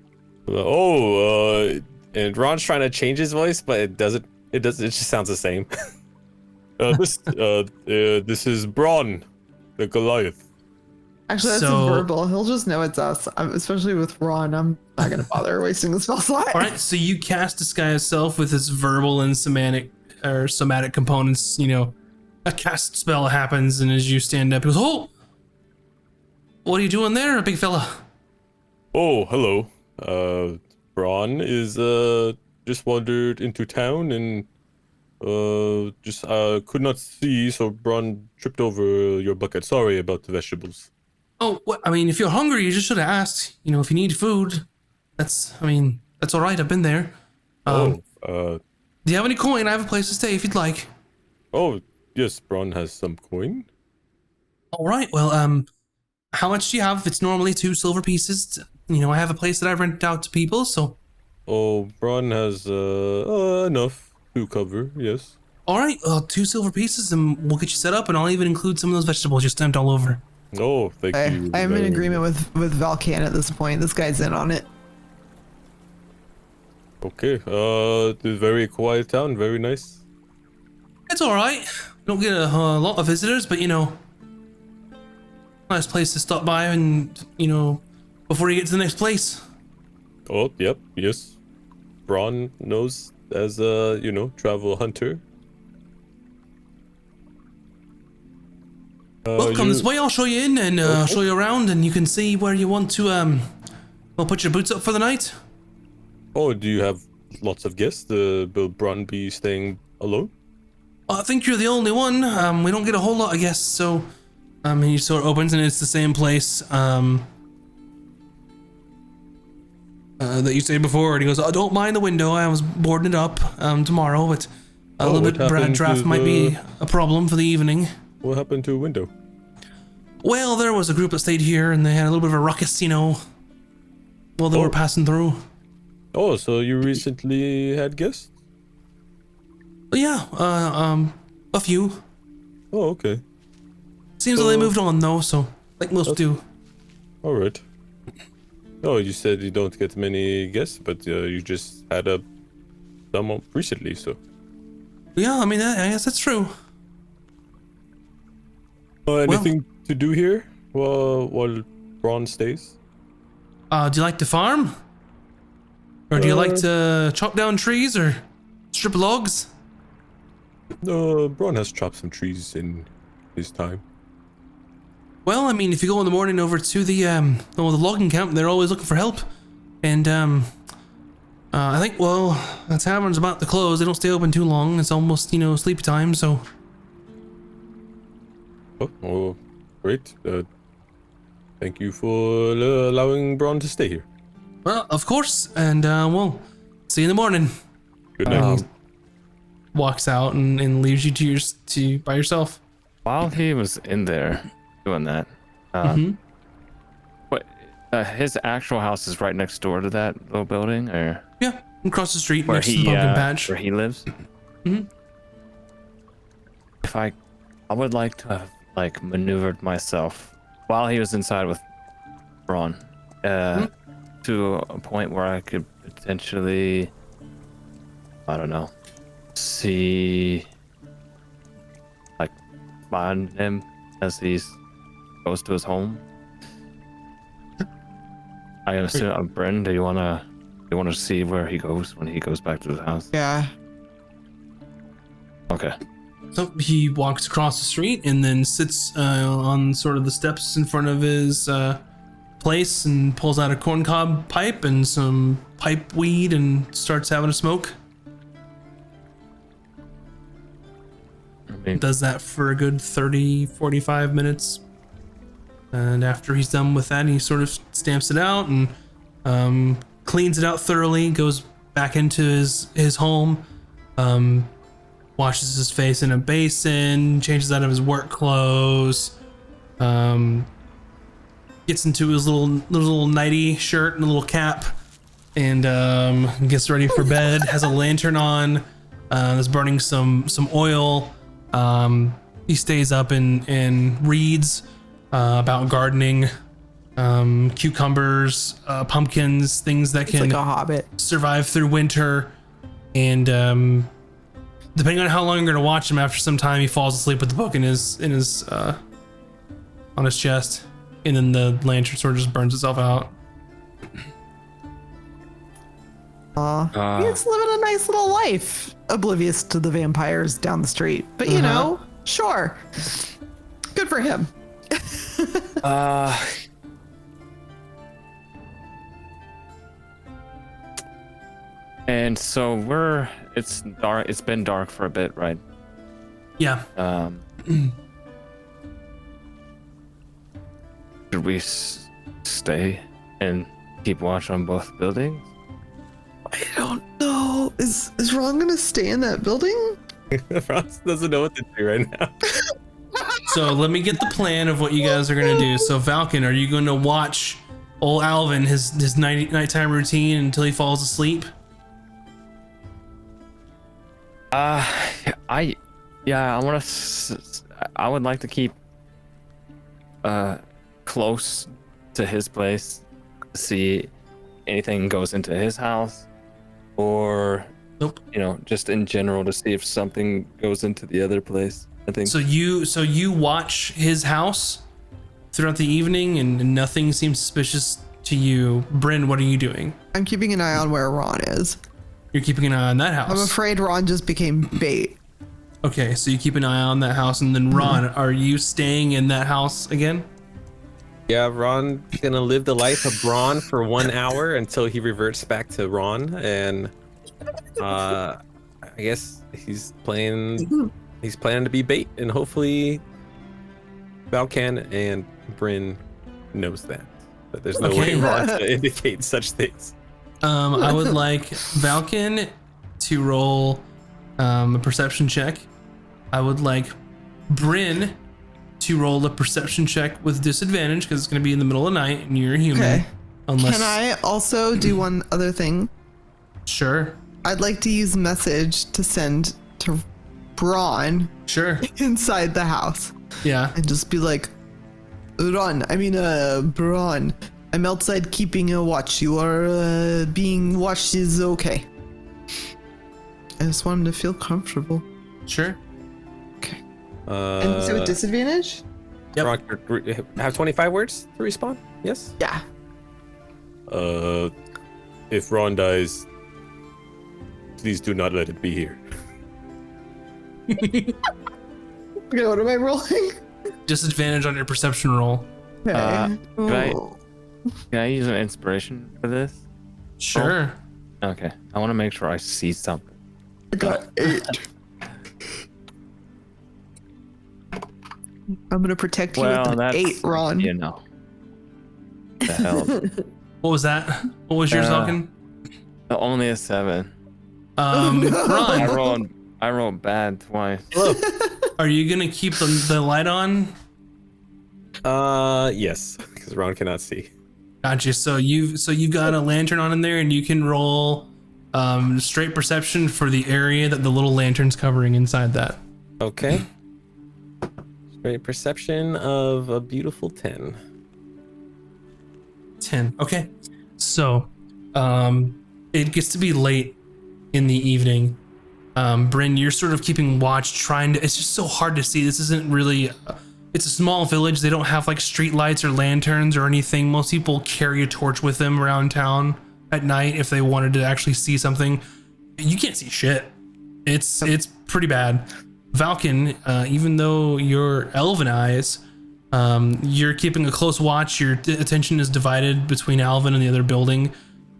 Speaker 3: And Ron's trying to change his voice, but it doesn't. It just sounds the same. This is Braun the Goliath.
Speaker 2: Actually, that's
Speaker 1: So-
Speaker 2: verbal. He'll just know it's us. Especially with Ron, I'm not gonna bother wasting the spell slot.
Speaker 1: All right. So you cast disguise self with its verbal and somatic components. You know, a cast spell happens, and as you stand up, he goes, "Oh, what are you doing there, big fella?"
Speaker 3: Oh, hello. Braun is just wandered into town and just could not see, so Braun tripped over your bucket. Sorry about the vegetables.
Speaker 1: Oh, what? I mean, if you're hungry, you just should have asked. You know, if you need food, that's all right. I've been there. Do you have any coin? I have a place to stay if you'd like.
Speaker 3: Oh, yes, Braun has some coin.
Speaker 1: All right. Well, how much do you have? It's normally 2 silver pieces. You know, I have a place that I rent out to people, so.
Speaker 3: Oh, Braun has enough to cover, yes.
Speaker 1: All right. 2 silver pieces, and we'll get you set up, and I'll even include some of those vegetables you stamped all over.
Speaker 3: Oh, thank you.
Speaker 2: I'm in
Speaker 3: very
Speaker 2: agreement
Speaker 3: much.
Speaker 2: with Valkan at this point. This guy's in on it.
Speaker 3: Okay, it's a very quiet town, very nice.
Speaker 1: It's all right. Don't get a lot of visitors, but you know, nice place to stop by, and you know, before you get to the next place.
Speaker 3: Oh, yep, yes. Braun knows as a, travel hunter.
Speaker 1: Well, come this way. I'll show you in and
Speaker 3: Okay.
Speaker 1: show you around, and you can see where you want to well, put your boots up for the night.
Speaker 3: Oh, do you have lots of guests? Will Braun be staying alone?
Speaker 1: I think you're the only one. We don't get a whole lot of guests, so he sort of opens, and it's the same place that you stayed before. And he goes, "I don't mind the window. I was boarding it up tomorrow, but a little
Speaker 3: what
Speaker 1: bit bad
Speaker 3: happened
Speaker 1: draft
Speaker 3: to
Speaker 1: might be a problem for the evening."
Speaker 3: What happened to a window?
Speaker 1: Well, there was a group that stayed here, and they had a little bit of a ruckus, you know, while they were passing through.
Speaker 3: Oh, so you recently had guests?
Speaker 1: Yeah, a few.
Speaker 3: Oh, okay.
Speaker 1: Seems like they moved on though, so like most do.
Speaker 3: All right. Oh, you said you don't get many guests, but you just had some recently, so.
Speaker 1: Yeah, I mean, I guess that's true.
Speaker 3: Anything to do here while Braun stays?
Speaker 1: Do you like to farm? Or do you like to chop down trees or strip logs?
Speaker 3: Braun has chopped some trees in his time.
Speaker 1: Well, I mean, if you go in the morning over to the logging camp, they're always looking for help. And I think, well, the tavern's about to close. They don't stay open too long. It's almost, sleepy time, so.
Speaker 3: Oh, great. Thank you for allowing Braun to stay here.
Speaker 1: Well, of course. And we'll see you in the morning.
Speaker 3: Good night.
Speaker 1: Walks out and leaves you by yourself.
Speaker 4: While he was in there doing that, what his actual house is right next door to that little building, or
Speaker 1: Yeah, across the street
Speaker 4: where
Speaker 1: next to the
Speaker 4: he
Speaker 1: pumpkin patch.
Speaker 4: where he lives. if I would like to have like maneuvered myself while he was inside with Ron, to a point where I could potentially, I don't know, see, like, find him as he goes to his home. I assume, Bryn, do you wanna see where he goes when he goes back to his house?
Speaker 2: Yeah.
Speaker 4: Okay.
Speaker 1: So he walks across the street and then sits on sort of the steps in front of his place and pulls out a corncob pipe and some pipe weed and starts having a smoke.
Speaker 4: I mean,
Speaker 1: Does that for a good 30, 45 minutes. And after he's done with that, he sort of stamps it out and cleans it out thoroughly, goes back into his home, washes his face in a basin, changes out of his work clothes, gets into his little nighty shirt and a little cap, and gets ready for bed. Has a lantern on, is burning some oil. He stays up and reads about gardening, cucumbers, pumpkins, things that
Speaker 2: It's
Speaker 1: can
Speaker 2: like a hobbit.
Speaker 1: survive through winter. And depending on how long you're gonna watch him, after some time he falls asleep with the book in his on his chest, and then the lantern sort of just burns itself out.
Speaker 2: He's living a nice little life, oblivious to the vampires down the street. But you know, sure, good for him.
Speaker 4: And so it's dark. It's been dark for a bit, right?
Speaker 1: Yeah.
Speaker 4: Should we stay and keep watch on both buildings?
Speaker 2: I don't know. Is Ron gonna stay in that building?
Speaker 3: Frost doesn't know what to do right now.
Speaker 1: So let me get the plan of what you guys are gonna do. So Falcon, are you going to watch old Alvin his nighttime routine until he falls asleep?
Speaker 4: I would like to keep close to his place, see anything goes into his house, or
Speaker 1: Nope.
Speaker 4: Just in general to see if something goes into the other place. I think.
Speaker 1: So you watch his house throughout the evening and nothing seems suspicious to you. Bryn, what are you doing?
Speaker 2: I'm keeping an eye on where Ron is.
Speaker 1: You're keeping an eye on that house.
Speaker 2: I'm afraid Ron just became bait.
Speaker 1: Okay, so you keep an eye on that house, and then Ron, are you staying in that house again?
Speaker 3: Yeah, Ron's gonna live the life of Ron for 1 hour until he reverts back to Ron, and I guess he's planning to be bait, and hopefully Valkan and Bryn knows that. But there's no way Ron to indicate such things.
Speaker 1: I would like Valkan to roll a perception check. I would like Bryn to roll a perception check with disadvantage because it's going to be in the middle of the night and you're a human.
Speaker 2: Okay.
Speaker 1: Unless,
Speaker 2: Can I also do one other thing?
Speaker 1: Sure.
Speaker 2: I'd like to use message to send to Ron
Speaker 1: Sure.
Speaker 2: inside the house
Speaker 1: Yeah.
Speaker 2: and just be like, Bron, I'm outside keeping a watch. You are being watched is okay. I just want him to feel comfortable.
Speaker 1: Sure.
Speaker 2: Okay. And so with disadvantage?
Speaker 1: Yep.
Speaker 3: Ron, have 25 words to respond? Yes?
Speaker 2: Yeah.
Speaker 3: If Ron dies, please do not let it be here.
Speaker 2: Okay, what am I rolling?
Speaker 1: Disadvantage on your perception roll.
Speaker 2: Okay.
Speaker 4: Can I use an inspiration for this?
Speaker 1: Sure.
Speaker 4: Okay. I want to make sure I see something.
Speaker 2: I got 8. I'm gonna protect you with an 8, Ron.
Speaker 4: The hell.
Speaker 1: What was that? What was yours, Falcon?
Speaker 4: Only a 7.
Speaker 1: Ron,
Speaker 4: I rolled bad twice.
Speaker 1: are you going to keep the light on?
Speaker 3: Yes, because Ron cannot see.
Speaker 1: Gotcha. So you've got a lantern on in there, and you can roll straight perception for the area that the little lantern's covering inside that.
Speaker 3: Okay. Great perception of a beautiful 10.
Speaker 1: 10. Okay. So, it gets to be late in the evening. Bryn, you're sort of keeping watch, it's just so hard to see. This isn't really, it's a small village. They don't have like street lights or lanterns or anything. Most people carry a torch with them around town at night if they wanted to actually see something. You can't see shit. It's pretty bad. Valken, even though you're elven eyes, you're keeping a close watch. Your attention is divided between Alvin and the other building.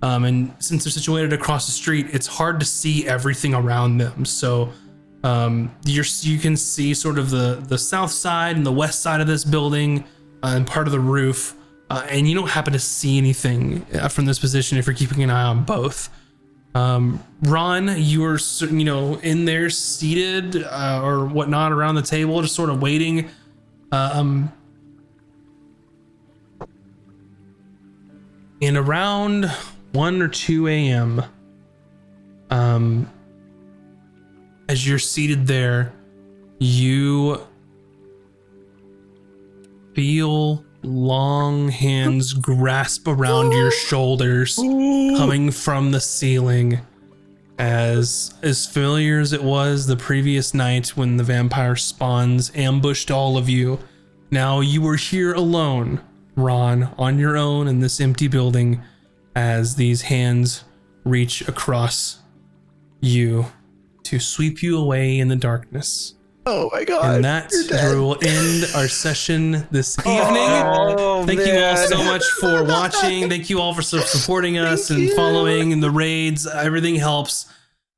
Speaker 1: And since they're situated across the street, it's hard to see everything around them. So you can see sort of the south side and the west side of this building and part of the roof. And you don't happen to see anything from this position if you're keeping an eye on both. Ron, you're in there seated or whatnot around the table, just sort of waiting. And around 1 or 2 a.m., as you're seated there, you feel long hands grasp around your shoulders coming from the ceiling. As familiar as it was the previous night when the vampire spawns ambushed all of you, now you are here alone, Ron, on your own in this empty building, as these hands reach across you to sweep you away in the darkness.
Speaker 2: Oh my god.
Speaker 1: And that's where we will end our session this evening. Thank you all so much for watching. Thank you all for supporting us and following and the raids. Everything helps.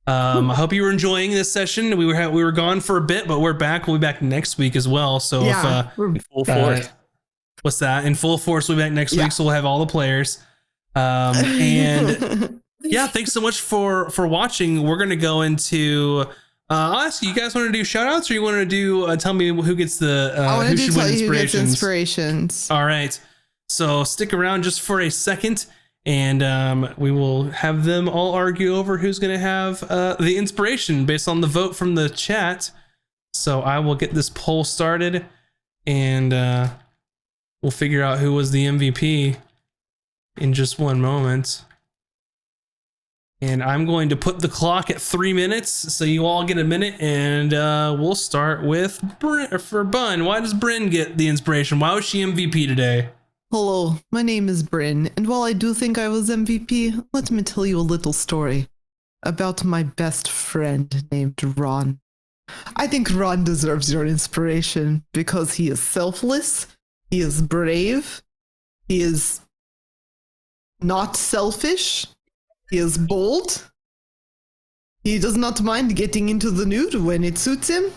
Speaker 1: I hope you were enjoying this session. We were gone for a bit, but we're back. We'll be back next week as well. So
Speaker 3: We're full force.
Speaker 1: What's that? In full force, we'll be back next week. So we'll have all the players. And yeah, thanks so much for watching. We're going to go into... I'll ask you, you guys want to do shout outs or you want to do tell me who gets the who should win inspirations? All right. So stick around just for a second and we will have them all argue over who's going to have the inspiration based on the vote from the chat. So I will get this poll started and we'll figure out who was the MVP in just one moment. And I'm going to put the clock at 3 minutes, so you all get a minute, and we'll start with Bun. Why does Bryn get the inspiration? Why was she MVP today?
Speaker 2: Hello, my name is Bryn, and while I do think I was MVP, let me tell you a little story about my best friend named Ron. I think Ron deserves your inspiration because he is selfless, he is brave, he is not selfish, he is bold. He does not mind getting into the nude when it suits him.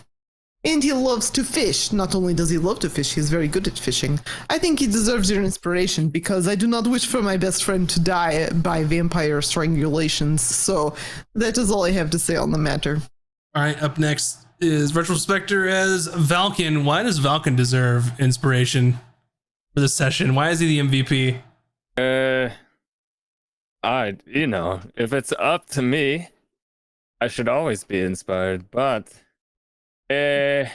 Speaker 2: And he loves to fish. Not only does he love to fish, he's very good at fishing. I think he deserves your inspiration because I do not wish for my best friend to die by vampire strangulations. So that is all I have to say on the matter.
Speaker 1: All right, up next is Virtual Spectre as Valken. Why does Valken deserve inspiration for this session? Why is he the MVP?
Speaker 4: If it's up to me, I should always be inspired, but I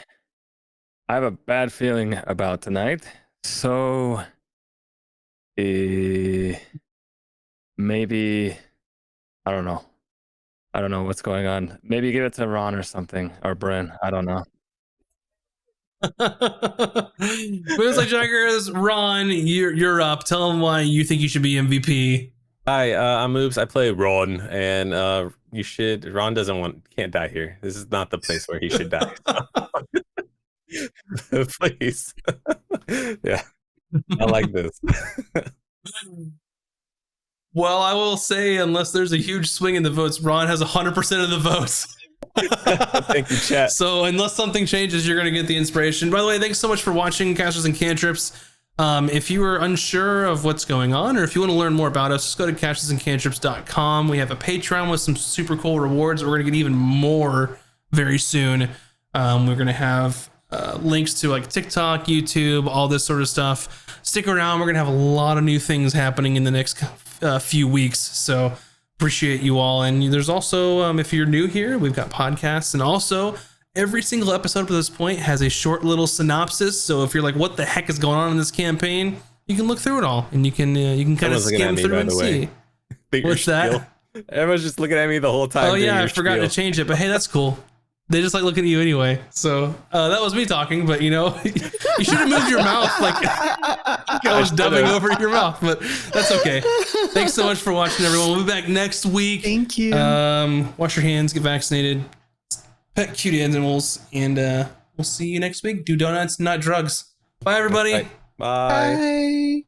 Speaker 4: have a bad feeling about tonight, so maybe I don't know what's going on. Maybe give it to Ron or something, or Bryn. I don't know.
Speaker 1: Moves like Jaggers, Ron, you're up. Tell him why you think you should be MVP.
Speaker 3: Hi, I'm Moobs. I play Ron, and Ron can't die here. This is not the place where he should die. Please. Yeah, I like this.
Speaker 1: Well, I will say, unless there's a huge swing in the votes, Ron has 100% of the votes.
Speaker 3: Thank you, chat.
Speaker 1: So unless something changes, you're going to get the inspiration. By the way, thanks so much for watching Casters and Cantrips. If you are unsure of what's going on, or if you want to learn more about us, just go to castersandcantrips.com. We have a Patreon with some super cool rewards. We're going to get even more very soon. We're going to have links to like TikTok, YouTube, all this sort of stuff. Stick around. We're going to have a lot of new things happening in the next few weeks. So appreciate you all. And there's also, if you're new here, we've got podcasts and also every single episode up to this point has a short little synopsis. So if you're like, what the heck is going on in this campaign, you can look through it all, and you can kind of skim through and see. What's that?
Speaker 3: Everyone's just looking at me the whole time.
Speaker 1: Oh yeah, I forgot to change it, but hey, that's cool. They just like looking at you anyway. So that was me talking, but you should have moved your mouth like I was dubbing over your mouth, but that's okay. Thanks so much for watching, everyone. We'll be back next week.
Speaker 2: Thank you.
Speaker 1: Wash your hands, get vaccinated, pet cute animals, and we'll see you next week. Do donuts, not drugs. Bye, everybody.
Speaker 3: Bye.
Speaker 2: Bye.